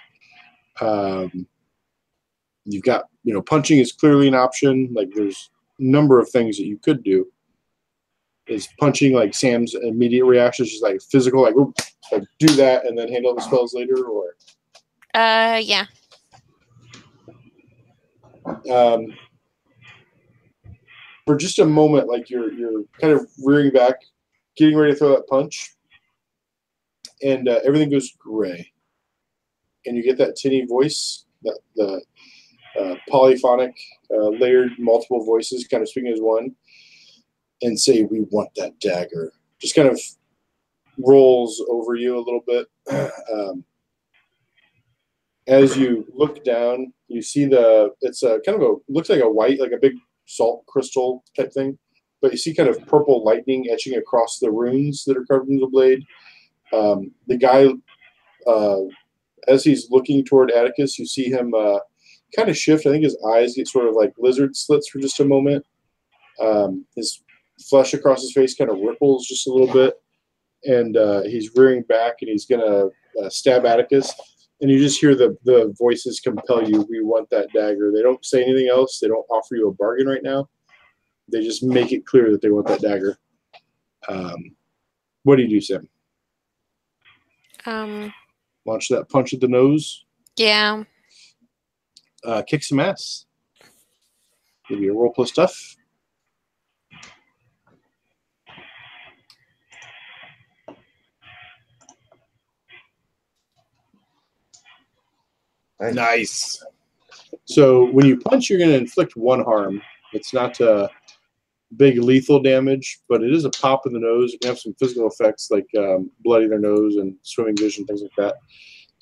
You've got, punching is clearly an option. Like there's a number of things that you could do. Is punching like Sam's immediate reaction? She's like physical, like do that and then handle the spells later, or yeah. For just a moment, like you're kind of rearing back, getting ready to throw that punch, and everything goes gray, and you get that tinny voice, the polyphonic, layered, multiple voices, kind of speaking as one, and say, "We want that dagger." Just kind of rolls over you a little bit. As you look down, you see it's a kind of looks like a white, like a big salt crystal type thing, but you see kind of purple lightning etching across the runes that are carved into the blade. The guy, as he's looking toward Atticus, you see him kind of shift. I think his eyes get sort of like lizard slits for just a moment. His flesh across his face kind of ripples just a little bit, and he's rearing back, and he's going to stab Atticus. And you just hear the voices compel you. We want that dagger. They don't say anything else. They don't offer you a bargain right now. They just make it clear that they want that dagger. What do you do, Sam? Launch that punch at the nose. Yeah. Kick some ass. Give you a roll plus stuff. Nice. So when you punch, you're going to inflict 1 harm. It's not big lethal damage, but it is a pop in the nose. You can have some physical effects like bloody their nose and swimming vision, things like that.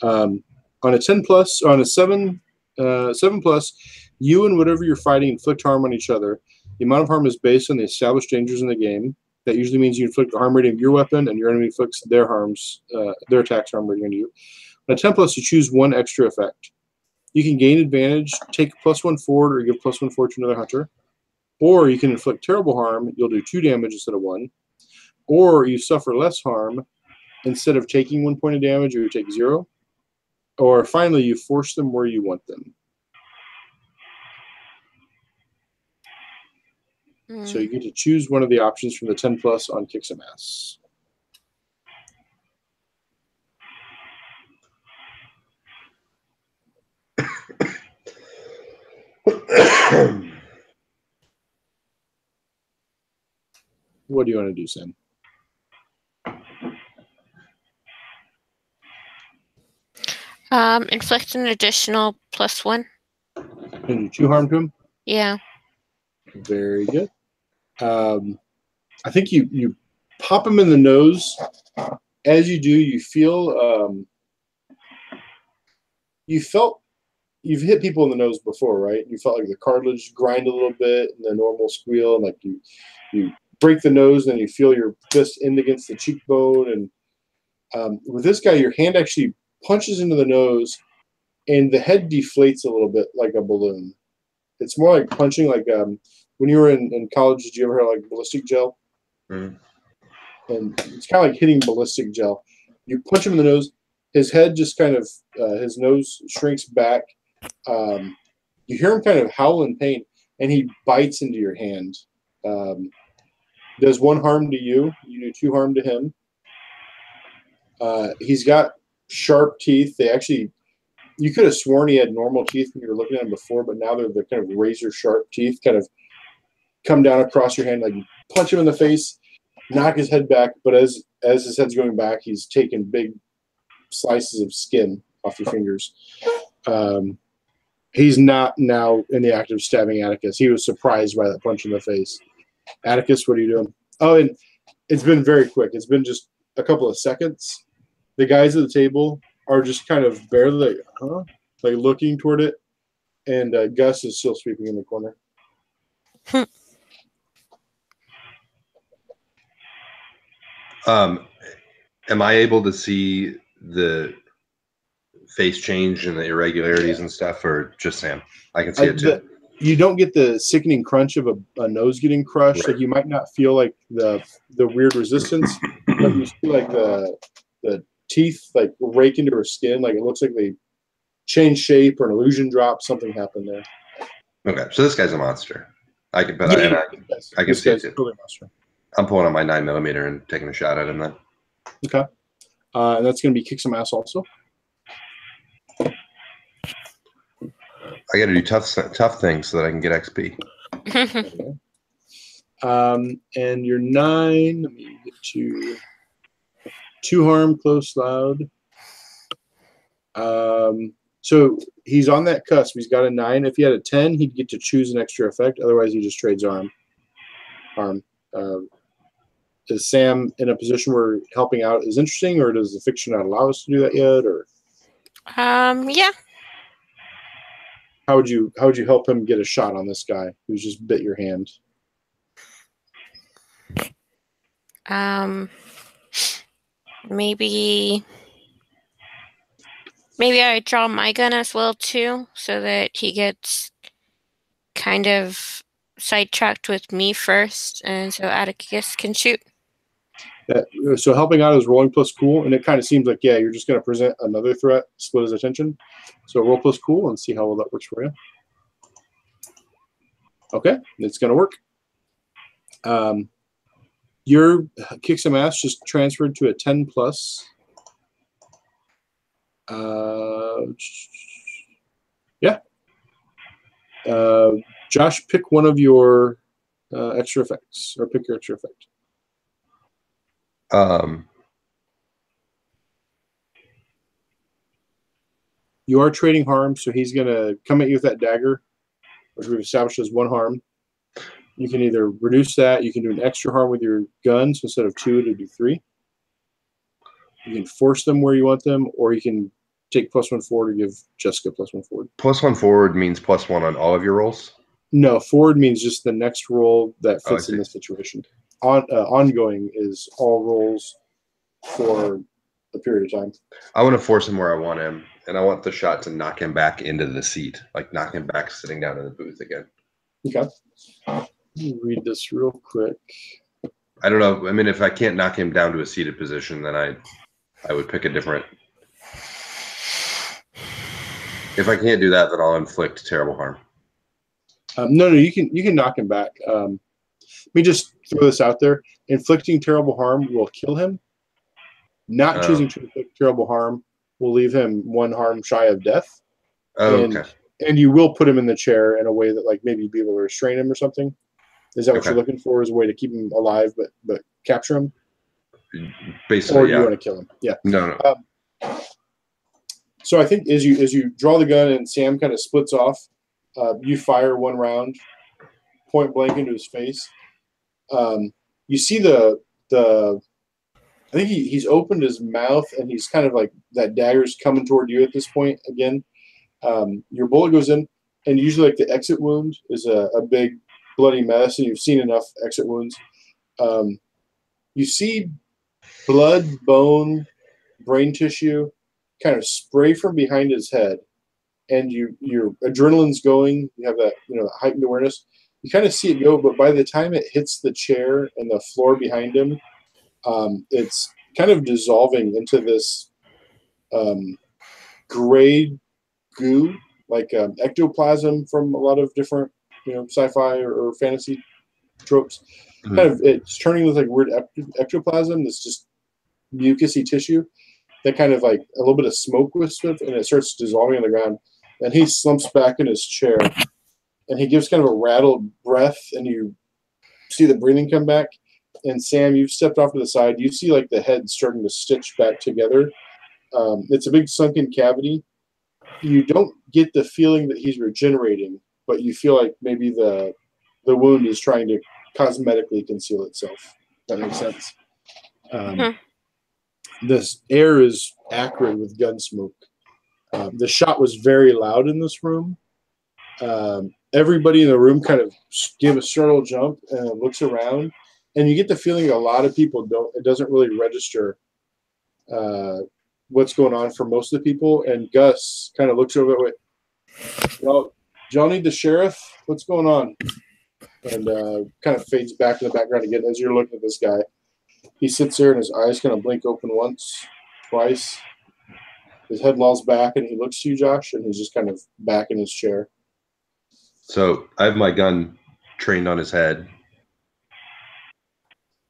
On a 10 plus, on a 7 plus, you and whatever you're fighting inflict harm on each other. The amount of harm is based on the established dangers in the game. That usually means you inflict the harm rating of your weapon, and your enemy inflicts their attacks harm rating on you. On a 10+, you choose one extra effect. You can gain advantage, take +1 forward, or give +1 forward to another hunter. Or you can inflict terrible harm. You'll do 2 damage instead of 1. Or you suffer less harm. Instead of taking 1 point of damage, you take 0. Or finally, you force them where you want them. So you get to choose one of the options from the 10+ on Kick Some Ass. What do you want to do, Sam? Inflict an additional +1. Can you 2 harm to him? Yeah. Very good. I think you pop him in the nose. As you do, you feel you've hit people in the nose before, right? You felt like the cartilage grind a little bit and the normal squeal, and like you break the nose and you feel your fist end against the cheekbone. And with this guy, your hand actually punches into the nose and the head deflates a little bit like a balloon. It's more like punching, like when you were in college, did you ever have like ballistic gel? Mm. And it's kind of like hitting ballistic gel. You punch him in the nose, his head just kind of, his nose shrinks back. You hear him kind of howl in pain, and he bites into your hand. Does 1 harm to you. You do 2 harm to him. He's got sharp teeth. You could have sworn he had normal teeth when you were looking at him before, but now they're the kind of razor sharp teeth, kind of come down across your hand. Like you punch him in the face, knock his head back, but as his head's going back, he's taking big slices of skin off your fingers. He's not now in the act of stabbing Atticus. He was surprised by that punch in the face. Atticus, what are you doing? Oh, and it's been very quick. It's been just a couple of seconds. The guys at the table are just kind of barely like looking toward it, and Gus is still sweeping in the corner. Am I able to see the face change and the irregularities and stuff, or just Sam? I can see it too. You don't get the sickening crunch of a nose getting crushed. Right. Like you might not feel like the weird resistance, but you see like the teeth like rake into her skin. Like it looks like they changed shape or an illusion drop. Something happened there. Okay, so this guy's a monster. I can see it too. Totally monster. I'm pulling on my 9mm and taking a shot at him then. Okay. And that's going to be Kick Some Ass also. I got to do tough things so that I can get XP. And your 9, let me get to 2 harm, close, loud. So he's on that cusp. He's got a 9. If he had a 10, he'd get to choose an extra effect. Otherwise, he just trades arm. Is Sam in a position where helping out is interesting, or does the fiction not allow us to do that yet? Or Yeah. how would you help him get a shot on this guy who's just bit your hand? Maybe I draw my gun as well too, so that he gets kind of sidetracked with me first, and so Atticus can shoot. So helping out is rolling plus cool, and it kind of seems like, yeah, you're just going to present another threat, split his attention. So roll plus cool and see how well that works for you. Okay, it's going to work. Your Kick Some Ass just transferred to a 10+. Yeah. Josh, pick one of your extra effects, or pick your extra effect. You are trading harm, so he's going to come at you with that dagger, which we've established as 1 harm. You can either reduce that, you can do an extra harm with your guns. Instead of 2, it'll do 3. You can force them where you want them, or you can take +1 forward or give Jessica +1 forward. +1 forward means +1 on all of your rolls? No, forward means just the next roll that fits in this situation. ongoing is all rolls for a period of time. I want to force him where I want him, and I want the shot to knock him back into the seat, like knock him back sitting down in the booth again. Okay. Let me read this real quick. I don't know. I mean, if I can't knock him down to a seated position, then I would pick a different. If I can't do that, then I'll inflict terrible harm. No, you can knock him back. Let me just throw this out there. Inflicting terrible harm will kill him. Not choosing to inflict terrible harm will leave him one harm shy of death. Oh, and, okay. And you will put him in the chair in a way that, like, maybe you'd be able to restrain him or something. Is that what you're looking for? Is a way to keep him alive but capture him? Basically, or do you want to kill him? Yeah. No. So I think as you draw the gun and Sam kind of splits off, you fire one round, point blank into his face. You see the I think he's opened his mouth and he's kind of like that dagger's coming toward you at this point again. Your bullet goes in, and usually like the exit wound is a big bloody mess, and you've seen enough exit wounds. You see blood, bone, brain tissue kind of spray from behind his head, and your adrenaline's going. You have that heightened awareness. You kind of see it go, but by the time it hits the chair and the floor behind him, it's kind of dissolving into this gray goo, like ectoplasm from a lot of different sci-fi or fantasy tropes. Mm-hmm. Kind of it's turning with like weird ectoplasm. That's just mucousy tissue that kind of like a little bit of smoke wisps with, and it starts dissolving on the ground. And he slumps back in his chair, and he gives kind of a rattled breath, and you see the breathing come back. And Sam, you've stepped off to the side. You see like the head starting to stitch back together. It's a big sunken cavity. You don't get the feeling that he's regenerating, but you feel like maybe the wound is trying to cosmetically conceal itself. That makes sense. This air is acrid with gun smoke. The shot was very loud in this room. Everybody in the room kind of give a startled jump and looks around, and you get the feeling a lot of people don't. It doesn't really register what's going on for most of the people. And Gus kind of looks over that way. Y'all need the sheriff? What's going on? And kind of fades back in the background again as you're looking at this guy. He sits there and his eyes kind of blink open once, twice. His head lolls back and he looks to you, Josh, and he's just kind of back in his chair. So I have my gun trained on his head.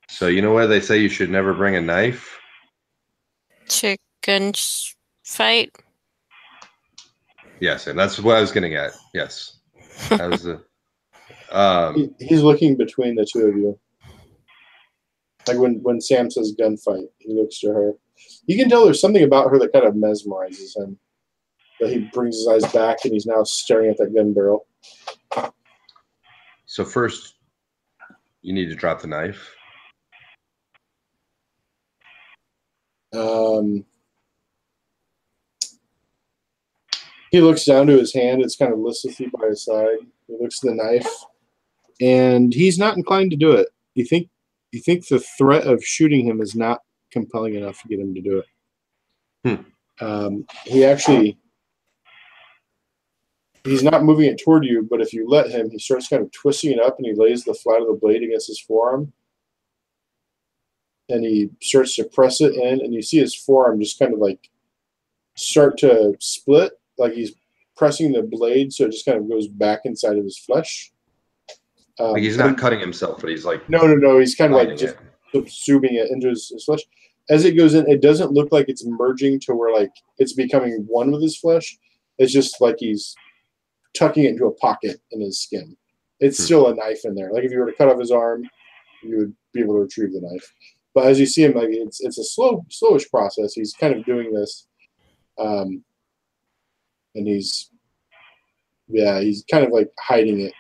So you know where they say you should never bring a knife? Chicken fight. Yes, and that's what I was getting at. Yes. That was the He's looking between the two of you. Like when Sam says gunfight, he looks to her. You can tell there's something about her that kind of mesmerizes him. That he brings his eyes back and he's now staring at that gun barrel. So first, you need to drop the knife. He looks down to his hand. It's kind of listlessly by his side. He looks at the knife, and he's not inclined to do it. You think the threat of shooting him is not compelling enough to get him to do it. He's not moving it toward you, but if you let him, he starts kind of twisting it up, and he lays the flat of the blade against his forearm, and he starts to press it in, and you see his forearm just kind of like start to split, like he's pressing the blade, so it just kind of goes back inside of his flesh. Like he's not cutting himself, but he's like no. He's kind of like just it. subsuming it into his flesh. As it goes in, it doesn't look like it's merging to where like it's becoming one with his flesh. It's just like he's tucking it into a pocket in his skin. It's still a knife in there. Like if you were to cut off his arm, you would be able to retrieve the knife. But as you see him, like it's a slowish process. He's kind of doing this, and he's kind of like hiding it.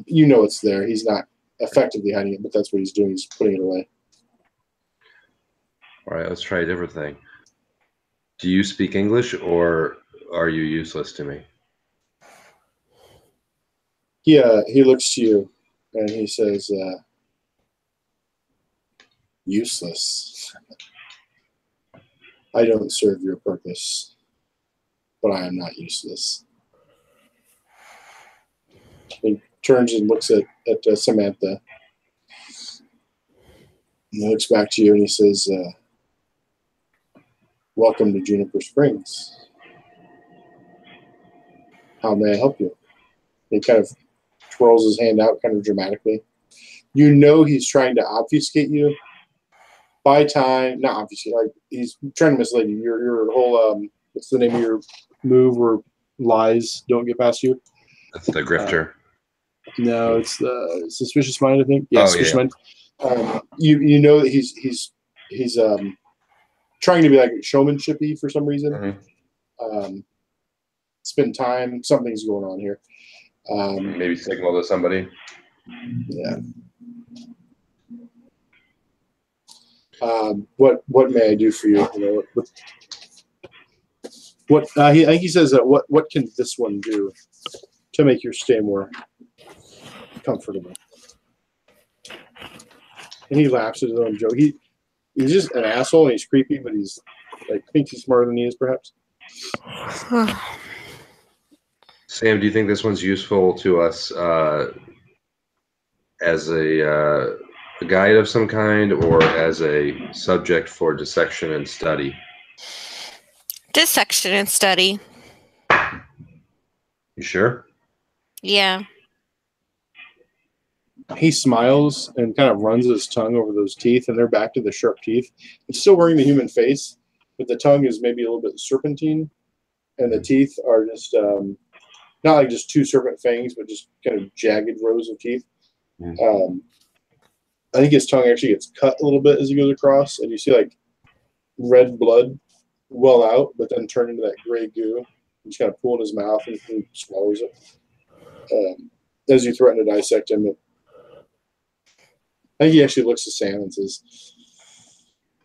It's there. He's not effectively hiding it, but that's what he's doing. He's putting it away. All right, let's try a different thing. Do you speak English, or are you useless to me? He looks to you, and he says, Useless. I don't serve your purpose, but I am not useless. He turns and looks at Samantha. And he looks back to you and he says, welcome to Juniper Springs. How may I help you? He kind of twirls his hand out kind of dramatically. You know he's trying to obfuscate you. Buy time, not obfuscate, like he's trying to mislead you. Your whole, what's the name of your move where lies don't get past you? That's the grifter. No, it's the suspicious mind, I think. Yeah, Oh, suspicious yeah. mind. You know that he's trying to be like showmanshipy for some reason. Mm-hmm. Spend time. Something's going on here. Maybe signal to somebody. Yeah. What may I do for you? You know, I think he says that what can this one do to make your stay more comfortable? And he laughs at his own joke. He's just an asshole and he's creepy, but he's like thinks he's smarter than he is, perhaps. Sam, do you think this one's useful to us as a guide of some kind, or as a subject for dissection and study? Dissection and study. You sure? Yeah. He smiles and kind of runs his tongue over those teeth, and they're back to the sharp teeth. It's still wearing the human face, but the tongue is maybe a little bit serpentine, and the teeth are just not like just two serpent fangs, but just kind of jagged rows of teeth. I think his tongue actually gets cut a little bit as he goes across, and you see like red blood well out, but then turn into that gray goo. He's kind of pulling his mouth and he swallows it. As you threaten to dissect him, I think he actually looks at Sam and says,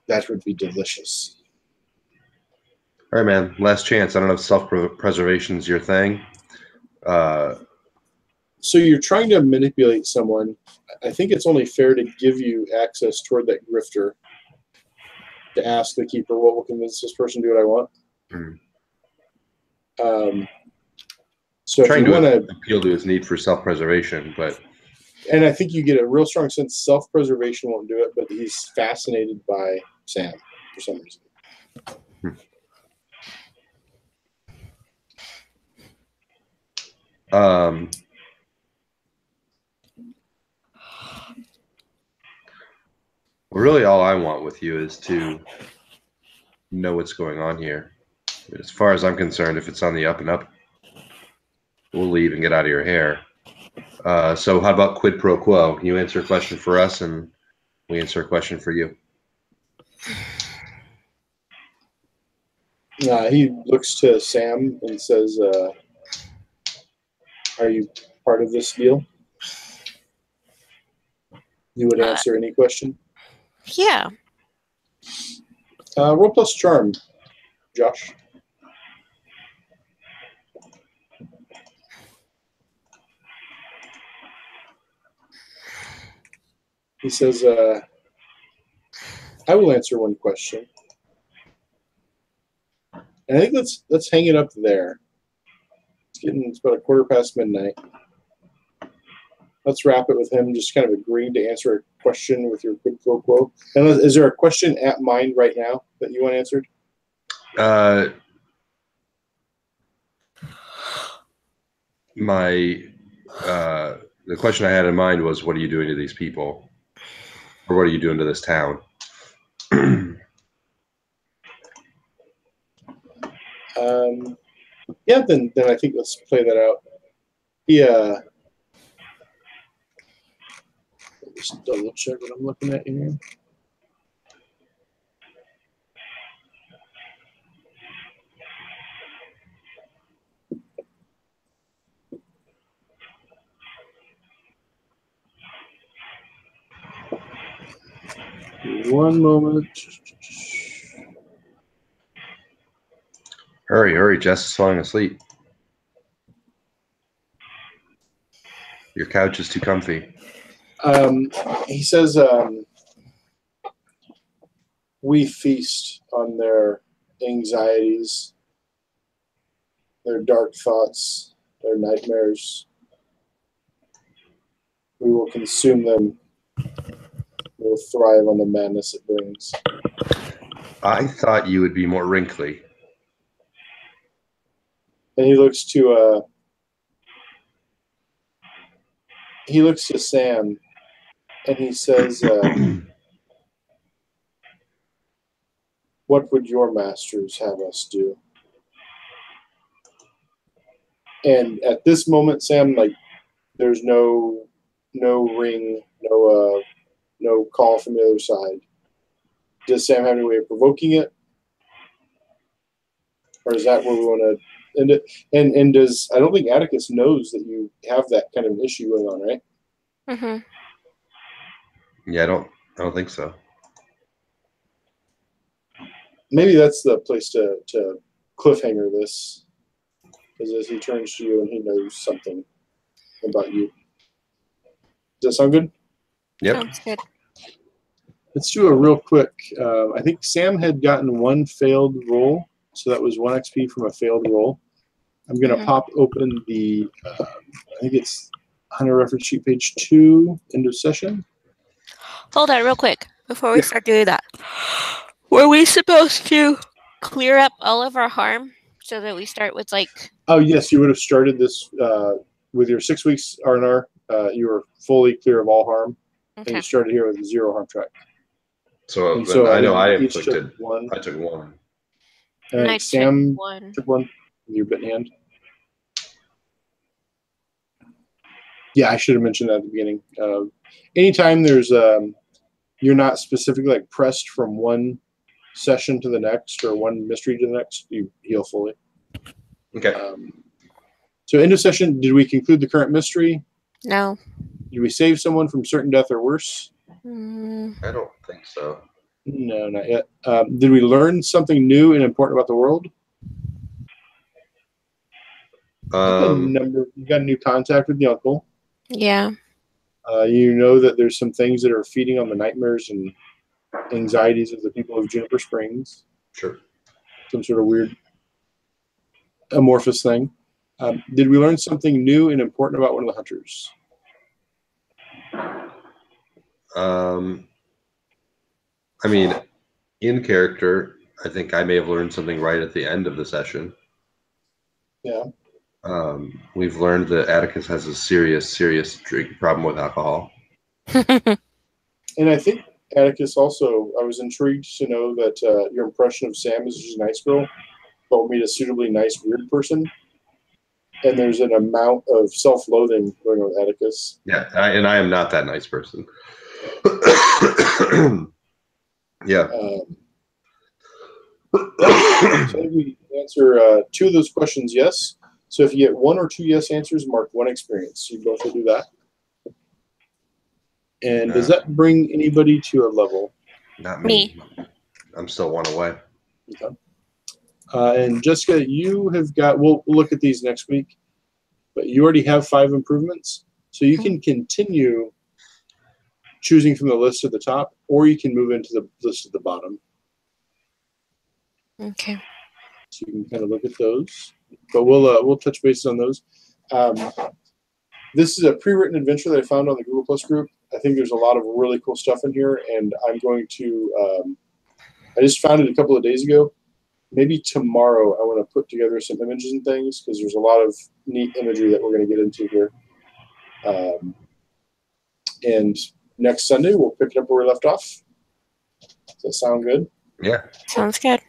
"That would be delicious." All right, man. Last chance. I don't know if self-preservation is your thing. So you're trying to manipulate someone. I think it's only fair to give you access toward that grifter to ask the keeper, what will convince this person to do what I want? So Trying if you to want to appeal to his need for self-preservation, but and I think you get a real strong sense self-preservation won't do it, but he's fascinated by Sam for some reason. Really all I want with you is to know what's going on here. As far as I'm concerned, if it's on the up and up, we'll leave and get out of your hair. So how about quid pro quo? You answer a question for us and we answer a question for you. He looks to Sam and says, are you part of this deal? You would answer any question? Yeah. Roll plus charm, Josh. He says, I will answer one question. And I think let's hang it up there. It's about midnight. Let's wrap it with him just kind of agreeing to answer a question with your quid pro quo. And is there a question at mind right now that you want answered? The question I had in mind was, what are you doing to these people? Or what are you doing to this town? Yeah, then I think let's play that out. Just double check what I'm looking at here. One moment. Hurry, Jess is falling asleep. Your couch is too comfy. He says, we feast on their anxieties, their dark thoughts, their nightmares. We will consume them. We will thrive on the madness it brings. I thought you would be more wrinkly. And he looks to Sam, and he says, "What would your masters have us do?" And at this moment, Sam, like, there's no ring, no call from the other side. Does Sam have any way of provoking it, or is that where we want to end it? And does, I don't think Atticus knows that you have that kind of an issue going on, right? Mm-hmm. Yeah, I don't think so. Maybe that's the place to cliffhanger this, because as he turns to you and he knows something about you. Does that sound good? Yep. Sounds good. Let's do a real quick. I think Sam had gotten one failed roll, so that was 1 XP from a failed roll. I'm going to pop open the, I think it's Hunter reference sheet page 2, end of session. Hold on real quick before we start doing that. Were we supposed to clear up all of our harm so that we start with like... Oh, yes, you would have started this with your 6 weeks R&R. You were fully clear of all harm, and you started here with a 0 harm track. So, so I know I each inflicted took one. I took one. And I Sam took one. took one with your bit in hand. Yeah, I should have mentioned that at the beginning. Anytime there's you're not specifically like pressed from one session to the next or one mystery to the next, you heal fully. Okay. So end of session, did we conclude the current mystery? No. Did we save someone from certain death or worse? I don't think so. No, not yet. Did we learn something new and important about the world? You got a new contact with the uncle. Yeah. You know that there's some things that are feeding on the nightmares and anxieties of the people of Juniper Springs. Sure. Some sort of weird amorphous thing. Did we learn something new and important about one of the hunters? I mean, in character, I think I may have learned something right at the end of the session. Yeah. We've learned that Atticus has a serious drinking problem with alcohol. And I think Atticus also, I was intrigued to know that your impression of Sam as she's a nice girl told me a suitably nice weird person. And there's an amount of self-loathing going on with Atticus. Yeah, and I am not that nice person. Yeah. So I think we answer 2 of those questions yes. So if you get 1 or 2 yes answers, mark 1 experience. You both will do that. And does that bring anybody to a level? Not me. I'm still 1 away. Okay. And Jessica, you have got, we'll look at these next week, but you already have 5 improvements. So you can continue choosing from the list at the top, or you can move into the list at the bottom. Okay. So you can kind of look at those, but we'll touch bases on those. This is a pre-written adventure that I found on the Google Plus group. I think there's a lot of really cool stuff in here, and I'm going to. I just found it a couple of days ago. Maybe tomorrow I want to put together some images and things because there's a lot of neat imagery that we're going to get into here. And next Sunday we'll pick it up where we left off. Does that sound good? Yeah. Sounds good.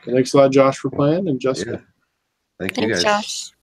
Thanks a lot, Josh, for playing, and Jessica. Yeah. Thank you Thanks, guys. Josh.